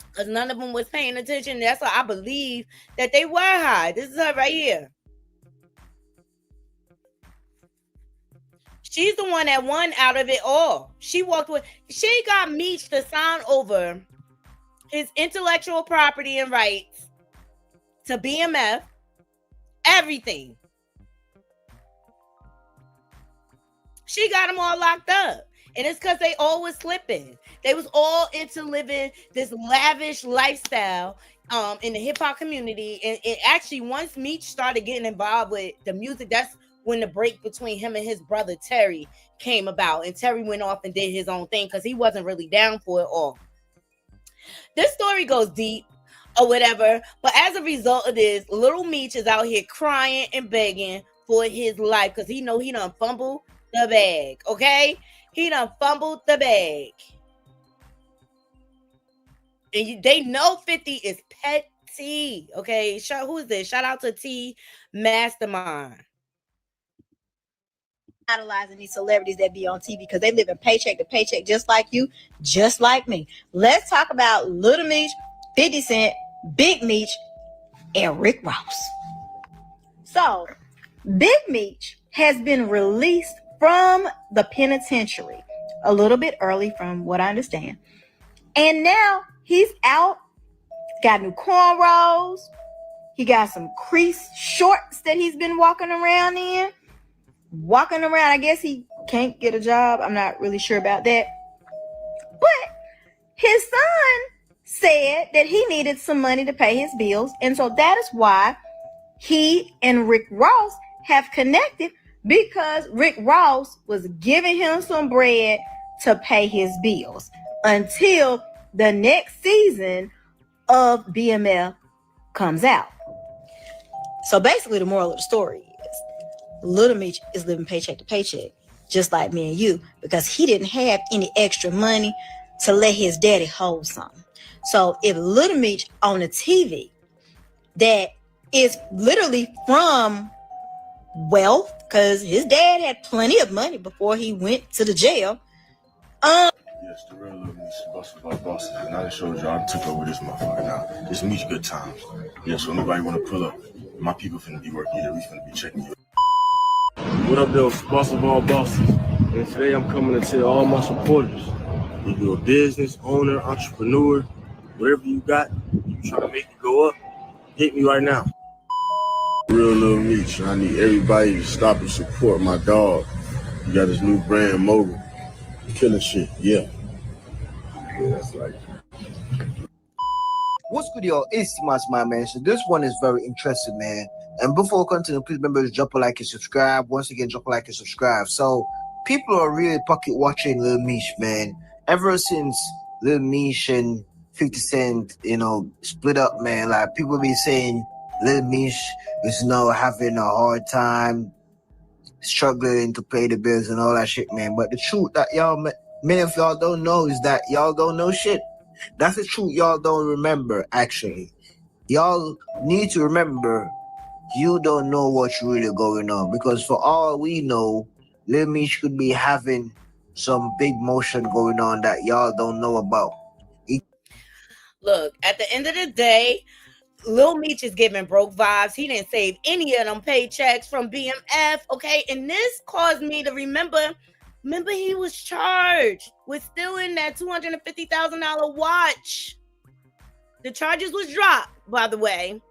because none of them was paying attention. That's why I believe that they were high. This is her right here. She's the one that won out of it all. She got Meech to sign over his intellectual property and rights to BMF, everything. She got them all locked up. And it's because they all was slipping. They was all into living this lavish lifestyle in the hip-hop community. And actually, once Meech started getting involved with the music, that's when the break between him and his brother Terry came about. And Terry went off and did his own thing because he wasn't really down for it all. This story goes deep or whatever. But as a result of this, little Meech is out here crying and begging for his life because he know he done fumbled the bag, okay? He done fumbled the bag. And they know 50 is petty, okay? Who is this? Shout out to T Mastermind. Analyzing these celebrities that be on TV because they live in paycheck to paycheck just like you, just like me. Let's talk about Little Meech, 50 Cent, Big Meech, and Rick Ross. So, Big Meech has been released from the penitentiary a little bit early from what I understand. And now he's out, got new cornrows. He got some crease shorts that he's been walking around in. I guess he can't get a job. I'm not really sure about that. But his son said that he needed some money to pay his bills. And so that is why he and Rick Ross have connected, because Rick Ross was giving him some bread to pay his bills until the next season of BMF comes out. So basically the moral of the story is Little Meech is living paycheck to paycheck, just like me and you, because he didn't have any extra money to let his daddy hold something. So if Little Meech on the TV that is literally from wealth, because his dad had plenty of money before he went to the jail. Yes, the real Little Meech, boss of our bosses. And I just showed y'all I took over this motherfucker now. This Meech good times. Yeah, so nobody want to pull up. My people finna be working here. We finna be checking you. What up, though? Boss of all bosses. And today I'm coming to tell all my supporters, if you're a business owner, entrepreneur, whatever you got, you trying to make it go up, hit me right now. Real Lil Meech. I need everybody to stop and support my dog. He got his new brand, Mogul. Killing shit. Yeah. Yeah, that's right. What's good, y'all? It's my man. So this one is very interesting, man. And before we continue, please remember to drop a like and subscribe. Once again, drop a like and subscribe. So people are really pocket watching Lil Meech, man. Ever since Lil Meech and 50 Cent, split up, man. Like people be saying Lil Meech is having a hard time, struggling to pay the bills and all that shit, man. But the truth that many of y'all don't know is that y'all don't know shit. That's the truth y'all don't remember, actually. Y'all need to remember you don't know what's really going on. Because for all we know, Lil Meech could be having some big motion going on that y'all don't know about. Look, at the end of the day, Lil Meech is giving broke vibes. He didn't save any of them paychecks from BMF, okay? And this caused me to remember he was charged with stealing that $250,000 watch. The charges was dropped, by the way.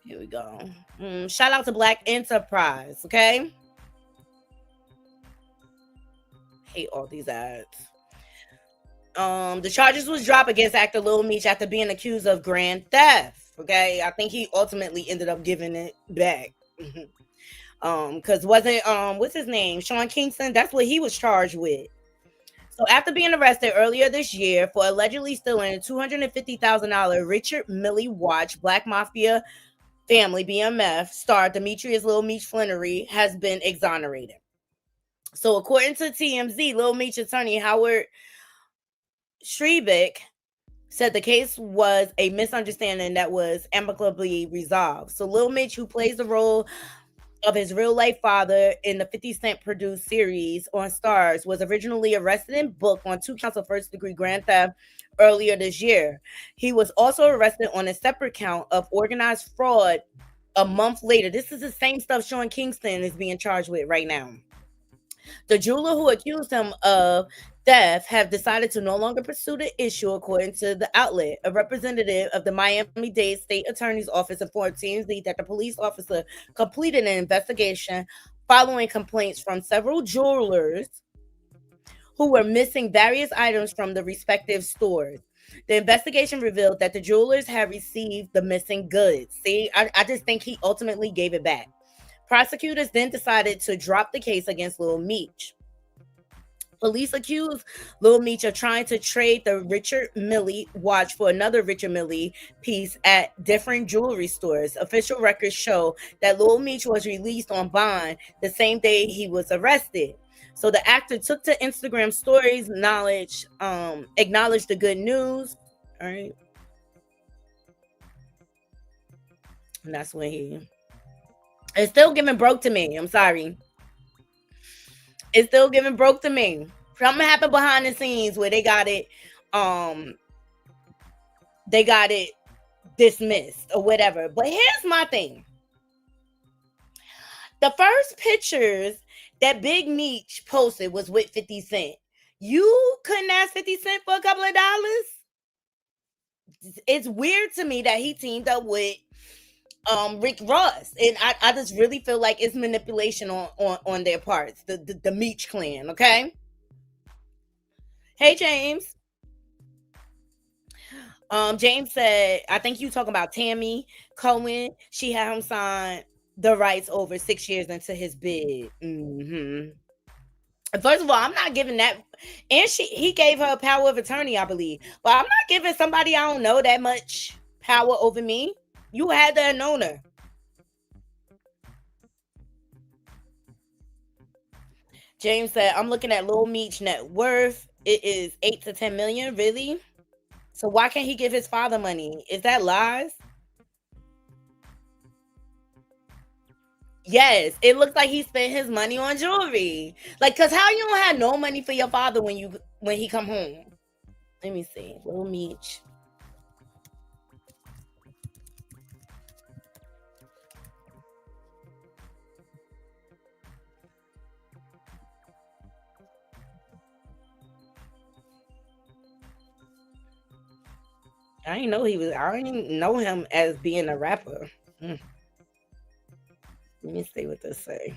Here we go. Shout out to Black Enterprise, okay? Hate all these ads. The charges was dropped against actor Lil Meech after being accused of grand theft. Okay, I think he ultimately ended up giving it back. Because wasn't what's his name? Sean Kingston, that's what he was charged with. So after being arrested earlier this year for allegedly stealing a $250,000 Richard Mille watch, Black Mafia family BMF star Demetrius Lil Meech Flannery has been exonerated. So according to TMZ, Lil Meech attorney Howard Schrebeck said the case was a misunderstanding that was amicably resolved. So Lil Meech, who plays the role of his real-life father in the 50 Cent produced series on Starz, was originally arrested and booked on 2 counts of first-degree grand theft earlier this year. He was also arrested on a separate count of organized fraud a month later. This is the same stuff Sean Kingston is being charged with right now. The jeweler who accused him of theft have decided to no longer pursue the issue, according to the outlet. A representative of the Miami-Dade State Attorney's Office informed TMZ that the police officer completed an investigation following complaints from several jewelers who were missing various items from the respective stores. The investigation revealed that the jewelers had received the missing goods. See, I just think he ultimately gave it back. Prosecutors then decided to drop the case against Lil Meech. Police accused Lil Meech of trying to trade the Richard Mille watch for another Richard Mille piece at different jewelry stores. Official records show that Lil Meech was released on bond the same day he was arrested. So the actor took to Instagram stories, acknowledged the good news. All right. And that's when it's still giving broke to me. I'm sorry. It's still giving broke to me. Something happened behind the scenes where they got it dismissed or whatever. But here's my thing. The first pictures that Big Meech posted was with 50 Cent. You couldn't ask 50 Cent for a couple of dollars? It's weird to me that he teamed up with Rick Ross, and I just really feel like it's manipulation on their parts, the Meech clan. Okay. Hey James. James said, I think you talking about Tammy Cohen. She had him sign the rights over 6 years into his bid. First of all, I'm not giving that, and he gave her power of attorney, I believe, but I'm not giving somebody I don't know that much power over me. You had to have known her. James said, I'm looking at Lil Meech net worth. It is 8 to 10 million. Really? So why can't he give his father money? Is that lies? Yes, it looks like he spent his money on jewelry. Like, cause how you don't have no money for your father when he come home? Let me see. Lil Meech. I didn't know he was. I didn't know him as being a rapper. Let me see what this say.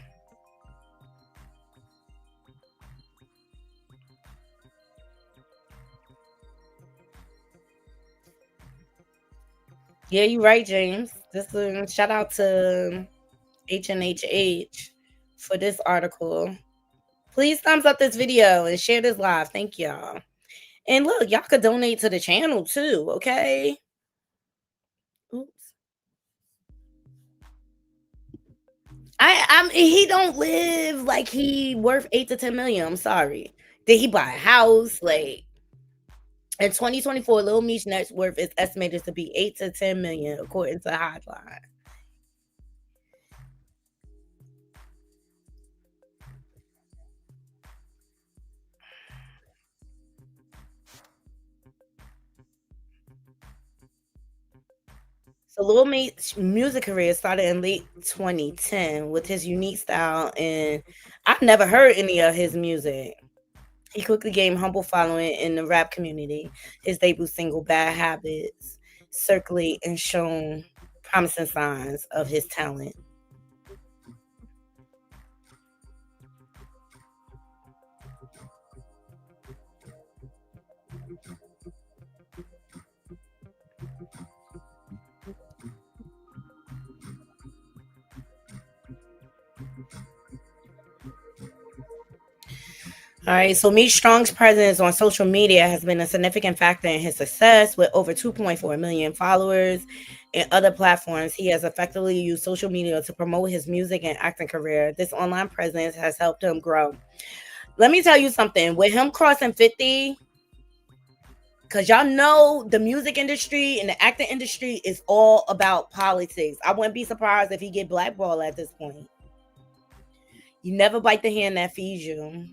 Yeah, you're right, James. This is shout out to HNHH for this article. Please thumbs up this video and share this live. Thank y'all. And look, y'all could donate to the channel too, okay? Oops. He don't live like he worth 8 to 10 million. I'm sorry. Did he buy a house? Like in 2024, Lil Meech net worth is estimated to be 8 to 10 million, according to Hotline. So Lil Meech's music career started in late 2010 with his unique style, and I've never heard any of his music. He quickly gained humble following in the rap community. His debut single "Bad Habits" circulate and shown promising signs of his talent. All right, so Meech Strong's presence on social media has been a significant factor in his success. With over 2.4 million followers and other platforms, he has effectively used social media to promote his music and acting career. This online presence has helped him grow. Let me tell you something. With him crossing 50, because y'all know the music industry and the acting industry is all about politics. I wouldn't be surprised if he get blackballed at this point. You never bite the hand that feeds you.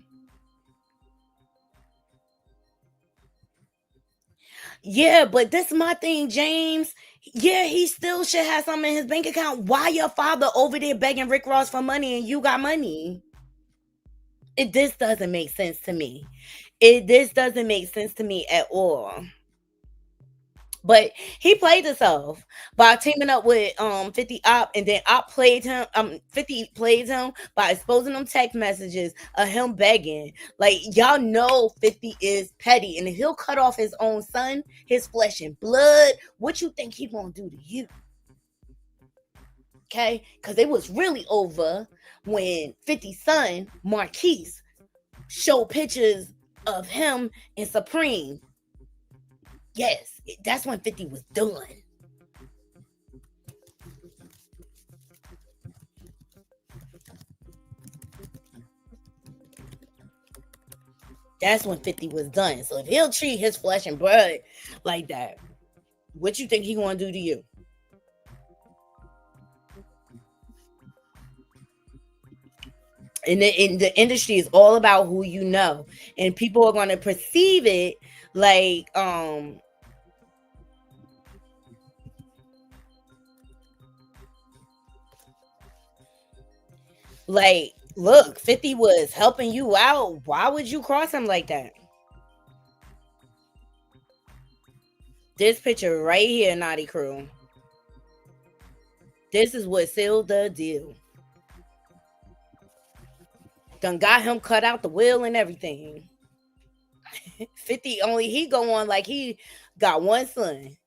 Yeah, but this is my thing, James. Yeah, he still should have something in his bank account. Why your father over there begging Rick Ross for money and you got money? This doesn't make sense to me. This doesn't make sense to me at all. But he played himself by teaming up with 50 Op, and then Op played him. 50 played him by exposing them text messages of him begging. Like y'all know 50 is petty, and if he'll cut off his own son, his flesh and blood, what you think he gonna do to you? Okay, because it was really over when 50's son Marquise showed pictures of him and Supreme. Yes, that's when 50 was done. That's when 50 was done. So if he'll treat his flesh and blood like that, what you think he gonna do to you? And the industry is all about who you know, and people are gonna perceive it like look, 50 was helping you out. Why would you cross him like that? This picture right here, Naughty Crew. This is what sealed the deal. Done got him cut out the will and everything. 50 only he go on like he got one son.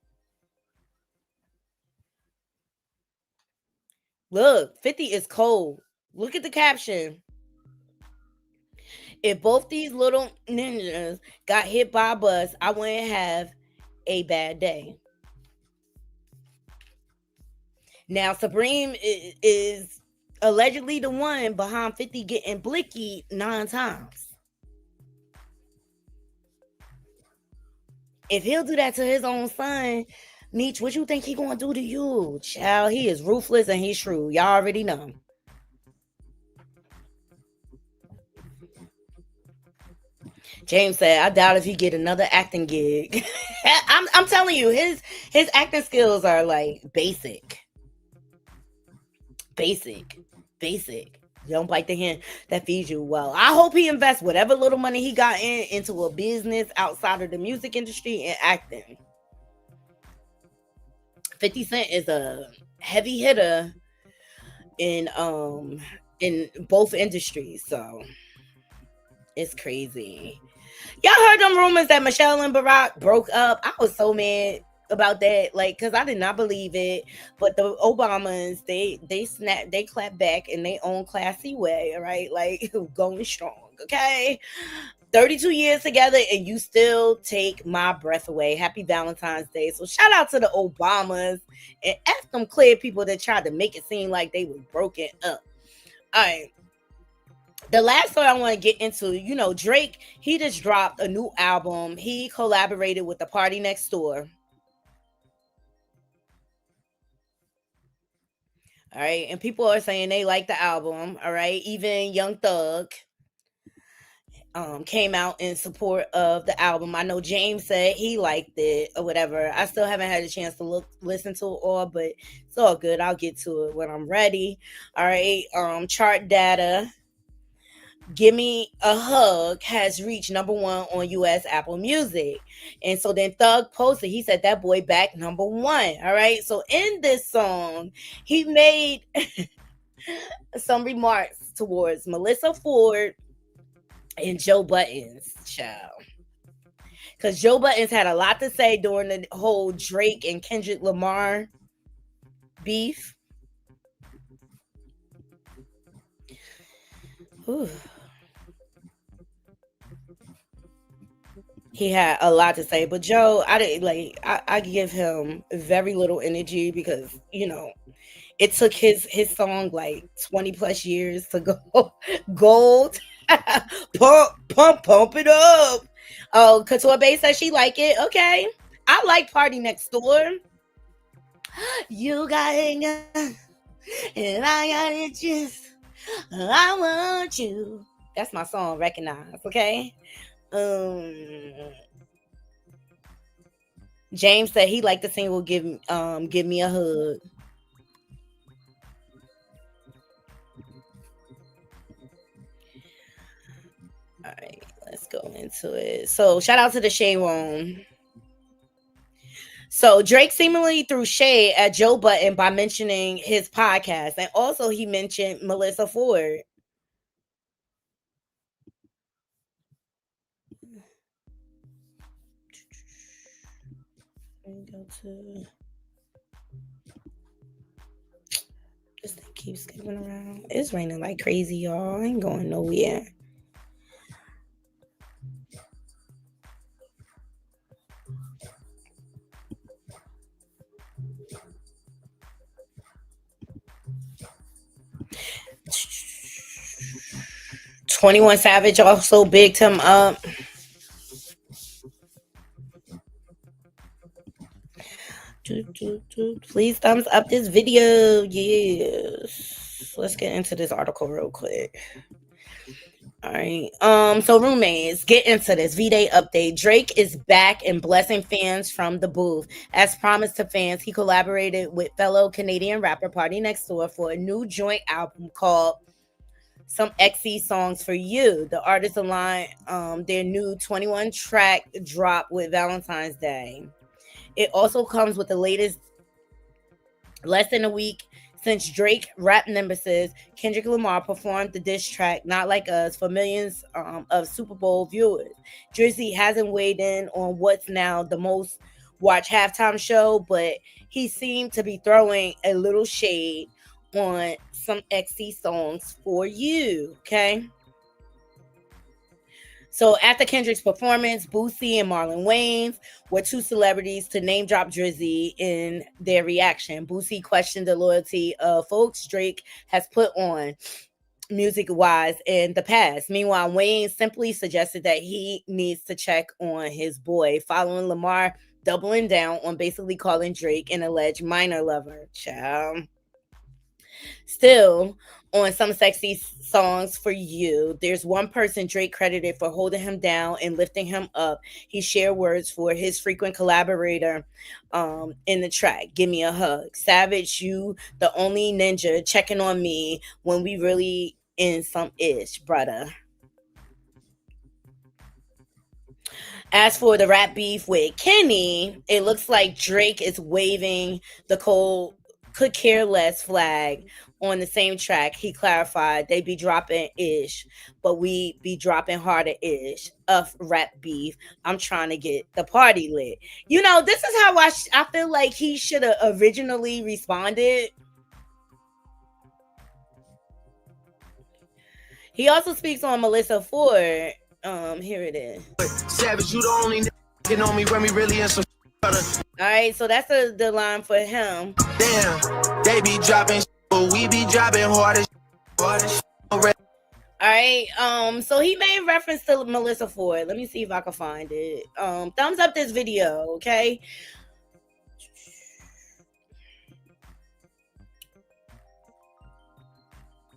Look, 50 is cold. Look at the caption. If both these little ninjas got hit by a bus, I wouldn't have a bad day. Now, Supreme is allegedly the one behind 50 getting blicky 9 times. If he'll do that to his own son, Meech, what you think he gonna do to you? Child, he is ruthless and he's shrewd. Y'all already know. James said, I doubt if he get another acting gig. I'm telling you, his acting skills are like basic. Basic. You don't bite the hand that feeds you. Well, I hope he invests whatever little money he got into a business outside of the music industry and acting. 50 Cent is a heavy hitter in both industries, so it's crazy. Y'all heard them rumors that Michelle and Barack broke up? I was so mad about that, like, because I did not believe it. But the Obamas, they clapped back in their own classy way, right? Like, going strong, okay? 32 years together and you still take my breath away. Happy Valentine's Day. So shout out to the Obamas and F them clear people that tried to make it seem like they were broken up. All right. The last song I want to get into, Drake, he just dropped a new album. He collaborated with the Party Next Door. All right. And people are saying they like the album. All right. Even Young Thug came out in support of the album. I know James said he liked it or whatever. I still haven't had a chance to listen to it all, but it's all good. I'll get to it when I'm ready. All right. Chart data. Give Me a Hug has reached number 1 on US Apple Music. And so then Thug posted, he said that boy back number 1. All right. So in this song, he made some remarks towards Melyssa Ford and Joe Budden's child. Because Joe Budden's had a lot to say during the whole Drake and Kendrick Lamar beef. Whew. He had a lot to say, but Joe, I give him very little energy because it took his song like 20 plus years to go gold. pump it up. Oh, Couture Bay says she like it. Okay, I like Party Next Door. You got anger and I got itches. I want you. That's my song. Recognize, okay? James said he liked the single Give Me a Hug. All right, let's go into it. So shout out to the Shade Room. So Drake seemingly threw shade at Joe Budden by mentioning his podcast, and also he mentioned Melyssa Ford. Go to this thing keeps skipping around. It's raining like crazy, y'all. I ain't going nowhere. $21 Savage also bigged him up. Please thumbs up this video. Yes. Let's get into this article real quick. All right. So roommates, get into this V-Day update. Drake is back and blessing fans from the booth. As promised to fans, he collaborated with fellow Canadian rapper Party Next Door for a new joint album called Some XC Songs for You. The artists aligned their new 21-track drop with Valentine's Day. It also comes with the latest less than a week since Drake rap nemesis Kendrick Lamar performed the diss track Not Like Us for millions of Super Bowl viewers. Drizzy hasn't weighed in on what's now the most watched halftime show, but he seemed to be throwing a little shade on Some XC Songs for You, okay? So after Kendrick's performance, Boosie and Marlon Wayans were two celebrities to name drop Drizzy in their reaction. Boosie questioned the loyalty of folks Drake has put on music-wise in the past. Meanwhile, Wayans simply suggested that he needs to check on his boy, following Lamar doubling down on basically calling Drake an alleged minor lover. Child. Still, on Some Sexy Songs for You, there's one person Drake credited for holding him down and lifting him up. He shared words for his frequent collaborator in the track, Give Me a Hug. Savage, you the only ninja checking on me when we really in some ish, brother. As for the rap beef with Kenny, it looks like Drake is waving the could care less flag on the same track. He clarified they be dropping ish, but we be dropping harder ish of rap beef. I'm trying to get the party lit. You know, this is how I feel like he should have originally responded. He also speaks on Melyssa Ford. Here it is. Savage, you the only nigga on me when we really in some. All right, so that's the line for him. Damn, they be dropping, but we be dropping hardest. All right, so he made reference to Melyssa Ford. Let me see if I can find it. Thumbs up this video, okay?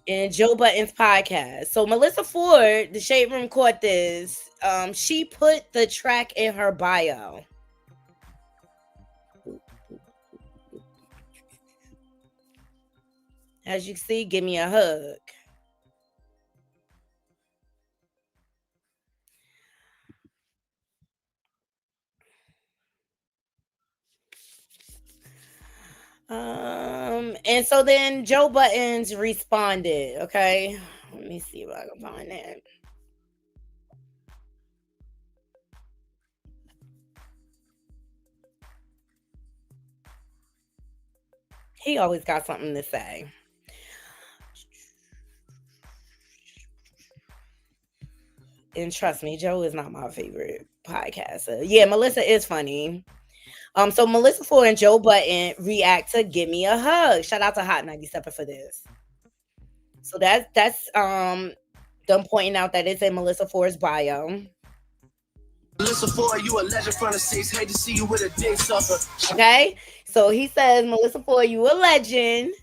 In Joe Budden's podcast. So Melyssa Ford, the Shade Room caught this. She put the track in her bio. As you see, give me a hug. And so then Joe Buttons responded. Okay, let me see if I can find that. He always got something to say. And trust me, Joe is not my favorite podcaster. Yeah, Melyssa is funny. So Melyssa Ford and Joe Budden react to "Give Me a Hug." Shout out to Hot 97 for this. So that's them pointing out that it's in Melyssa Ford's bio. Melyssa Ford, you a legend from the 6. Hate to see you with a dick sucker. Okay, so he says, Melyssa Ford, you a legend.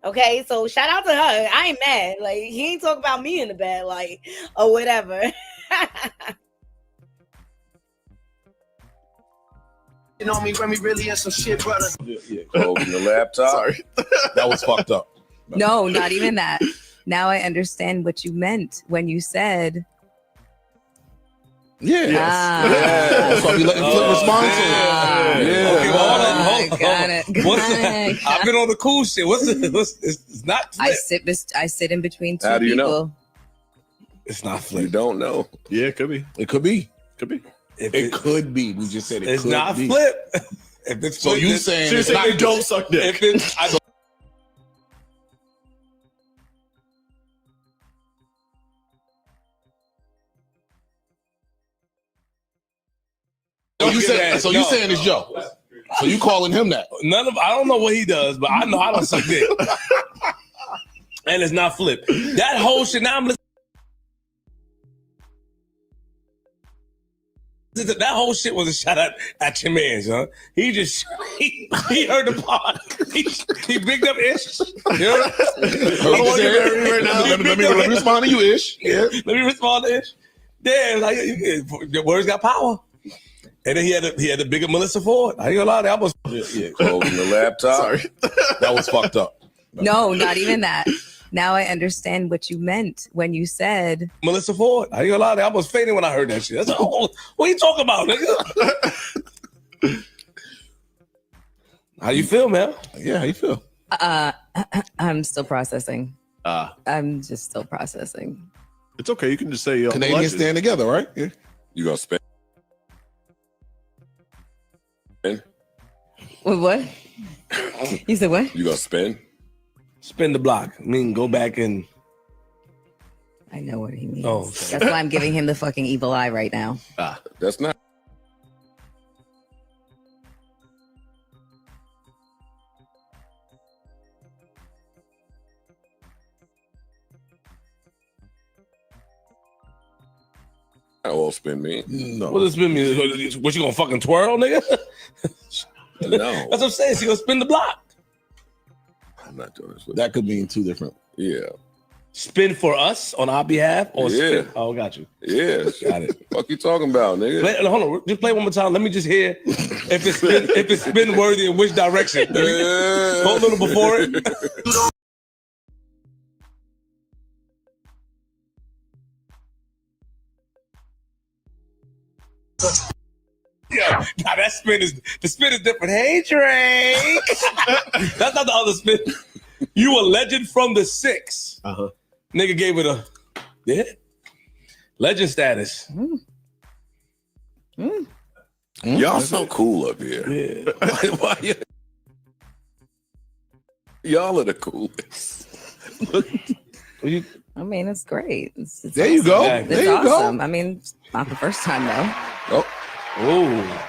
Okay, so shout out to her. I ain't mad. Like, he ain't talking about me in the bed, like, or whatever. You know me when we really in some shit, brother. Yeah, closing the laptop. Sorry. That was fucked up. No, not even that. Now I understand what you meant when you said. Yeah. That's why we letting Flip respond to it. Yeah. Okay, well, hold on. Got it. I've been on the cool shit. It's not Flip. I sit in between two How do you people. know? It's not Flip. You don't know. Yeah, it could be. It could be. Could be. It could be. We just said it it's could not be. Flip. If it's So Flip, you then- saying So it's you're not saying they don't suck dick? If it's, I don't. you saying it's Joe. So you calling him that? I don't know what he does, but I know I don't suck dick. And it's not Flip. That whole shit. Now I'm listening. That whole shit was a shot at your man, huh? He just he heard the part. He bigged up Ish. You know? Let me respond to you, Ish. Yeah. Let me respond to Ish. Damn, like the words got power. And then he had the bigger Melyssa Ford. I ain't gonna lie, that was Closing the laptop. Sorry. That was fucked up. No, not even that. Now I understand what you meant when you said Melyssa Ford. I ain't gonna lie, I was fainting when I heard that shit. That's what are you talking about, nigga? How you feel, man? Yeah, how you feel? I'm still processing. I'm just still processing. It's okay. You can just say Canadians stand together, right? Yeah. You gonna spend? What? You said what? You gonna spend? Spin the block. I mean, go back and. I know what he means. Oh, that's why I'm giving him the fucking evil eye right now. That's not. What spin mean? No. What does spin mean? What you gonna fucking twirl, nigga? No. That's what I'm saying. She gonna spin the block. I'm not doing this. That could mean two different. Yeah. Spin for us on our behalf, or Yeah. spin? Oh, got you. Yeah. Got it. Fuck you talking about, nigga? Hold on, just play one more time. Let me just hear if it's spin worthy in which direction. Hold a little before it. Nah, that spin is different. Hey, Drake. That's not the other spin. You a legend from the 6. Nigga gave it a legend status. Y'all so cool up here. Why y'all are the coolest. I mean, it's great. It's There you go. It's There you go. awesome. I mean, it's not the first time though. Oh.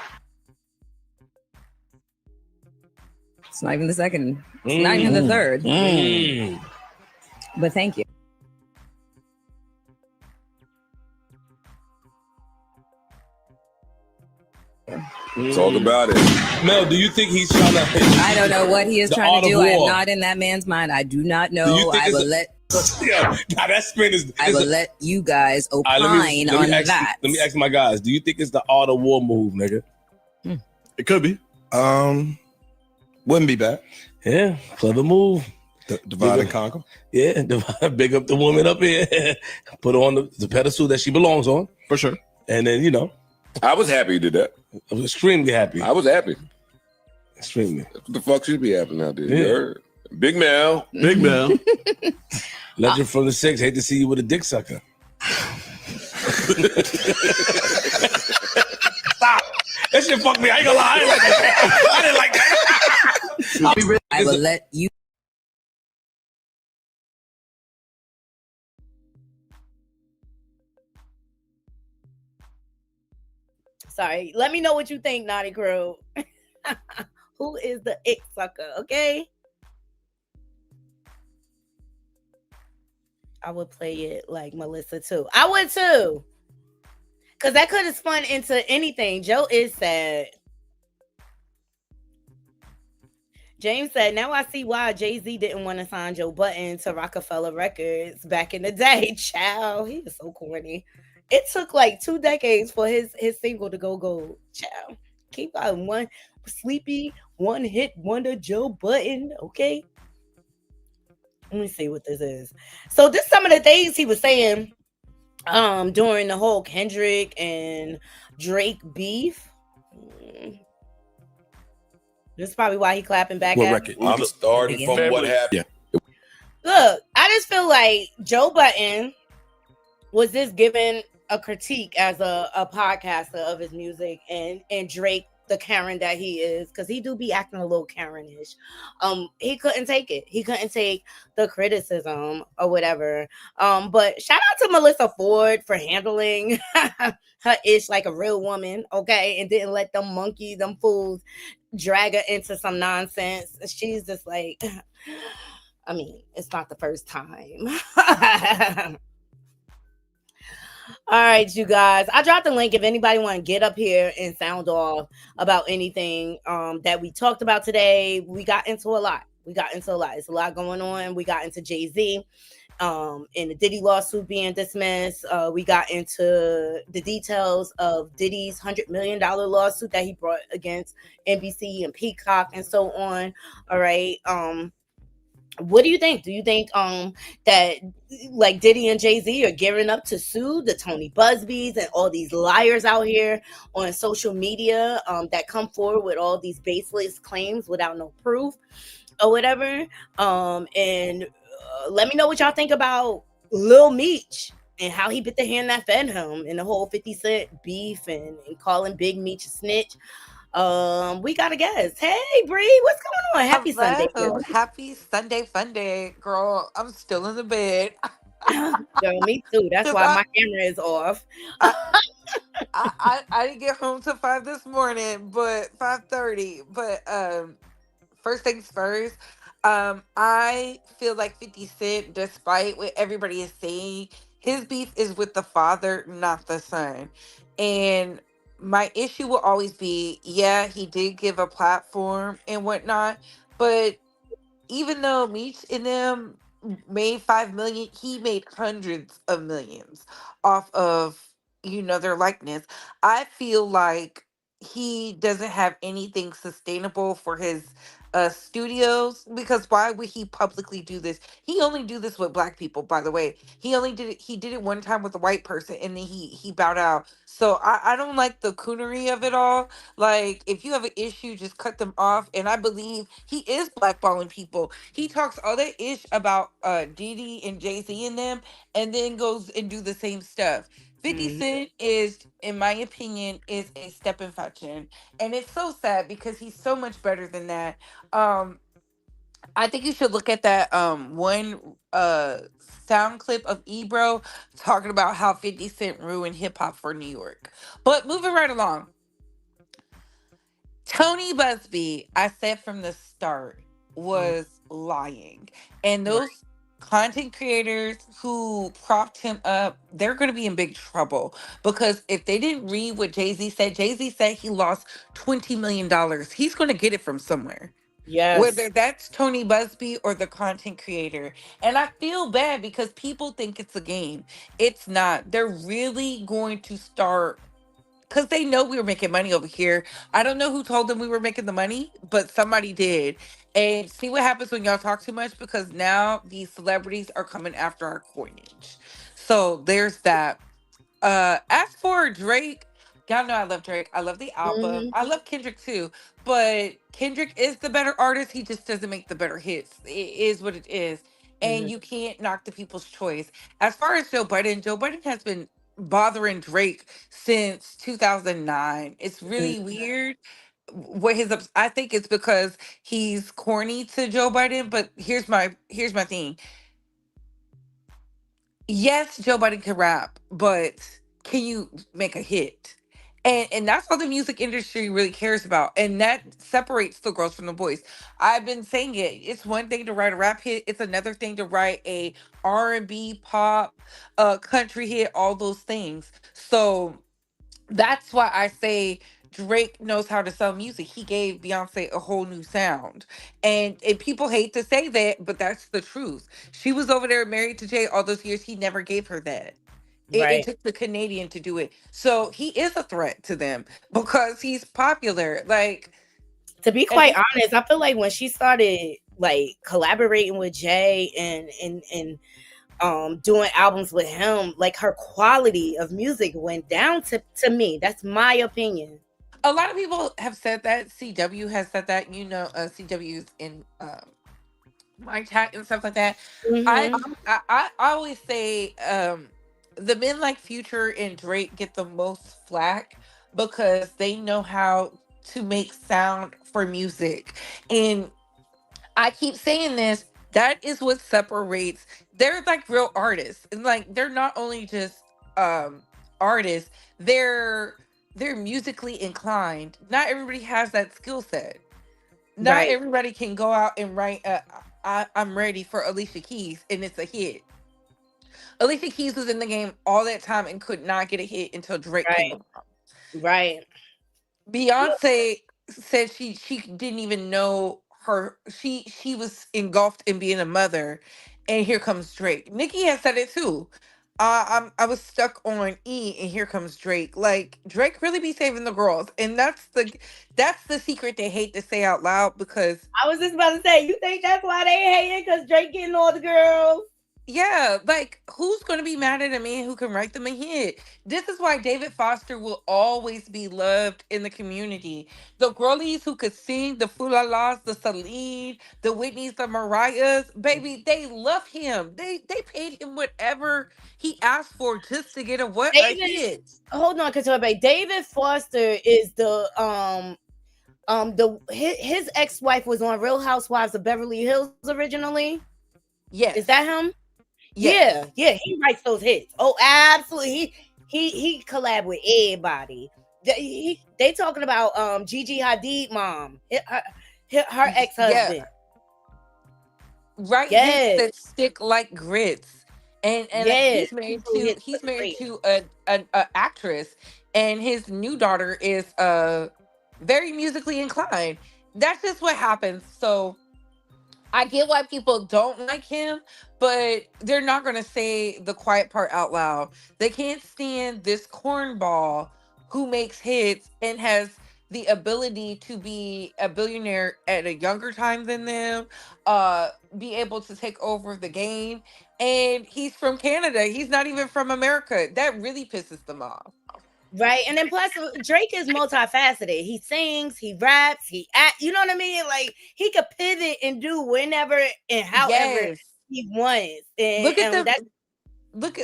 It's not even the second. It's not even the third. But thank you. Talk about it. Mel, do you think he's trying to? I don't know what he is The trying art to of do. I am war. not in that man's mind. I do not Do you know. think I it's will a- let Yeah, nah, that spin is. I will let you guys opine on that. Let me ask my guys. Do you think it's the art of war move, nigga? It could be. Wouldn't be bad. Yeah, clever move. Divide Big and up- conquer. Yeah, big up the woman up here. Put her on the pedestal that she belongs on. For sure. And then, you know. I was happy you did that. I was extremely happy. I was happy. Extremely. What the fuck should be happening out there? Yeah. You heard? Big Mel. Big Mel. Legend from the 6. Hate to see you with a dick sucker. Stop. That shit fucked me. I ain't gonna lie. I didn't like that. I will let you. Sorry. Let me know what you think, Naughty Crew. Who is the ick sucker? Okay. I would play it like Melyssa too. I would too. Cause that could have spun into anything. Joe is sad. James said, now I see why Jay-Z didn't want to sign Joe Budden to Rockefeller Records back in the day. Child, he is so corny. It took like 2 decades for his single to go gold. Child, keep on one sleepy, one hit wonder Joe Budden. Okay. Let me see what this is. So this some of the things he was saying during the whole Kendrick and Drake beef. This is probably why he clapping back What at record? I'm starting from what happened. Look, I just feel like Joe Budden was just given a critique as a podcaster of his music, and Drake, the Karen that he is, because he do be acting a little Karen-ish. He couldn't take it. He couldn't take the criticism or whatever. But shout out to Melyssa Ford for handling her ish like a real woman, okay, and didn't let them fools drag her into some nonsense. She's just like, I mean, it's not the first time. All right, you guys. I dropped the link if anybody want to get up here and sound off about anything that we talked about today. We got into a lot. It's a lot going on. We got into Jay-Z and the Diddy lawsuit being dismissed. We got into the details of Diddy's $100 million lawsuit that he brought against NBC and Peacock and so on. All right. What do you think? Do you think that like Diddy and Jay-Z are gearing up to sue the Tony Busbys and all these liars out here on social media that come forward with all these baseless claims without no proof or whatever? And let me know what y'all think about Lil Meech and how he bit the hand that fed him and the whole 50 Cent beef and calling Big Meech a snitch. We got a guest. Hey, Bree, what's going on? Happy Sunday, Hello. girl. Happy Sunday fun day, girl. I'm still in the bed. Girl, me too. That's 'Cause why my camera is off. I didn't get home till 5 this morning, but 5:30. But first things first, I feel like 50 Cent, despite what everybody is saying, his beef is with the father, not the son. And my issue will always be, yeah, he did give a platform and whatnot, but even though Meech and them made 5 million, he made hundreds of millions off of their likeness. I feel like he doesn't have anything sustainable for his studios, because why would he publicly do this? He only do this with black people, by the way. He did it one time with a white person, and then he bowed out. So I don't like the coonery of it all. Like, if you have an issue, just cut them off. And I believe he is blackballing people. He talks all that ish about Diddy and Jay-Z and them, and then goes and do the same stuff. 50 Mhm. Cent is, in my opinion, is a step in fashion. And it's so sad because he's so much better than that. Um, I think you should look at that one sound clip of Ebro talking about how 50 Cent ruined hip hop for New York. But moving right along. Tony Busby, I said from the start, was lying. And Right. those content creators who propped him up, they're going to be in big trouble. Because if they didn't read what Jay Z said he lost $20 million. He's going to get it from somewhere. Yes. Whether that's Tony Busby or the content creator. And I feel bad because people think it's a game. It's not. They're really going to start, because they know we were making money over here. I don't know who told them we were making the money, but somebody did. And see what happens when y'all talk too much, because now these celebrities are coming after our coinage. So there's that. As for Drake, y'all know I love Drake. I love the album. Mhm. I love Kendrick too. But Kendrick is the better artist. He just doesn't make the better hits. It is what it is. And Mhm. you can't knock the people's choice. As far as Joe Budden has been bothering Drake since 2009. It's Mhm. really weird what I think it's because he's corny to Joe Biden, but here's my thing. Yes, Joe Budden can rap, but can you make a hit? And that's all the music industry really cares about. And that separates the girls from the boys. I've been saying it. It's one thing to write a rap hit. It's another thing to write a R&B, pop, country hit, all those things. So that's why I say Drake knows how to sell music. He gave Beyonce a whole new sound. And people hate to say that, but that's the truth. She was over there married to Jay all those years. He never gave her that. It Right. took the Canadian to do it. So he is a threat to them because he's popular. Like, To be at quite this honest, I feel like when she started like collaborating with Jay and doing albums with him, like her quality of music went down to me. That's my opinion. a lot of people have said that. CW has said that. CW's in my chat and stuff like that. I Mhm. I always say the men like Future and Drake get the most flack because they know how to make sound for music. And I keep saying this, that is what separates, they're like real artists. And like they're not only just artists, they're musically inclined. Not everybody has that skill set. Not Right. everybody can go out and write I'm ready for Alicia Keys and it's a hit. Alicia Keys was in the game all that time and could not get a hit until Drake came Right. along. Right. Beyonce said she didn't even know she was engulfed in being a mother, and here comes Drake. Nicki has said it too. I was stuck on E, and here comes Drake. Like, Drake really be saving the girls, and that's the secret they hate to say out loud because I was just about to say, you think that's why they hating? Because Drake getting all the girls? yeah, like, who's gonna be mad at a man who can write them a hit? This is why David Foster will always be loved in the community. The girlies who could sing, the Fulalas, the Celine, the Whitneys, the Mariahs, baby, they love him. They paid him whatever he asked for just to get a David, hit. hold on, Katobe. David Foster is his ex-wife was on Real Housewives of Beverly Hills originally. Yes. Is that him? Yes. Yeah, he writes those hits. Oh, absolutely. He collab with everybody. They talking about Gigi Hadid mom, her Yeah. ex-husband. Write hits Yes. that stick like grits. And Yes. he's married He to hits he's the married great. to a actress, and his new daughter is very musically inclined. That's just what happens. So I get why people don't like him, but they're not going to say the quiet part out loud. They can't stand this cornball who makes hits and has the ability to be a billionaire at a younger time than them, be able to take over the game. And he's from Canada. He's not even from America. That really pisses them off. Right. And then plus Drake is multifaceted. He sings, he raps, he act, you know what I mean? Like he could pivot and do whenever and however Yes. he wants. Look at And the that's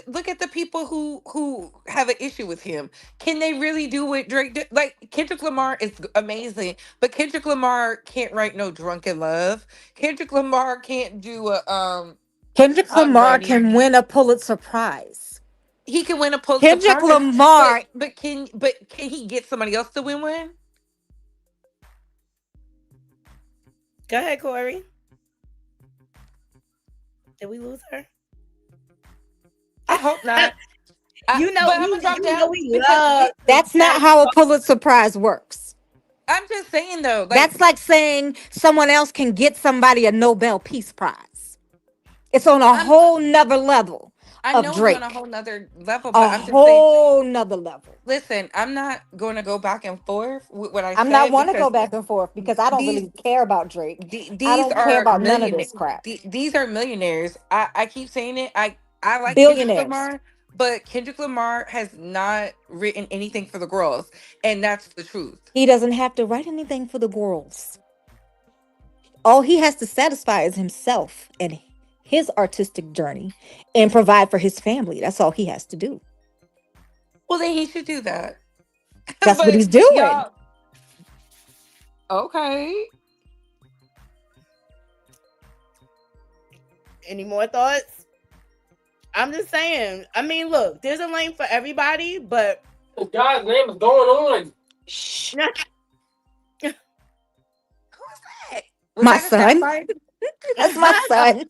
look at the people who have an issue with him. Can they really do what Drake did? Like Kendrick Lamar is amazing, but Kendrick Lamar can't write no Drunken Love. Kendrick Lamar can't do a Kendrick I'm Lamar ready. can win a Pulitzer Prize. He can win a Pulitzer Kendrick Prize, Lamar. but can he get somebody else to win one? Go ahead, Corey. Did we lose her? I hope not. You know, but I'm gonna drop down we because love. That's not how a Pulitzer Prize works. I'm just saying though, like, That's like saying someone else can get somebody a Nobel Peace Prize. It's on a whole nother level I of know Drake. it's on a whole nother level, but A I'm just saying. whole nother level. Listen, I'm not going to go back and forth with what I I'm said not want to because go back and forth because I don't these really care about Drake. I these don't care are about none of millionaires. this crap. These are millionaires. I keep saying it. I like Kendrick Billionaires. Lamar, but Kendrick Lamar has not written anything for the girls, and that's the truth. He doesn't have to write anything for the girls. All he has to satisfy is himself and his artistic journey and provide for his family. That's all he has to do. Well, then he should do that. That's what But he's doing. y'all- okay. Any more thoughts? I'm just saying. I mean, look, there's a lane for everybody, but The guy's name is going on. Shh. Was My that a son. soundbite? That's my son.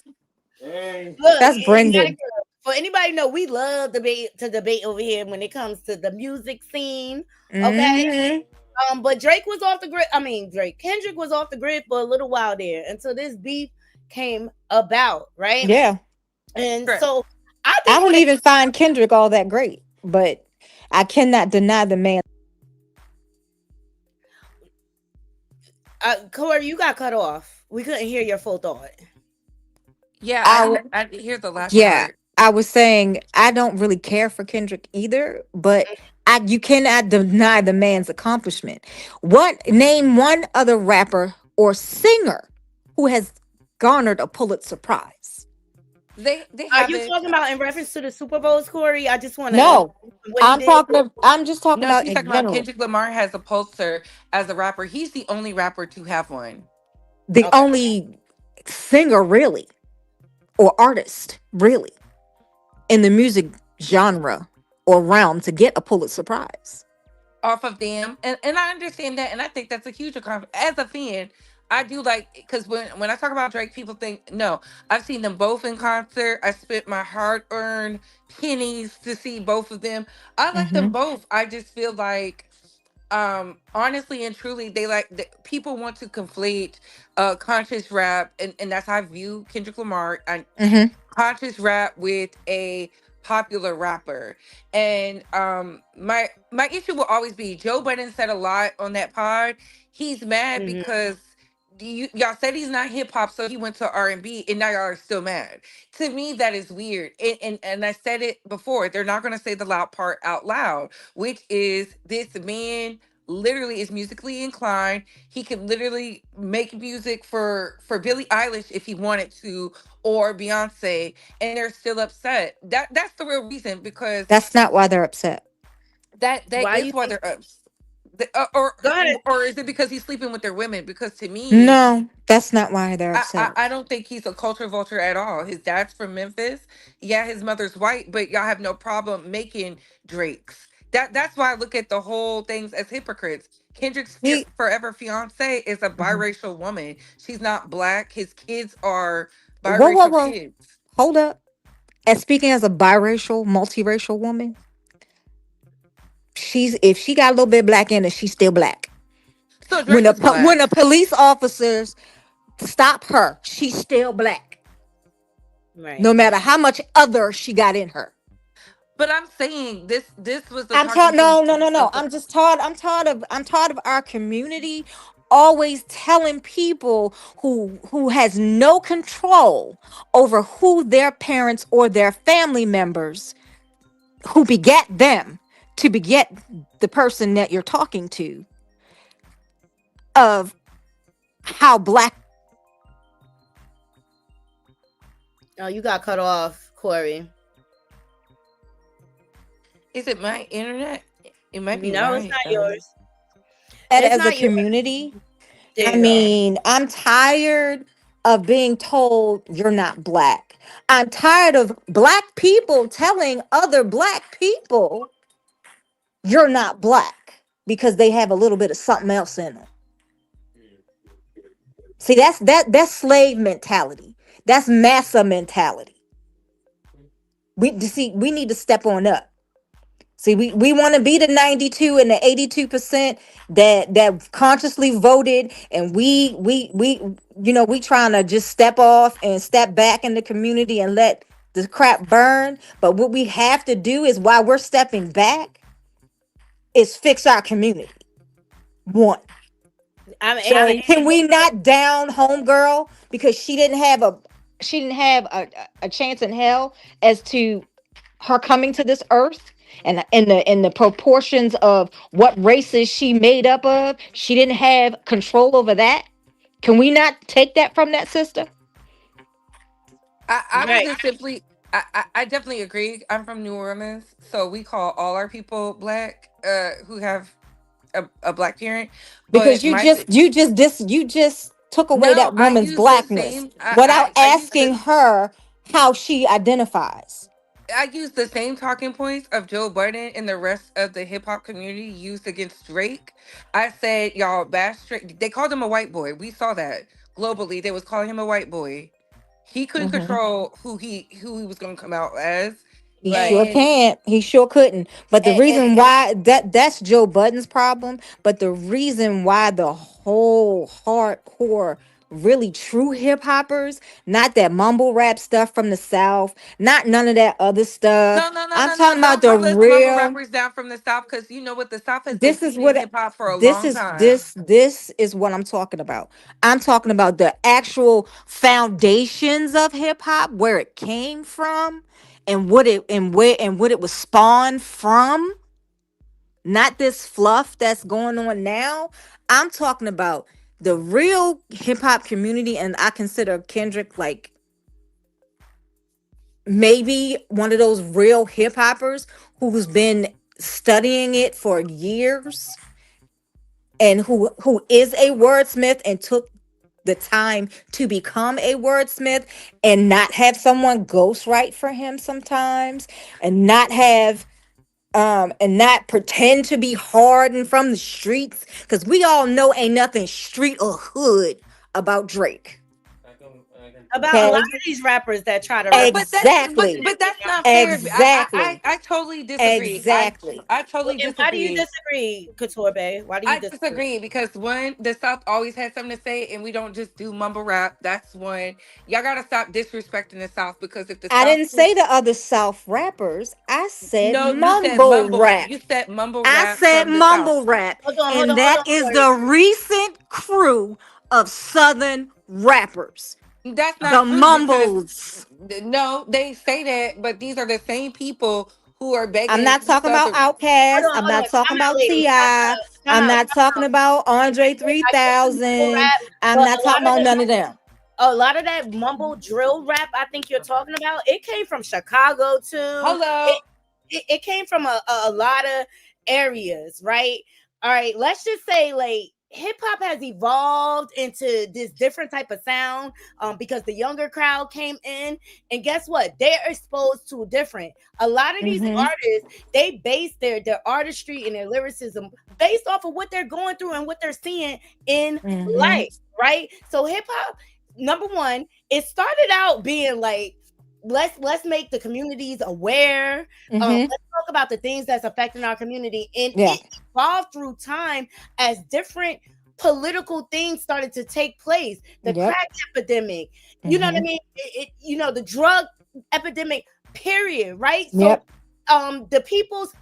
look, That's Brendan. For anybody know, we love debate over here when it comes to the music scene. Okay. Mhm. But Drake was off the grid. I mean, Kendrick was off the grid for a little while there until this beef came about, right? Yeah. And so I I think don't even find Kendrick all that great, but I cannot deny the man. Corey, you got cut off. We couldn't hear your full thought. Yeah, I didn't hear the last Yeah, part. I was saying I don't really care for Kendrick either, but you cannot deny the man's accomplishment. Name one other rapper or singer who has garnered a Pulitzer Prize? They Are you talking about in reference to the Super Bowls, Corey? I just want to No, I'm did. talking. I'm just talking No, about she's in talking about general. Kendrick Lamar has a Pulitzer as a rapper. He's the only rapper to have one. The only singer, really, or artist, really, in the music genre or realm to get a Pulitzer Prize. Off of them, and I understand that, and I think that's a huge accomplishment. As a fan, I do like, because when I talk about Drake, people think no. I've seen them both in concert. I spent my hard-earned pennies to see both of them. I like them both. I just feel like, honestly and truly, people want to conflate conscious rap, and that's how I view Kendrick Lamar. Conscious rap with a popular rapper. And my issue will always be, Joe Budden said a lot on that pod. He's mad because y'all said he's not hip hop, so he went to R&B, and now y'all are still mad. To me, that is weird. And I said it before, they're not gonna say the loud part out loud, which is this man literally is musically inclined. He could literally make music for Billie Eilish if he wanted to, or Beyonce, and they're still upset. That's the real reason, because That's not why they're upset. that Why is you why think- they're upset. Or Go ahead. or is it because he's sleeping with their women? Because to me, No, that's not why they're upset. I don't think he's a culture vulture at all. His dad's from Memphis. Yeah, his mother's white, but y'all have no problem making Drakes. That's why I look at the whole things as hypocrites. Kendrick's forever fiance is a biracial woman. She's not black. His kids are biracial kids. Hold up. And speaking as a biracial, multiracial woman, if she got a little bit black in her, she's still black. So Drake is black. When the police officers stop her, she's still black. Right. No matter how much other she got in her. But I'm saying this was the I'm talking tired. No, point no, no, no. of the. I'm just tired. I'm tired of our community always telling people who has no control over who their parents or their family members who beget them to beget the person that you're talking to of how black. Oh, you got cut off, Corey. Is it my internet? It might be No, it's my. not yours. That It's as a not yours. community, There I you go. mean, I'm tired of being told you're not black. I'm tired of black people telling other black people you're not black because they have a little bit of something else in them. See, that's slave mentality. That's massa mentality. We need to step on up. See, we want to be the 92 and the 82% that consciously voted, and we we trying to just step off and step back in the community and let the crap burn. But what we have to do is, while we're stepping back, is fix our community. One. So can we not down homegirl because she didn't have a chance in hell as to her coming to this earth, and in the proportions of what races she made up of, she didn't have control over that. Can we not take that from that sister? I would just simply. I definitely agree. I'm from New Orleans, so we call all our people black who have a black parent. Because But you just took away no, that I woman's use the blackness same. without I use asking her how she identifies. I use the same talking points of Joe Budden and the rest of the hip hop community used against Drake. I said, y'all bash Drake. They called him a white boy. We saw that globally. They was calling him a white boy. He couldn't Mhm. control who he was gonna come out as. He sure And can't. He sure couldn't. But the and reason why that's Joe Budden's problem. But the reason why the whole hardcore, really true hip hoppers, not that mumble rap stuff from the South, not none of that other stuff. I'm no. talking about Don't the call us mumble real. rappers down from the South, because you know what, the South has been This is feeding what hip hop for a this long is time. this is what I'm talking about. I'm talking about the actual foundations of hip hop, where it came from, and what it was spawned from. Not this fluff that's going on now. I'm talking about the real hip hop community, and I consider Kendrick like maybe one of those real hip hoppers who's been studying it for years, and who is a wordsmith and took the time to become a wordsmith, and not have someone ghostwrite for him sometimes, and not have and not pretend to be hard and from the streets, because we all know ain't nothing street or hood about Drake. About a lot Okay, of these rappers that try to represent exactly, But that's not fair. exactly, I totally disagree. exactly. I totally And why do you disagree. disagree, Couture Bay? Why do you I disagree? disagree because one, the South always has something to say, and we don't just do mumble rap. That's one. Y'all gotta stop disrespecting the South, because if the I South didn't say the other South rappers. I said no, you said mumble mumble. rap. You said mumble I rap said from the South. mumble rap. Hold And on, that is Corey. the recent crew of Southern rappers. That's The not true, because mumbles. no, they say that, but these are the same people who are I'm begging not talking about Southern. Outkast. I'm Hold on. not talking Time out, about lady. T.I. Time I'm out. not talking about Andre I get the mumble 3000. rap, I'm but not talking about none of them. a lot of that mumble drill rap I think you're talking about, it came from Chicago too. Hello. It came from a lot of areas, right? All right, let's just say like hip hop has evolved into this different type of sound because the younger crowd came in, and guess what? They're exposed to different. A lot of these artists, they base their artistry and their lyricism based off of what they're going through and what they're seeing in life, right? So hip hop, number one, it started out being like, let's make the communities aware. Let's talk about the things that's affecting our community, and it evolved through time as different political things started to take place. The crack epidemic, you know what I mean? The drug epidemic, period, right? So the people's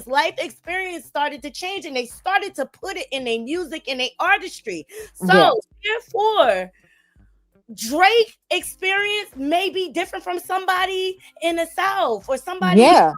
life experience started to change, and they started to put it in their music and their artistry. Yeah. So therefore, Drake experience may be different from somebody in the South or somebody Yeah.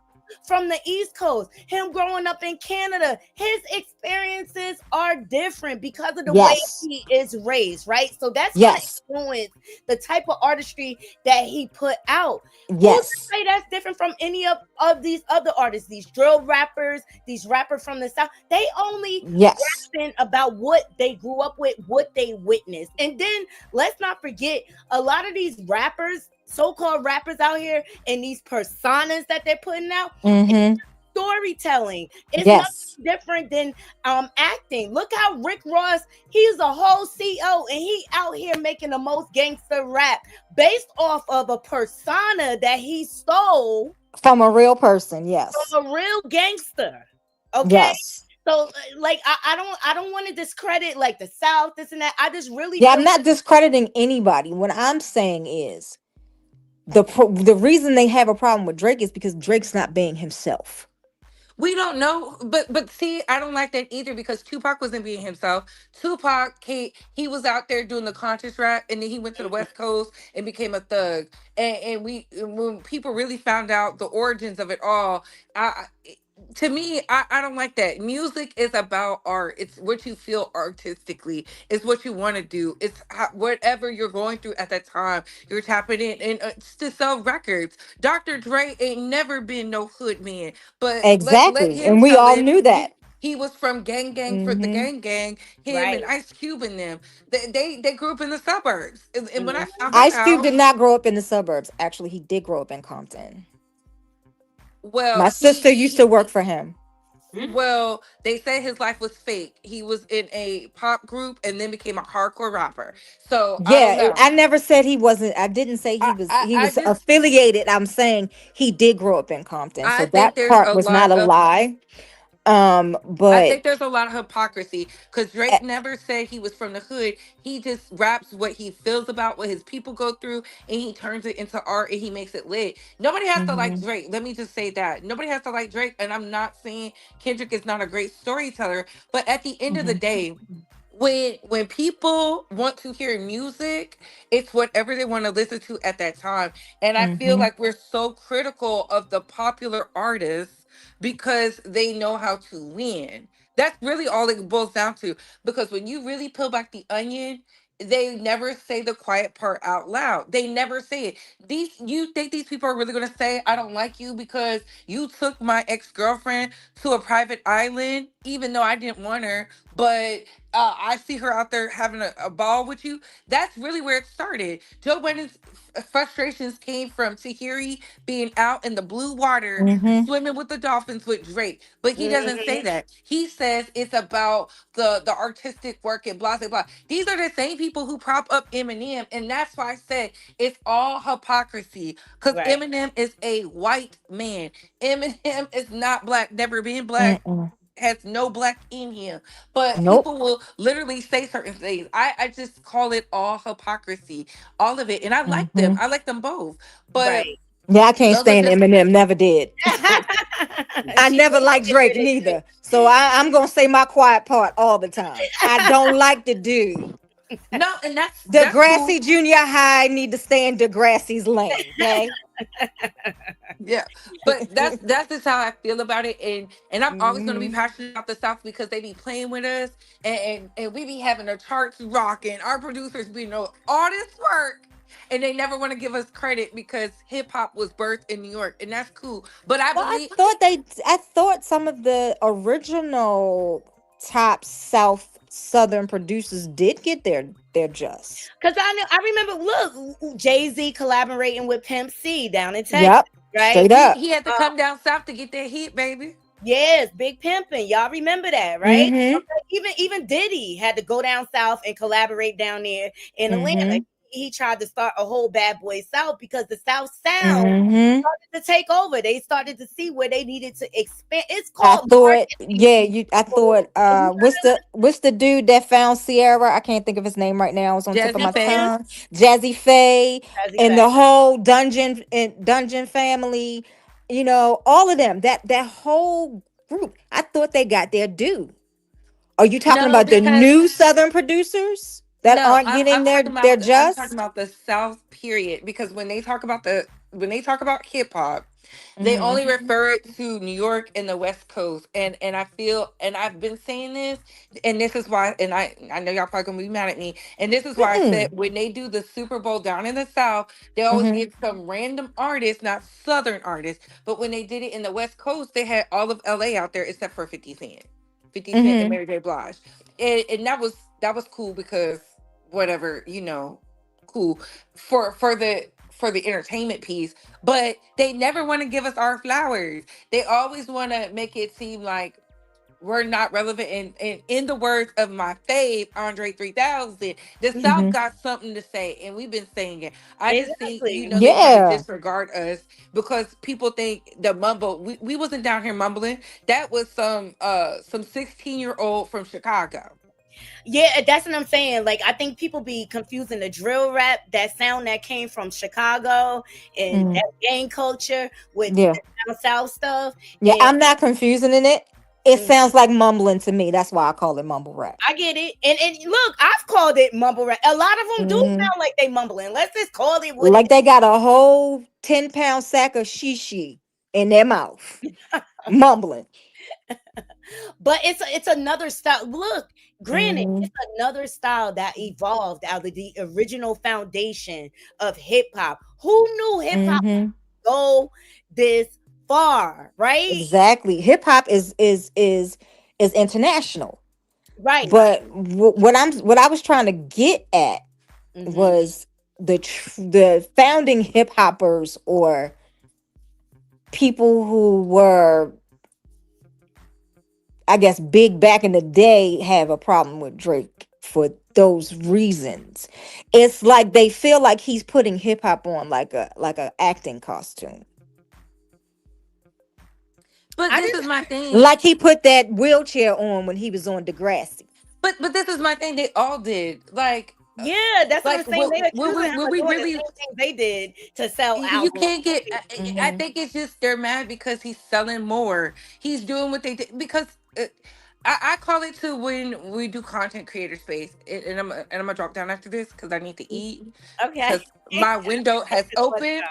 from the East Coast. Him growing up in Canada, his experiences are different because of the way Yes. he is raised, right? So that's going to Yes. influence the type of artistry that he put out. Who's to Yes. say that's different from any of these other artists, these drill rappers, these rappers from the South? They only Yes. rapping about what they grew up with, what they witnessed. And then let's not forget, a lot of these rappers, so-called rappers out here, and these personas that they're putting out, Mm-hmm. storytelling. It's nothing Yes. different than acting. Look how Rick Ross, he's a whole CEO, and he out here making the most gangster rap based off of a persona that he stole From a real person. Yes. from a real gangster. Okay. Yes. So like I don't want to discredit like the South, this and that. I just really Yeah, feel I'm not discrediting anybody. What I'm saying is the reason they have a problem with Drake is because Drake's not being himself. We don't know, but see, I don't like that either because Tupac wasn't being himself. Tupac, he was out there doing the conscious rap, and then he went to the West Coast and became a thug. And when people really found out the origins of it all, to me, I don't like that. Music is about art. It's what you feel artistically. It's what you want to do. It's whatever you're going through at that time. You're tapping in and it's to sell records. Dr. Dre ain't never been no hood man, but let Exactly. him And we tell all it. knew that. He was from gang for the Mm-hmm. gang. Him right. and Ice Cube and them. They grew up in the suburbs. And when I found that Ice Cube out, did not grow up in the suburbs. Actually, he did grow up in Compton. well, My sister used to work for him. well, they said his life was fake. He was in a pop group and then became a hardcore rapper. So I don't Yeah, know. I never said he wasn't. I didn't say he I was just affiliated. I'm saying he did grow up in Compton. So I think that there's part a was not lot a of lie. I But think there's a lot of hypocrisy because eh, Drake never said he was from the hood. He just raps what he feels about what his people go through, and he turns it into art and he makes it lit. Nobody has to like mhm, Drake. Let me just say that nobody has to like Drake, and I'm not saying Kendrick is not a great storyteller, but at the end of the mhm, day, when people want to hear music, it's whatever they want to listen to at that time. And I feel mhm, like we're so critical of the popular artists because they know how to win. That's really all it boils down to. Because when you really peel back the onion, they never say the quiet part out loud. They never say it. You think these people are really gonna say, I don't like you because you took my ex-girlfriend to a private island, even though I didn't want her, but I see her out there having a ball with you. That's really where it started. Joe Biden's frustrations came from Tahiri being out in the blue water mhm, swimming with the dolphins with Drake. But he doesn't say Mhm. that. He says it's about the artistic work and blah blah blah. These are the same people who prop up Eminem, and that's why I said it's all hypocrisy. Because Right. Eminem is a white man. Eminem is not black, never been black, mm-mm. has no black in him. But Nope. people will literally say certain things. I just call it all hypocrisy, all of it. And I like them. Mhm. I like them both. But Right. Yeah, I can't those are stand just Eminem. Never did. I She never will liked admit Drake it neither. So I'm gonna say my quiet part all the time. I don't like the dude. no, and that's cool. Degrassi Junior High need to stay in Degrassi's lane. Okay. Yeah, but that's just how I feel about it, and I'm always gonna be Mhm. passionate about the South because they be playing with us, and we be having the charts rocking. Our producers be know all this work, and they never want to give us credit because hip hop was birthed in New York, and that's cool. But I Well, believe I thought some of the original top Southern producers did get their just. because I remember. Look, Jay-Z collaborating with Pimp C down in Texas, Yep. right? Straight he up. he had to come down south to get that hit, baby. Yes, Big Pimpin'. Y'all remember that, right? Mm-hmm. Okay, even Diddy had to go down south and collaborate down there in Atlanta. Mm-hmm. He tried to start a whole Bad Boy South because the South sound Mm-hmm. started to take over. They started to see where they needed to expand. It's I called thought, marketing, yeah, I people. thought what's the dude that found Sierra? I can't think of his name right now. It's on the tip of Jazzy my Faye. tongue. Jazzy Faye Jazzy and Faye. the whole Dungeon family. you know, all of them, that whole group. I thought they got their due. Are you talking No, about the because new Southern producers that no, aren't getting their I'm talking just? about the South period because when they talk about hip hop, they Hmm. only refer it to New York and the West Coast. And I feel, and I've been saying this, and this is why, and I know y'all probably gonna be mad at me, and this is why I said Mm-mm. when they do the Super Bowl down in the South, they always Hmm. get some random artist, not Southern artist, but when they did it in the West Coast, they had all of LA out there except for 50 Cent. 50 Cent and Hmm. Mary J. Blige. And that was cool because whatever, cool for the entertainment piece, but they never want to give us our flowers. They always want to make it seem like we're not relevant. And in the words of my fave, Andre 3000, the South Hmm. got something to say, and we've been saying it. I just think, Exactly. they try to Yeah. disregard us because people think the mumble. We wasn't down here mumbling. That was some 16-year-old from Chicago. Yeah, that's what I'm saying. Like, I think people be confusing the drill rap, that sound that came from Chicago and Mm. that gang culture with Yeah. the down south stuff. Yeah. And I'm not confusing in it. It mm, sounds like mumbling to me. That's why I call it mumble rap. I get it. And look, I've called it mumble rap. A lot of them do Hmm. sound like they mumbling. Let's just call it what it Like they got a whole 10-pound sack of shishi in their mouth, mumbling. but it's another style. Look, granted, Hmm. it's another style that evolved out of the original foundation of hip hop. Who knew hip hop Hmm. would go this far, right? Exactly. Hip hop is international. Right. But what I was trying to get at Hmm. was the founding hip hoppers or people who were, I guess, big back in the day have a problem with Drake for those reasons. It's like they feel like he's putting hip hop on like a acting costume. But I this didn't. is my thing. Like he put that wheelchair on when he was on Degrassi. But this is my thing. They all did. Yeah, that's what I'm Like saying. They accusing him will of we doing the really? same thing they did to sell You albums. can't get. I Hmm. think it's just they're mad because he's selling more. He's doing what they did because. I call it to when we do content creator space, and I'm gonna drop down after this because I need to eat Okay. because my window has Let's opened.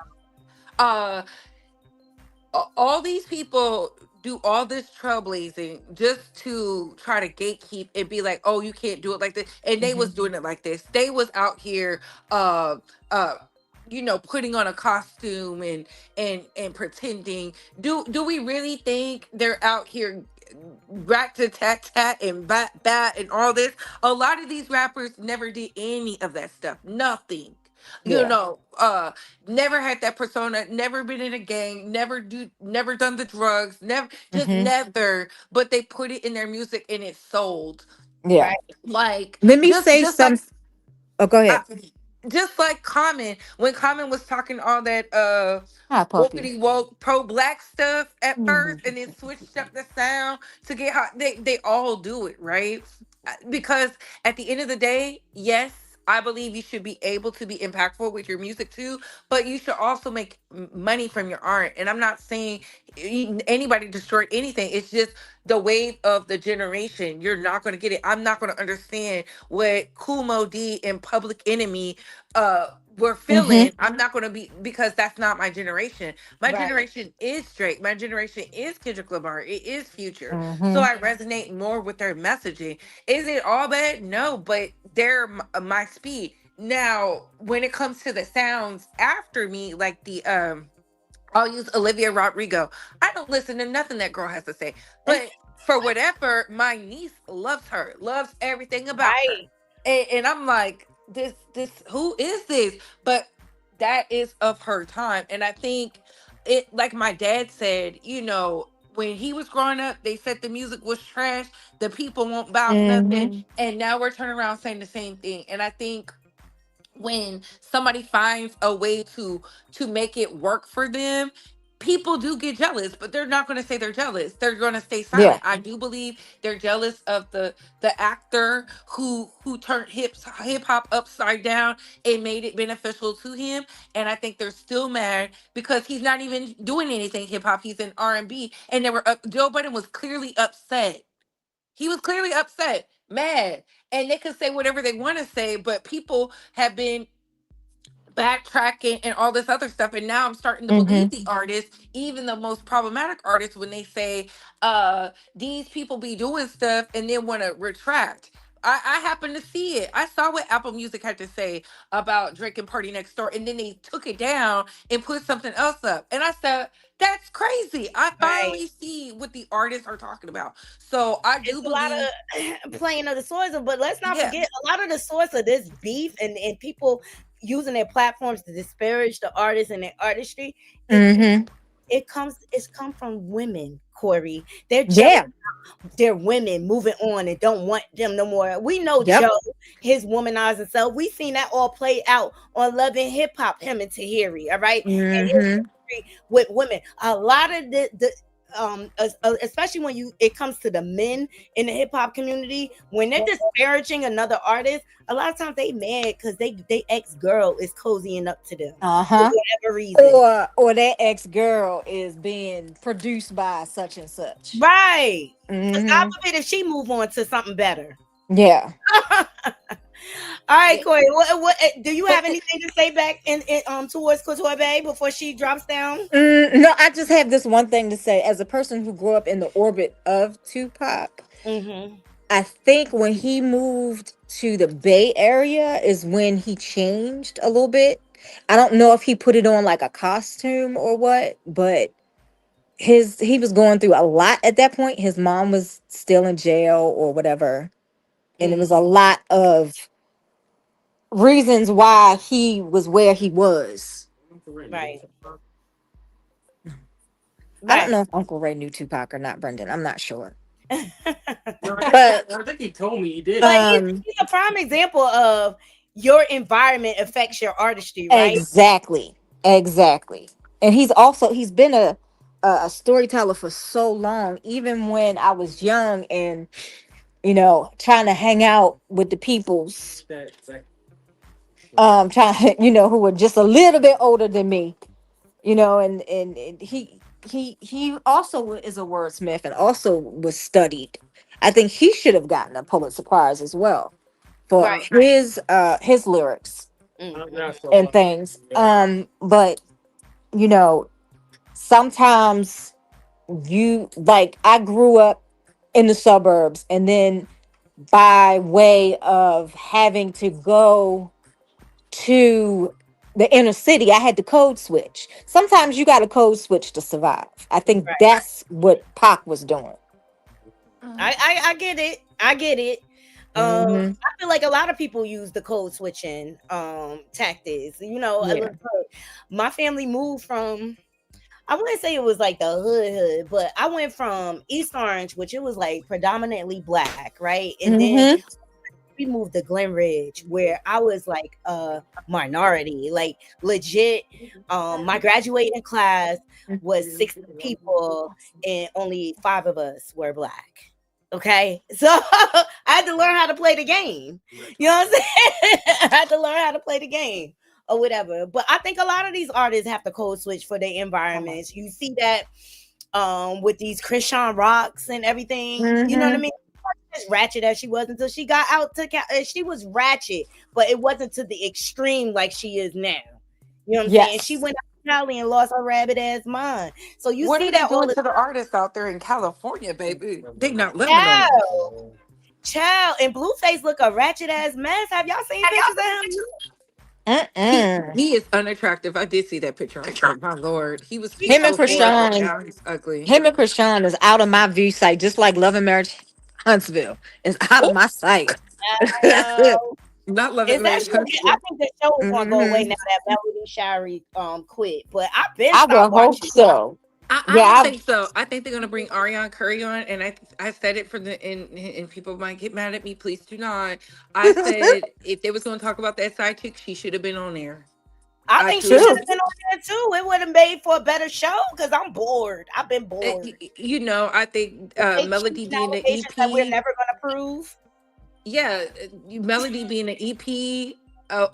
Uh, all these people do all this trailblazing just to try to gatekeep and be like, oh, you can't do it like this. And they Hmm. was doing it like this. They was out here uh uh putting on a costume and pretending. Do we really think they're out here rat to tat tat and bat and all this? A lot of these rappers never did any of that stuff. Nothing. You Yeah. know, never had that persona, never been in a gang, never done the drugs, never, just Hmm. never, but they put it in their music and it sold. Yeah. right. Like Let me just say just like some. Oh, go I, ahead. just like Common, when Common was talking all that Hi, puppy. whoopity woke pro black stuff at Mhm. first and then switched up the sound to get hot. They all do it, right? Because at the end of the day, yes, I believe you should be able to be impactful with your music too, but you should also make money from your art. And I'm not saying anybody destroyed anything. It's just the wave of the generation. You're not going to get it. I'm not going to understand what Kumo D and Public Enemy were Mhm. feeling. I'm not going to be, because that's not my generation. My Right. generation is Drake. My generation is Kendrick Lamar. It is Future. So Mhm. I resonate more with their messaging. Is it all bad? No, but they're my speed. Now, when it comes to the sounds after me, like I'll use Olivia Rodrigo. I don't listen to nothing that girl has to say. But for whatever, my niece loves her, loves everything about her. Right. And I'm like, who is this? But that is of her time. And I think it, like my dad said, when he was growing up, they said the music was trash, the people won't bounce nothing. Mhm. And now we're turning around saying the same thing. And I think when somebody finds a way to make it work for them, people do get jealous, but they're not going to say they're jealous. They're going to stay Yeah. silent. I do believe they're jealous of the actor who turned hip hop upside down and made it beneficial to him. And I think they're still mad because he's not even doing anything hip hop. He's in R&B, and they were Joe Budden was clearly upset. He was clearly upset, mad, and they could say whatever they want to say, but people have been backtracking and all this other stuff, and now I'm starting to believe the artists, even the most problematic artists, when they say these people be doing stuff and then want to retract. I happen to see it. I saw what Apple Music had to say about Drake and Party Next Door, and then they took it down and put something else up, and I said, that's crazy. I Right. finally see what the artists are talking about. So I It's do a lot believe, of playing of the swords, but let's not yeah. forget a lot of the source of this beef and people using their platforms to disparage the artists and their artistry. Mm-hmm. It's come from women, Corey. They're jealous. Yeah. They're women moving on and don't want them no more. We know Yep. Joe, his womanizing self. We seen that all play out on Love and Hip Hop, him and Tahiri, all right? And his Mm-hmm. history with women. A lot of the especially when it comes to the men in the hip hop community, when they're disparaging another artist, a lot of times they mad because they ex girl is cozying up to them for Uh-huh. whatever reason. Or that ex-girl is being produced by such and such. Right. God Mm-hmm. forbid if she move on to something better. Yeah. All right, Corey. What do you have anything to say back in towards Couture Bay before she drops down? No, I just have this one thing to say. As a person who grew up in the orbit of Tupac, Mm-hmm. I think when he moved to the Bay Area is when he changed a little bit. I don't know if he put it on like a costume or what, but he was going through a lot at that point. His mom was still in jail or whatever, and it was a lot of reasons why he was where he was. Right. I don't Right. know if Uncle Ray knew Tupac or not, Brendan. I'm not sure. I think he told me he did. But he's a prime example of your environment affects your artistry, right? Exactly. And he's been a storyteller for so long, even when I was young and trying to hang out with the peoples, trying who were just a little bit older than me, and he also is a wordsmith and also was studied. I think he should have gotten a Pulitzer Prize as well for Right. his lyrics Mm-hmm. and things. But sometimes I grew up in the suburbs, and then by way of having to go to the inner city, I had to code switch. Sometimes you got to code switch to survive. I think Right. that's what Pac was doing. I get it. I get it. Mm-hmm. I feel like a lot of people use the code switching tactics. Yeah. My family moved from, I wouldn't say it was like the hood, but I went from East Orange, which it was like predominantly black, right? And then Mm-hmm. we moved to Glen Ridge, where I was like a minority, like legit. My graduating class was 60 people, and only 5 of us were black. Okay, so I had to learn how to play the game. You know what I'm saying? I had to learn how to play the game or whatever. But I think a lot of these artists have to code switch for their environments. You see that with these Christian rocks and everything. You know what I Mm-hmm. mean? As ratchet as she was until she got out to she was ratchet, but it wasn't to the extreme like she is now. You know what I'm saying? She Yes. went out to Cali and lost her rabbit ass mind. So you What see are they that all doing the to the artists out there in California, baby? They not living right. child. Child, and Blueface look a ratchet ass mess. Have y'all seen pictures of him? Mm-mm. He is unattractive. I did see that picture. I was like, my lord, he was He's Him and so gorgeous. Krishan, Now he's ugly. him and Krishan is out of my view sight, just like Love and Marriage Huntsville is out of my sight. Not Love Is and that Marriage show? I Huntsville. think the show is gonna go away Mhm. now that Melody Shari quit. But I've been I stopped will hope watching. so. I don't Yeah, think so. I think they're gonna bring Ariana Curry on, and I said it for the and people might get mad at me. Please do not. I said if they was gonna talk about that side chick, she should have been on there. I I think she truly should True. have been on there too. It would have made for a better show because I'm bored. I've been bored. you know, I think The fake Melody cheating being the allegations that we're EP, never gonna prove. yeah, Melody being an EP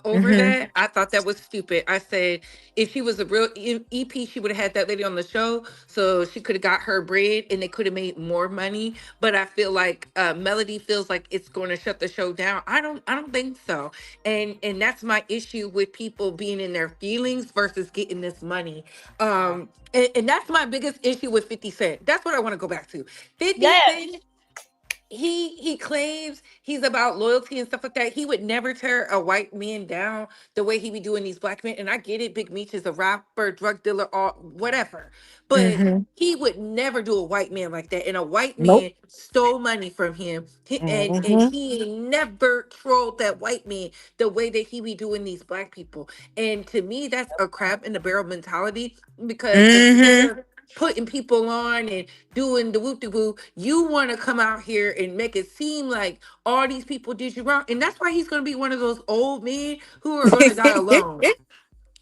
over Mm-hmm. that, I thought that was stupid. I said if she was a real EP, she would have had that lady on the show, so she could have got her bread and they could have made more money. But I feel like Melody feels like it's going to shut the show down. I don't think so. And that's my issue with people being in their feelings versus getting this money. And that's my biggest issue with 50 Cent. That's what I want to go back to. 50 Yes. Cent, he claims he's about loyalty and stuff like that. He would never tear a white man down the way he be doing these black men. And I get it, Big Meech is a rapper, drug dealer, or whatever. But Mm-hmm. he would never do a white man like that. And a white Nope. man stole money from him. And Mm-hmm. he ain't never trolled that white man the way that he be doing these black people. And to me, that's a crab in the barrel mentality because instead Mm-hmm. of putting people on and doing the whoop de woo, you want to come out here and make it seem like all these people did you wrong. And that's why he's going to be one of those old men who are going to die alone.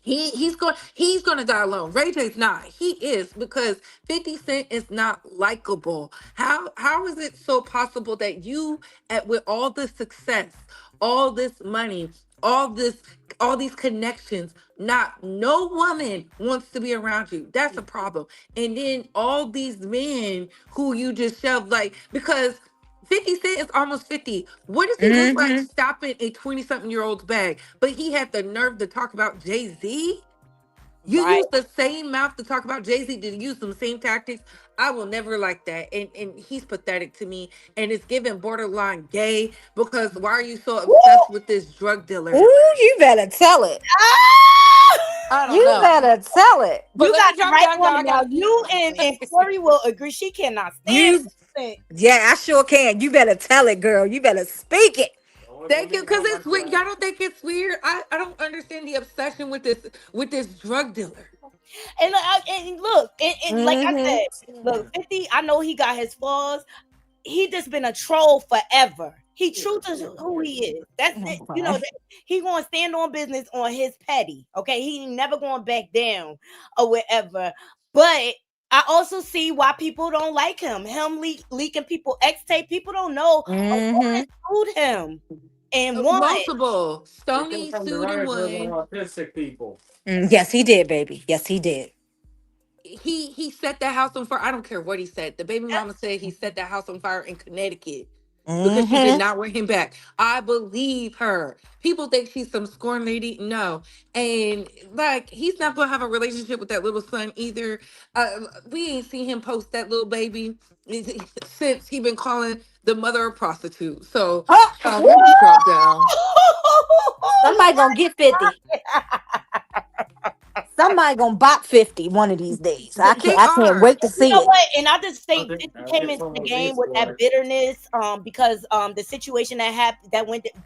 He's gonna die alone. Ray J's not. He is because 50 Cent is not likable. How is it so possible that you with all this success, all this money, all this all these connections, not no woman wants to be around you. That's a problem. And then all these men who you just shove like because 50 Cent is almost 50. What does he look like Mm-hmm. stopping a 20-something-year-old's bag? But he had the nerve to talk about Jay-Z? You Right. use the same mouth to talk about Jay-Z to use some same tactics. I will never like that. And he's pathetic to me. And it's giving borderline gay because why are you so Woo! obsessed with this drug dealer? Ooh, you better tell it. Ah! I don't You know. better tell it. But You let got me the drop right down, y'all. woman I now. gotta You and Corey will agree. She cannot stand You 50 Yeah, I sure can. You better tell it, girl. You better speak it. Thank you, because it's weird. Y'all don't think it's weird? I don't understand the obsession with this drug dealer. And look, and like I Mm-hmm. said, look, 50. I know he got his flaws. He just been a troll forever. He true to who he is. That's it. You know, he gonna stand on business on his petty. Okay, he ain't never going back down or whatever. But I also see why people don't like him. Him leaking people X tape. People don't know a Mm-hmm. woman sued him and won. Multiple. They come Stony from the sued and right with won. autistic people. Yes, he did, baby. Yes, he did. He set that house on fire. I don't care what he said. The baby mama said he set that house on fire in Connecticut because she did Mm-hmm. not want him back. I believe her. People think she's some scorn lady. No. And like he's not gonna have a relationship with that little son either. We ain't seen him post that little baby since he been calling the mother a prostitute. So Oh, let me drop down. somebody gonna get 50. Somebody gonna bop 50 one of these days. They I can't are. wait to You see know it. what? And I just I think think 50 I'll came get into some the of game these with that boys. bitterness, because the situation that happened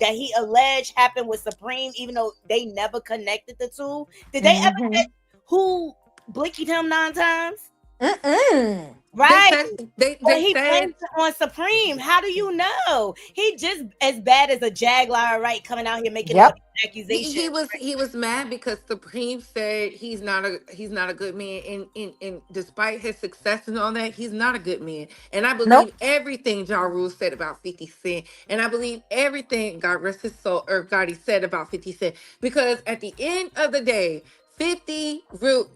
that he alleged happened with Supreme, even though they never connected the two. Did they ever Mm-hmm. get who blickied him 9 times? Mm-mm. They Right. said And they he said blames it on Supreme. How do you know? He just as bad as a jaguar, right? Coming out here making all Yep. these accusations. he was mad because Supreme said he's not a good man, and despite his success and all that, he's not a good man. And I Nope. believe everything Ja Rule said about 50 Cent, and I believe everything God rest his soul or God he said about 50 Cent, because at the end of the day, 50 real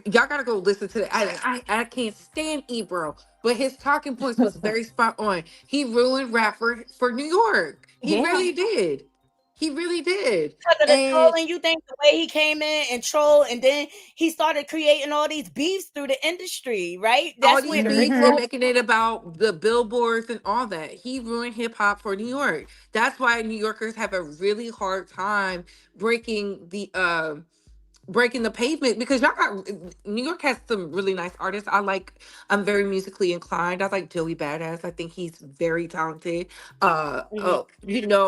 y'all gotta go listen to it. I can't stand Ebro, but his talking points was very spot on. He ruined rap for New York. He Yeah. really did. He really did. Because of the And trolling, you think the way he came in and trolled, and then he started creating all these beefs through the industry, right? all That's these where the beats and Mm-hmm. Negro. making it about the billboards and all that. He ruined hip hop for New York. That's why New Yorkers have a really hard time breaking the pavement because y'all got New York has some really nice artists. I'm very musically inclined. I like Joey Badass. I think he's very talented. Mhm,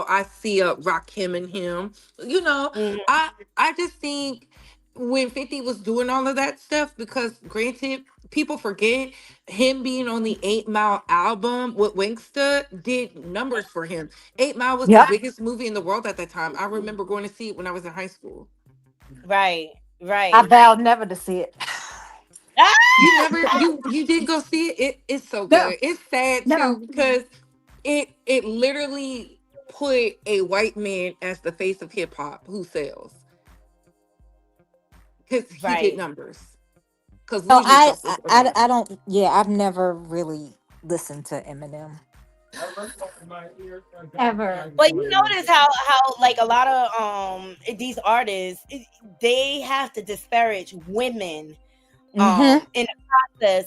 I see Rakim in him. You know, mhm. I just think when 50 was doing all of that stuff, because granted, people forget him being on the 8 Mile album with Winksta did numbers for him. 8 Mile was the Yep. biggest movie in the world at that time. I remember going to see it when I was in high school. Right. I Right. vowed never to see it. You never you didn't go see it? It's so No, good. It's sad no. too because it literally put a white man as the face of hip hop who sells because he did Right. numbers. Because No, Lose Yourself was I amazing. don't. Yeah, I've never really listened to Eminem ever. But you notice how like a lot of these artists they have to disparage women Mm-hmm. in the process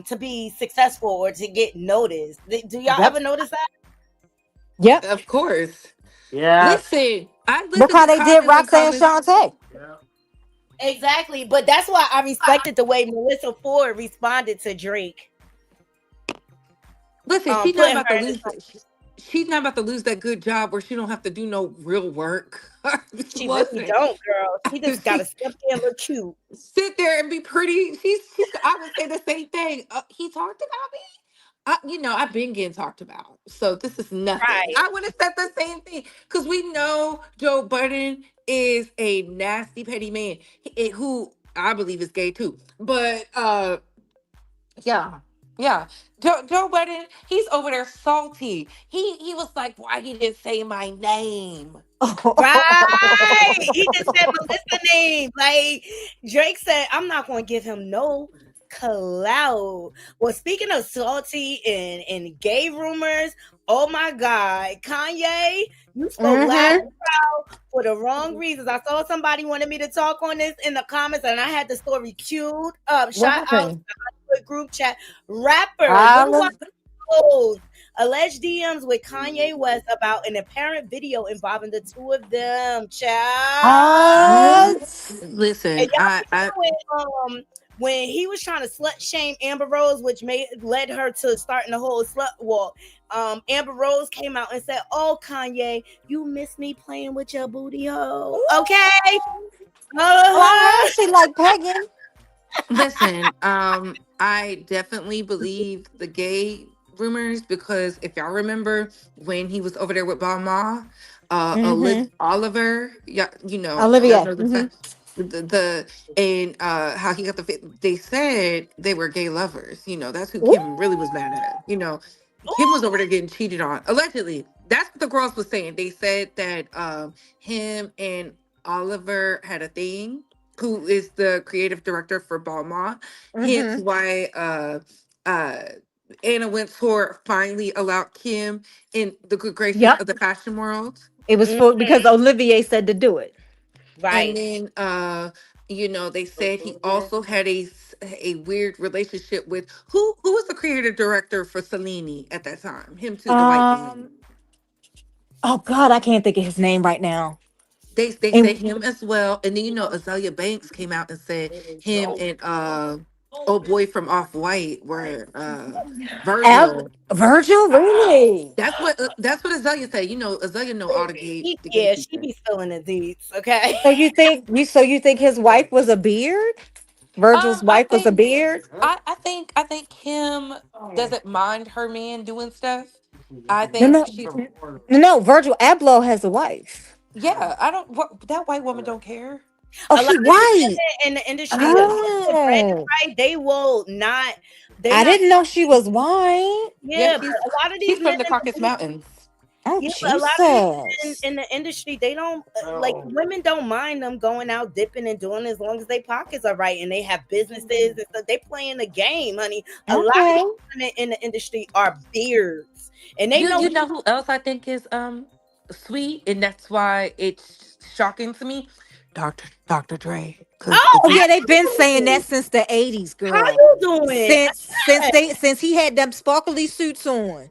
to be successful or to get noticed. Do y'all Yep. ever notice that? Yep. Of course. Yeah. Listen, I Look listened how to they did comments and Roxanne comments. Shante. Exactly. But that's why I respected the way Melissa Ford responded to Drake. Listen, she's not Putting about to her in the lose. She's not about to lose that good job where she don't have to do no real work. she really Listen, don't, girl. She just gotta she step there and look cute. sit there and be pretty. She's. I would say the same thing. He talked about me. I've been getting talked about, so this is nothing. Right. I would have said the same thing because we know Joe Budden is a nasty, petty man who I believe is gay too. But yeah, yeah. Joe Budden, he's over there salty. He was like, why he didn't say my name? Right. He just said Melissa name. Like Drake said, I'm not gonna give him no clout. Well, speaking of salty and gay rumors, oh my god, Kanye, you spoke loud Mm-hmm. and proud for the wrong reasons. I saw somebody wanted me to talk on this in the comments, and I had the story queued up. What Shout out to happened? the Hollywood group chat. Rapper, Little White Holla. Rose, alleged DMs with Kanye West about an apparent video involving the two of them. Child. What? And Listen, y'all I remember when he was trying to slut shame Amber Rose, which led her to starting the whole slut walk. Amber Rose came out and said, "Oh, Kanye, you miss me playing with your booty hole, okay?" Oh, I Uh-huh. heard she like pegging. listen. I definitely believe the gay rumors because if y'all remember when he was over there with Bob Ma, Mm-hmm. Oliver, yeah, you guys Olivia. know the Mm-hmm. fact. The and how he got the fit. They said they were gay lovers. That's who Ooh. Kim really was mad at. Kim was over there getting cheated on allegedly. That's what the girls was saying. They said that him and Oliver had a thing. Who is the creative director for Balmain? Hence Mm-hmm. why uh Anna Wintour finally allowed Kim in the good graces Yep. of the fashion world. It was Mhm. for because Olivier said to do it. And Right. then they said he also had a weird relationship with who was the creative director for Cellini at that time? Him too, the white man. Um. Oh God, I can't think of his name right now. They said And him as well. And then Azalea Banks came out and said him and old boy from Off White were Virgil. Virgil, really? That's what Azalea said. Azalea know all the gay Yeah, she secrets. be spilling the deets, okay? So you think his wife was a beard? Virgil's I wife was a think beard? I think Kim doesn't mind her man doing stuff. I No, think no, she no. Virgil Abloh has a wife. yeah, I don't that white woman don't care. Oh, A lot she of these white. women in the industry, as long as the bread is Oh, right, they will not. They're I not. didn't know she was white. Yeah, Yeah, but a lot of these she's men from the in the Caucasus industry. Mountains. Oh, Yeah, but a lot of these men Jesus. in the industry, they don't like women. Don't mind them going out dipping and doing as long as their pockets are right and they have businesses and stuff. They playing the game, honey. A lot of Okay. these women in the industry are beards, and they know. You know who else I think is sweet, and that's why it's shocking to me. Dr. Dre, because if Oh, Oh you yeah, they've been saying absolutely. that since the 80s, How girl. you doing? Since he had them sparkly suits on.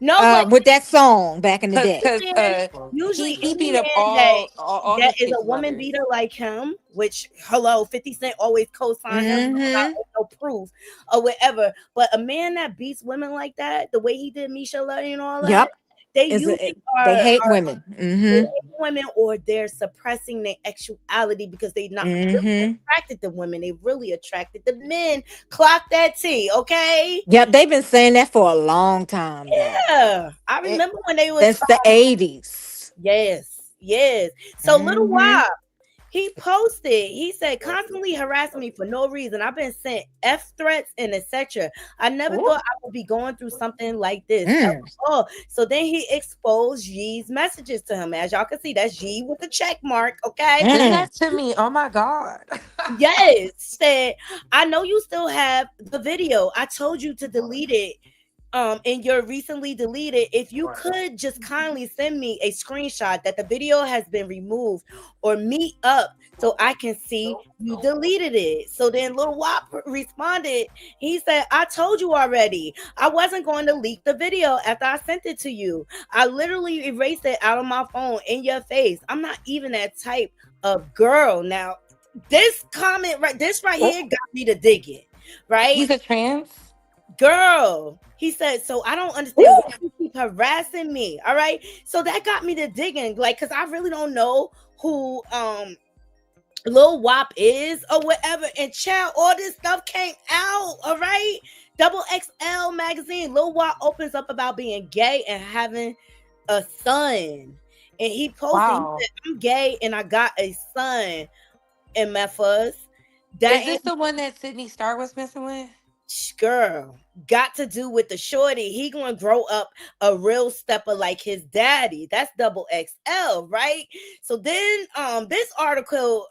No, but With that song back in the cause day. cause usually he any beat up man all that his is kids' a woman lovers. beater like him, which hello, 50 Cent always co-sign him without Mm-hmm. no proof or whatever. But a man that beats women like that, the way he did Misha Love and all that, Yep. they Is usually it they are hate women. they Mm-hmm. hate women or they're suppressing their sexuality because they're not really Mm-hmm. attracted to women. They really attracted to men. Clock that T, okay? Yep, they've been saying that for a long time though. Yeah. I Eh, remember when they was Since the 80s. yes, yes. So little Mm-hmm. while. He posted, he said, constantly harassing me for no reason. I've been sent F threats and etc. I never thought I would be going through something like this. Oh, so then he exposed G's messages to him. As y'all can see, that's G with the check mark. Okay. Send that to me. Oh my God. Yes. Said, I know you still have the video. I told you to delete it. And you're recently deleted. If you could just kindly send me a screenshot that the video has been removed or meet up so I can see you deleted it. So then Lil Wop responded. He said, I told you already. I wasn't going to leak the video after I sent it to you. I literally erased it out of my phone in your face. I'm not even that type of girl. Now, this comment right here got me to digging, right? He's a trans girl. He said, so I don't understand why you keep harassing me. All right. So that got me to digging, like, because I really don't know who Lil Wop is or whatever. And child, all this stuff came out. All right. Double XL magazine. Lil Wop opens up about being gay and having a son. And he posted, he said, I'm gay and I got a son. And Melyssa. Is this the one that Sydney Star was messing with? Girl, got to do with the shorty. He gonna grow up a real stepper like his daddy. That's double XL, right? So then this article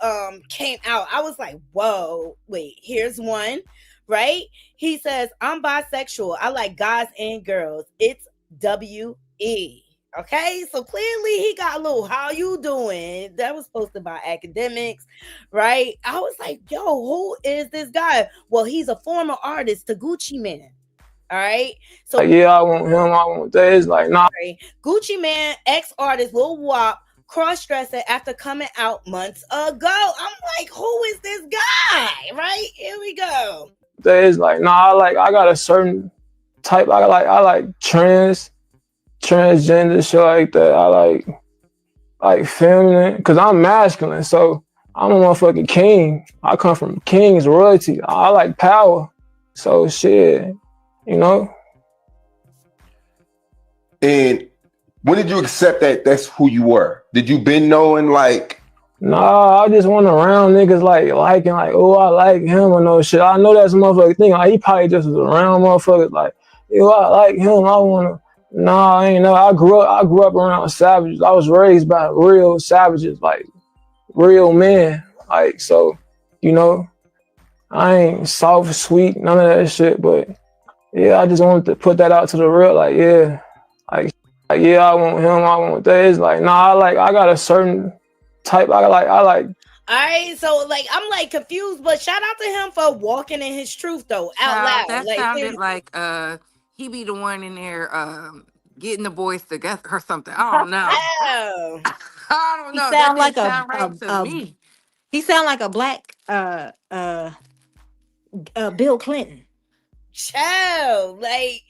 came out. I was like, whoa, wait, here's one, right? He says, I'm bisexual. I like guys and girls. It's WE. Okay, so clearly he got a little how you doing. That was posted by Academics, right? I was like, yo, who is this guy? Well, he's a former artist to Gucci Mane. All right. So yeah, I want him, I want that. It's like, nah. Gucci Mane, ex-artist Lil Wop, cross-dressing after coming out months ago. I'm like, who is this guy? Right? Here we go. That is like, nah, I got a certain type. I like transgender shit like that. I like feminine, cause I'm masculine, so I'm a motherfucking king. I come from king's royalty. I like power, so shit, you know. And when did you accept that that's who you were? Did you been knowing like? Nah, I just went around niggas liking oh, I like him or no shit. I know that's a motherfucking thing. Like he probably just was around motherfuckers like, yo, I like him. I wanna. Nah, I ain't know. I grew up around savages. I was raised by real savages, like real men. Like, so, you know, I ain't soft, sweet, none of that shit. But yeah, I just wanted to put that out to the real. Like, yeah, yeah, I want him. I want that. It's like, nah, I got a certain type. I like. All right, so like I'm like confused, but shout out to him for walking in his truth though, out loud. That like, sounded like he be the one in there getting the boys together or something. I don't know. I don't know. He sound like sound right to me. He sound like a black Bill Clinton. Child, like,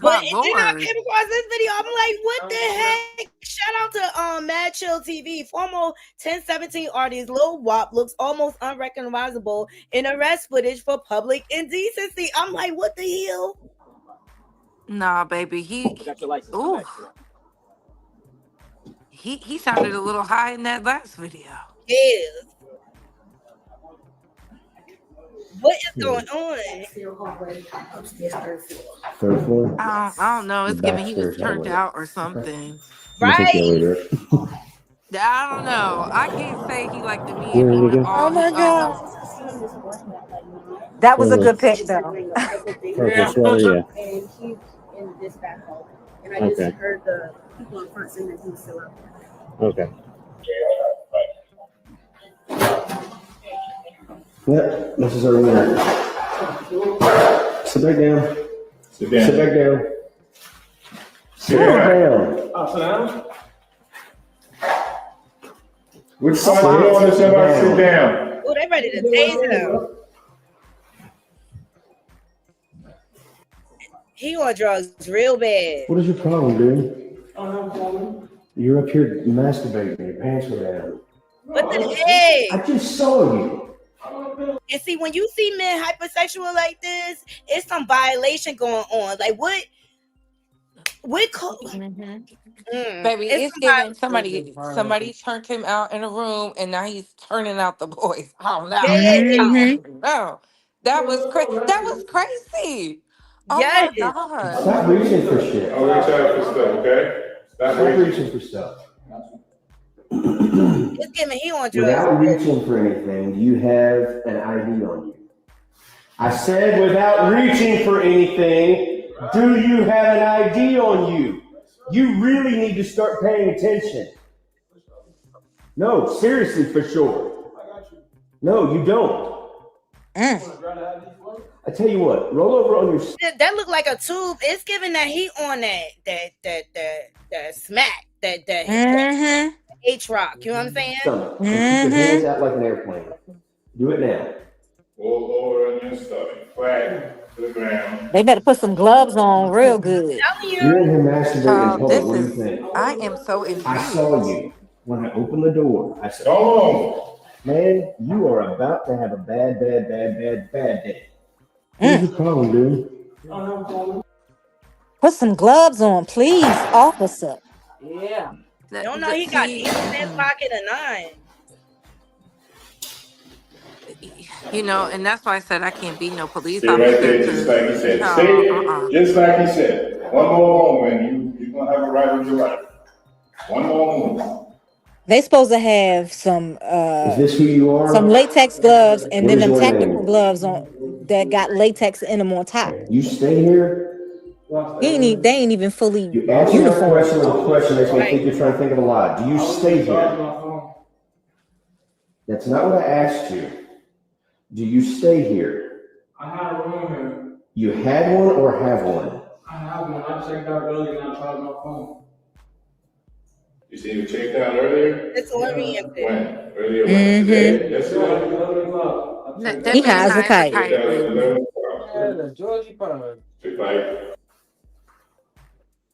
but then I came across this video. I'm like, what the heck? Shout out to Mad Chill TV. Former 1017 artist Lil Wop looks almost unrecognizable in arrest footage for public indecency. I'm like, what the hell? Nah, baby, he sounded a little high in that last video. Yes. What is going on? Third floor? I don't know. It's giving he was turned out or something. Right. I don't know. I can't say he liked the me. Oh my God. That was a good pick though. Purple sweater, yeah. And he's in this back hall. And I just heard the people in front saying that he was still out there. Okay. Yeah, this is our winner. Sit back down. Sit down. Sit back down. Sit down. Oh, sit down? Which side do you want to sit down? Oh, they ready to tase him. He on drugs real bad. What is your problem, dude? You're up here masturbating. Your pants were down. What the heck? I just saw you. And see, when you see men hypersexual like this, it's some violation going on. Like, what We call Baby, it's it's giving somebody turned him out in a room and now he's turning out the boys. Oh no. yes, Oh no. That was crazy. That was crazy. Oh yes. my God. Stop reaching for shit. I'll reach out for stuff, okay? Stop reaching for stuff. It's giving he on drugs. Without reaching for anything, do you have an ID on you? I said without reaching for anything, do you have an ID on you? You really need to start paying attention. No, seriously, for sure. No, you don't. I tell you what, roll over on your. That look like a tube. It's giving that he on that smack that H rock. You know what I'm saying? Stomach. And keep your hands out like an airplane. Do it now. Roll over on your stomach, flat to the ground. They better put some gloves on real good. You're in here masturbating in Child, public. this What do you is think? I am so I saw intrigued. you when I opened the door. I said, "Oh, man, you are about to have a bad day." What's the problem, dude? Put some gloves on, please, officer. Yeah. Don't know he got demons in his pocket or not. You know, and that's why I said I can't be no police Stay right officer. there, just like he said. Stay, just like he said. One more moment, you're gonna have a right with your life. One more moment. They supposed to have some Is this who you are? some latex gloves and What then is them your tactical name? gloves on that got latex in them on top. You stay here. They ain't even fully You answer my uniform. question with a question makes me think you're trying to think of a lie. Do you stay here? That's not what I asked you. Do you stay here? I had a room here. You had one or have one? I have one. I checked out earlier and I tried my phone. You see you checked out earlier? It's oriented. When? Earlier when? Today? Yesterday? That He means high as a high as a kite. kite. Yeah, the Georgie Pine. It's like,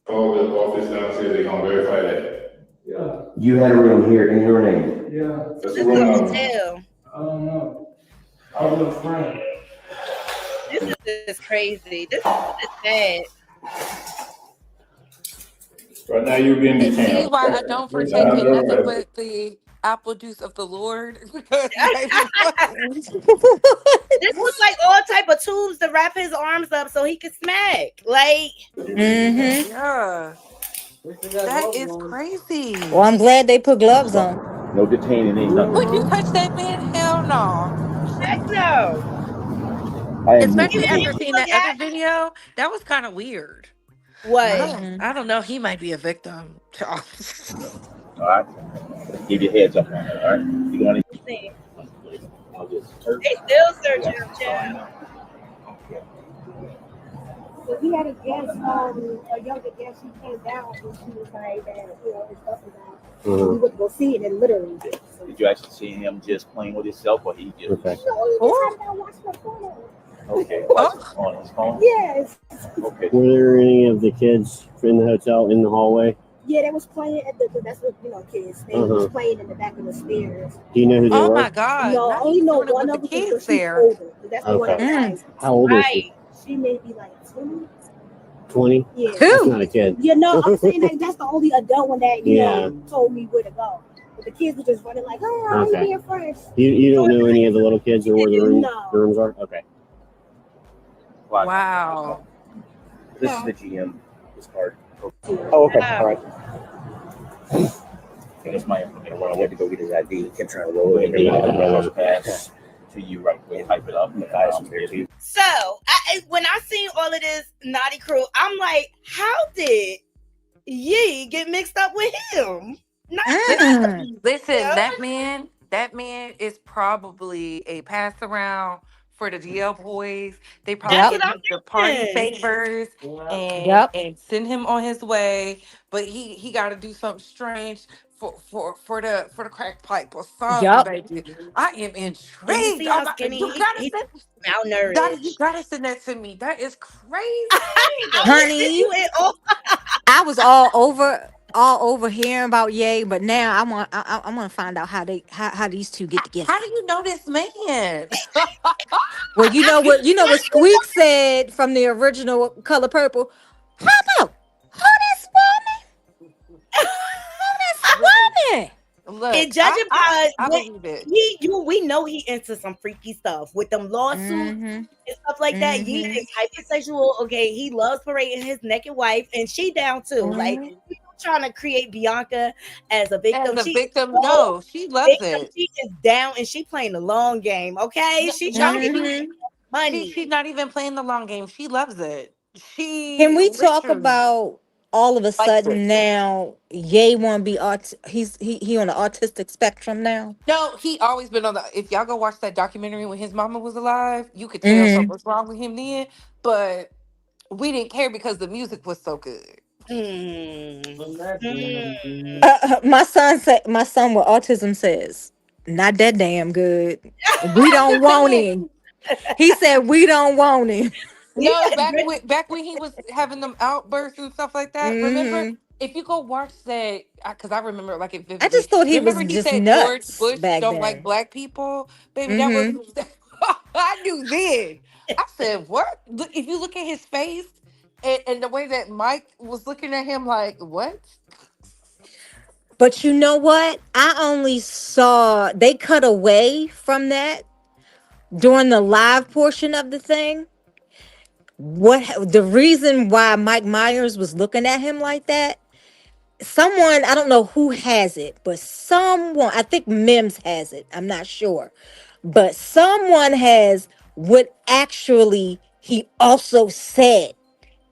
call the office downstairs, they're gonna verify that. Yeah. You had a room here in your name. Yeah. That's the room number. Hotel. I don't know. I was with a friend. This is crazy. This is sad. Right now you're being And see detained. why I don't partake in nothing but the apple juice of the Lord? Because baby, This was like all type of tubes to wrap his arms up so he could smack. Like, yeah, that is crazy. Well, I'm glad they put gloves on. No detaining, ain't nothing. Would you touch that man? Hell no. heck no. I am Especially He after was seeing look that other at video, that was kind of weird. what? I don't know. He might be a victim. All right. Give you a heads up on it. All right. You going to? They still searching him, child. So he had a guest, a younger guest. She came down and she was like that, his stuff was out. We would go see it and literally. Did you actually see him just playing with himself, or he just? No, he just had to watch my phone. Okay. On his phone. Yes. Okay. Were there any of the kids in the hotel in the hallway? Yeah, they was playing at that's what kids. They was playing in the back of the stairs. Do you know who they were? Oh my God! No, I only know one of them because she's older. That's the one of the guys. How old is she? She may be like 20. 20? Yeah. That's not a kid. Yeah, no, I'm saying that's the only adult one that you know told me where to go. But the kids were just running like, oh, I'm being fresh. You don't know any of the little kids or where the rooms are? Okay. Wow. This is the GM. This card. Oh, okay. All right. That's my information. When I went to go get his ID, he kept trying to roll it. Pass to you right quick. Type it up. So when I seen all of this naughty crew, I'm like, how did Yee get mixed up with him? Listen, that man is probably a pass around for the DL boys. They probably give him the party favors and send him on his way. But he got to do something strange for the crack pipe or something, baby. I am intrigued. See how skinny he's malnourished. Daddy, you gotta send that to me. That is crazy, Honey. I was all over hearing about Ye, but now I want to find out how these two get together. How do you know this man? Well, you know what Squeak said from the original Color Purple. How about who Yeah. Look, And judging by I what believe it. we know he into some freaky stuff with them lawsuits and stuff like that. He is hypersexual. Okay, he loves parading his naked wife, and she down too. Like he's trying to create Bianca as a As victim. a She is victim, so no, she loves victim. it. She is down, and she playing the long game. Okay, she trying No, to get money. she's not even playing the long game. She loves it. Can She we talk literally about all of a likes it. sudden now Ye want to be he on the autistic spectrum now? No, he always been on the. If y'all go watch that documentary when his mama was alive, you could tell Mm-hmm. something was wrong with him then. But we didn't care because the music was so good. My son with autism says, not that damn good. We don't want him. He said we don't want him. No, back when he was having them outbursts and stuff like that. Remember, if you go watch that, because I remember like it I vividly. just thought he was Remember, he just said George nuts Bush back don't like then. black people. Baby, that was Mm-hmm. I knew then. I said, what? If you look at his face and the way that Mike was looking at him, like what? But you know what? I only saw they cut away from that during the live portion of the thing. What the reason why Mike Myers was looking at him like that? Someone, I don't know who has it, but someone, I think Mims has it. I'm not sure. But someone has what actually he also said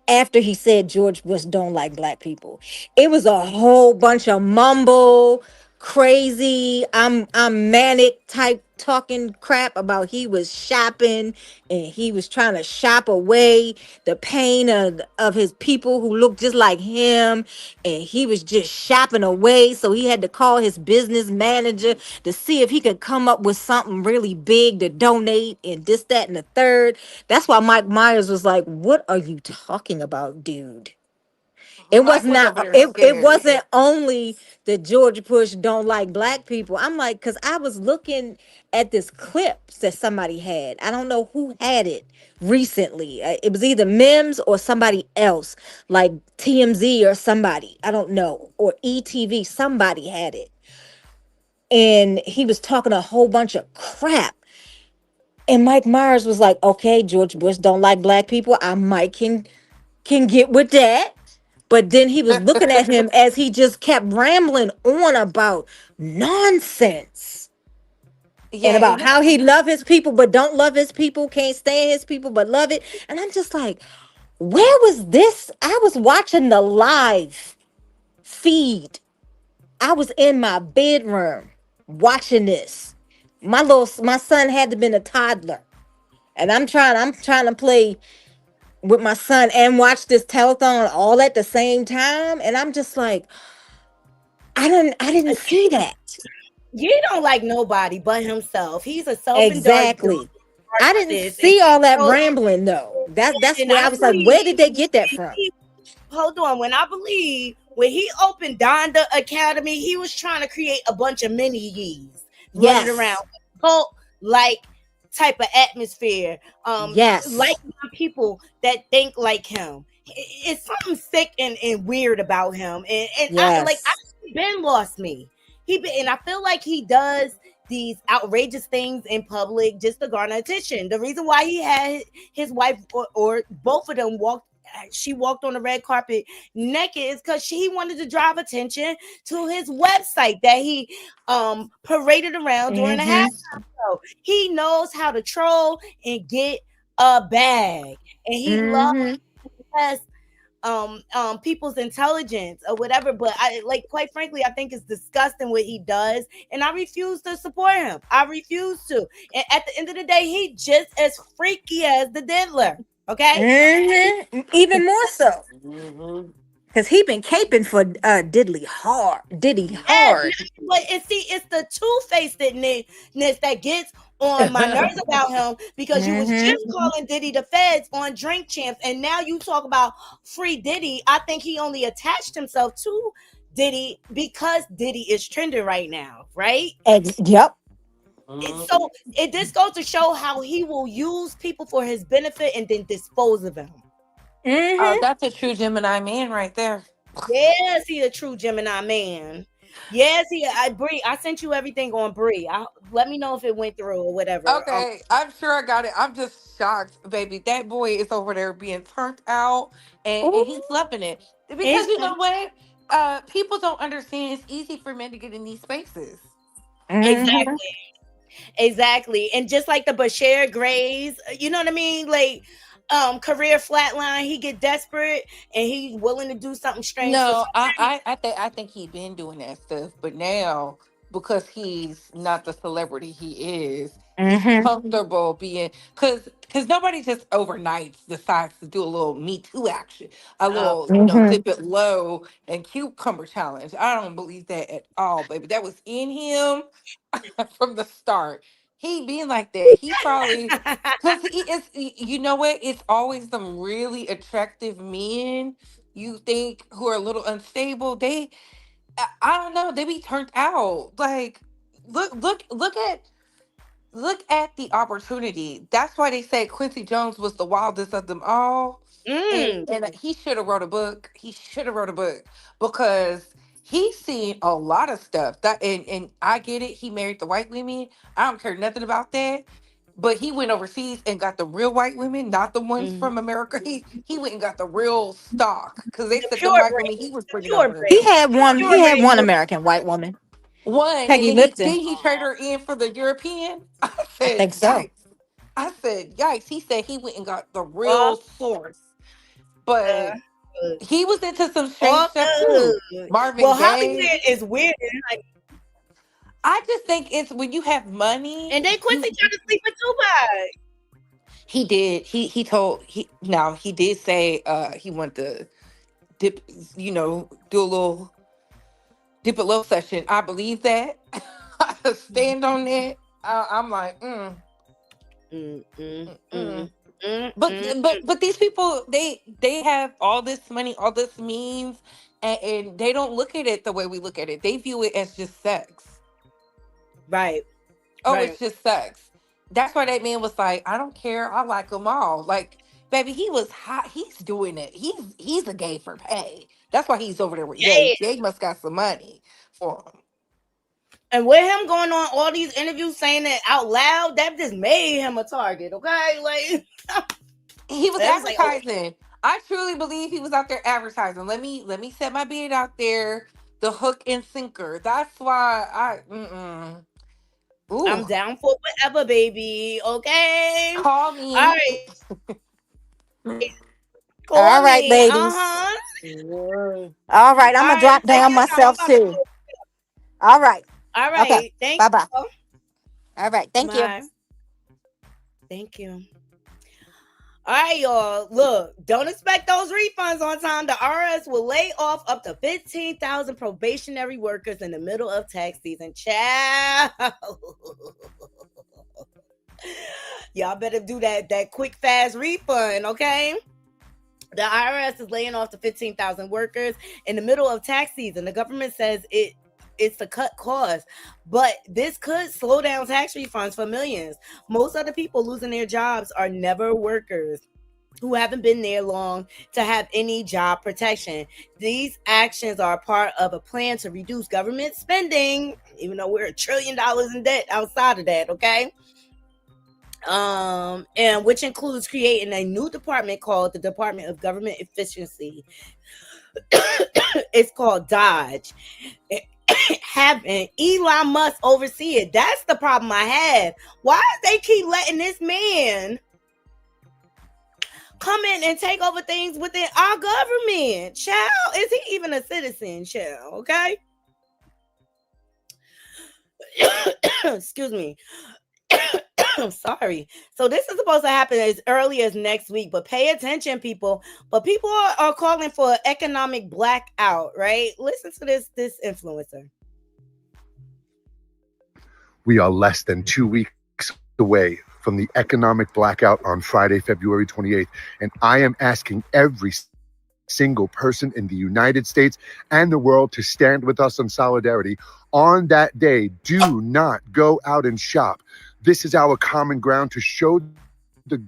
after he said George Bush don't like black people. It was a whole bunch of mumble, crazy, I'm manic type talking crap about he was shopping and he was trying to shop away the pain of his people who looked just like him, and he was just shopping away, so he had to call his business manager to see if he could come up with something really big to donate and this that and the third. That's why Mike Myers was like, what are you talking about, dude? It was Mike was not over there it scared. wasn't only that George Bush don't like black people. I'm like, because I was looking at this clip that somebody had. I don't know who had it recently. It was either Mims or somebody else, like TMZ or somebody. I don't know. Or ETV. Somebody had it. And he was talking a whole bunch of crap. And Mike Myers was like, okay, George Bush don't like black people. I might can get with that. But then he was looking at him as he just kept rambling on about nonsense and Yeah, about and this, how he love his people but don't love his people, can't stand his people but love it. And I'm just like, where was this? I was watching the live feed. I was in my bedroom watching this. My son had to been a toddler. And I'm trying to play with my son and watch this telethon all at the same time. And I'm just like, I didn't see that. He don't like nobody but himself. He's a self-indulgent Exactly. I didn't narcissist, and see all that so rambling though. That's and where I I was like, believe where did they get that from? hold on. When he opened Donda Academy, he was trying to create a bunch of mini Yees running around, Yes. cult like type of atmosphere. Like Yes. people that think like him. It's something sick and weird about him, and I Yes. Ben lost me. And I feel like he does these outrageous things in public just to garner attention. The reason why he had his wife or both of them walked on the red carpet naked is because he wanted to drive attention to his website that he paraded around during the Mm-hmm. halftime show. He knows how to troll and get a bag, and he loves Mm-hmm. people's intelligence or whatever. But I like, quite frankly, I think it's disgusting what he does, and I refuse to support him. I refuse to. And at the end of the day, he just as freaky as the diddler. Okay. Mm-hmm. Even more so. mm-hmm. Because he been caping for Diddy Yes, hard. but it's the two-facedness that gets on my nerves about him, because you was Mm-hmm. just calling Diddy the feds on Drink Champs, and now you talk about free Diddy. I think he only attached himself to Diddy because Diddy is trending right now, right? Yep. So this goes to show how he will use people for his benefit and then dispose of them. Mm-hmm. That's a true Gemini man right there. Yes, he a true Gemini man. Yes, Bree, I sent you everything on Bree. Let me know if it went through or whatever. Okay, I'm sure I got it. I'm just shocked, baby. That boy is over there being turned out, and he's loving it because you know what? People don't understand. It's easy for men to get in these spaces. Exactly. And just like the Bashir Grays, you know what I mean? Like, career flatline, he get desperate and he's willing to do something strange for No, somebody. I think he's been doing that stuff, but now because he's not the celebrity he is, he's comfortable being because nobody just overnight decides to do a little Me Too action, a little dip it low and cucumber challenge. I don't believe that at all, baby. That was in him from the start. He being like that, he probably because he is. You know what? It's always some really attractive men you think who are a little unstable. I don't know. They be turned out. Like look at the opportunity. That's why they say Quincy Jones was the wildest of them all. And he should have wrote a book. He should have wrote a book because he's seen a lot of stuff. And I get it. He married the white women. I don't care nothing about that. But he went overseas and got the real white women, not the ones from America. He went and got the real stock because they The said the pure white women breed. he was The bringing pure over. breed. He had one. Pure He had one breed. American white woman, One, and Peggy then Lipton. he trade her in for the European. I I said, think so. yikes. I said, yikes. He said he went and got the All real source. But good. he was into some strange All stuff too. good. Marvin Well, Gaye. Hollywood is weird. Like, I just think it's when you have money, and then Quincy you tried to sleep with Tupac. he did. He did say he wanted to dip, do a little dip a little session. I believe that. I stand on that. I'm like, But these people they have all this money, all this means, and they don't look at it the way we look at it. They view it as just sex. Right. Oh, Right. it's just sex. That's why that man was like, I don't care. I like them all. Like, baby, he was hot. He's doing it. He's a gay for pay. That's why he's over there with Ye. Yeah. Ye must got some money for him. And with him going on all these interviews saying it out loud, that just made him a target, okay? Like He was like, oh, advertising. I truly believe he was out there advertising. Let me set my bid out there, the hook and sinker. That's why I'm ooh, down for whatever, baby. Okay. call All me. right. All Call right, me. ladies. Uh-huh. All right, I'm All gonna right. drop Take down your time. I'm myself about to too. go. All right. All Okay. right. Thank Bye bye. you. All right. Thank you. Bye. Thank you. All right, y'all. Look, don't expect those refunds on time. The IRS will lay off up to 15,000 probationary workers in the middle of tax season. Ciao. Y'all better do that quick, fast refund, okay? The IRS is laying off to 15,000 workers in the middle of tax season. The government says it's to cut costs, but this could slow down tax refunds for millions. Most of the people losing their jobs are never workers who haven't been there long to have any job protection. These actions are part of a plan to reduce government spending, even though we're $1 trillion in debt outside of that, okay? And which includes creating a new department called the Department of Government Efficiency. It's called Dodge. Having Elon Musk oversee it. That's the problem I have. Why do they keep letting this man come in and take over things within our government? Child, is he even a citizen? Child, okay? Excuse me. I'm sorry. So this is supposed to happen as early as next week, but pay attention, people. But people are calling for an economic blackout, right? Listen to this influencer. We are less than 2 weeks away from the economic blackout on Friday, February 28th. And I am asking every single person in the United States and the world to stand with us in solidarity. On that day, do not go out and shop. This is our common ground to show the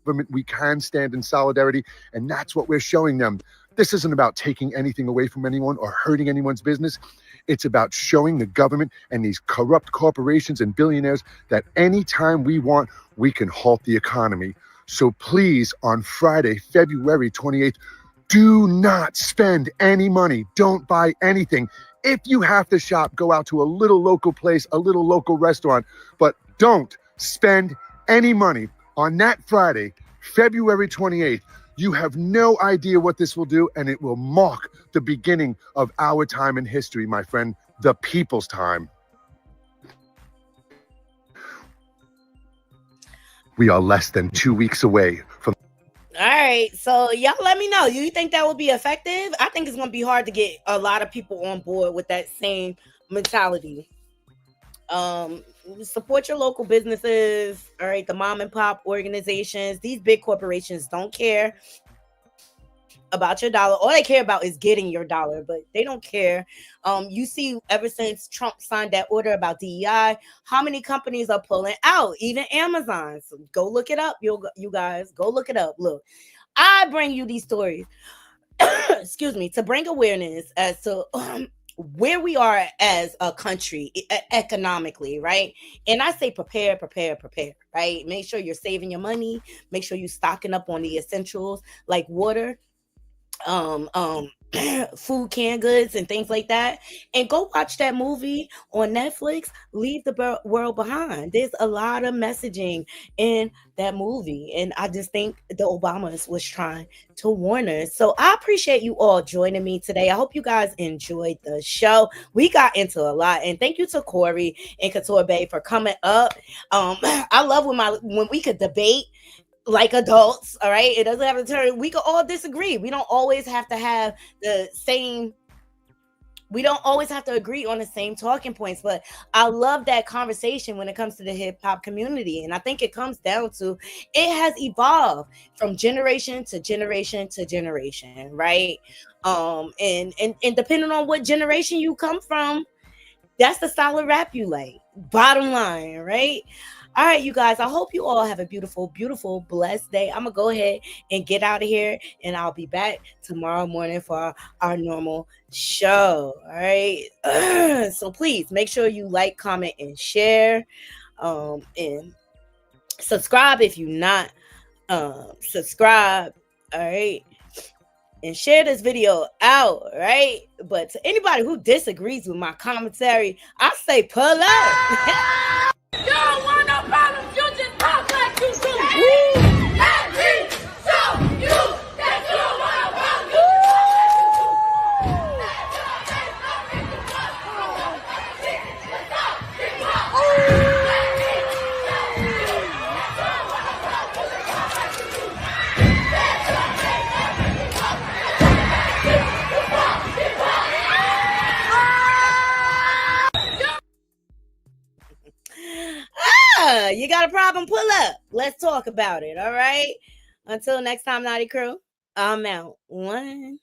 government we can stand in solidarity, and that's what we're showing them. This isn't about taking anything away from anyone or hurting anyone's business. It's about showing the government and these corrupt corporations and billionaires that anytime we want, we can halt the economy. So please, on Friday, February 28th, do not spend any money. Don't buy anything. If you have to shop, go out to a little local place, a little local restaurant, but don't spend any money on that Friday, February 28th. You have no idea what this will do, and it will mark the beginning of our time in history, my friend, the people's time. We are less than 2 weeks away from. All right, so y'all let me know. Do you think that will be effective? I think it's going to be hard to get a lot of people on board with that same mentality. Support your local businesses, all right, the mom and pop organizations. These big corporations don't care about your dollar. All they care about is getting your dollar, but they don't care. You see, ever since Trump signed that order about DEI, how many companies are pulling out, even Amazon. So go look it up. You guys go look it up. Look, I bring you these stories excuse me, to bring awareness as to where we are as a country economically, right? And I say prepare, right? Make sure you're saving your money. Make sure you're stocking up on the essentials like water, food, canned goods, and things like that. And go watch that movie on Netflix, Leave the World Behind. There's a lot of messaging in that movie, and I just think the Obamas was trying to warn us. So I appreciate you all joining me today. I hope you guys enjoyed the show. We got into a lot, and thank you to Corey and Couture Bay for coming up. I love when we could debate like adults. All right, it doesn't have to turn. We can all disagree. We don't always have to have the same. We don't always have to agree on the same talking points, but I love that conversation when it comes to the hip hop community. And I think it comes down to it has evolved from generation to generation to generation, right? And depending on what generation you come from, that's the style of rap you like. Bottom line, right? All right, you guys, I hope you all have a beautiful, beautiful, blessed day. I'm going to go ahead and get out of here, and I'll be back tomorrow morning for our normal show. All right. So please make sure you like, comment, and share. And subscribe if you're not subscribed. All right. And share this video out, right? But to anybody who disagrees with my commentary, I say pull up. You don't want no problems, you just talk like you do. Let me show you that you don't want no problems, you just talk like you do. You got a problem? Pull up. Let's talk about it. All right. Until next time, Naughty Crew, I'm out. 1.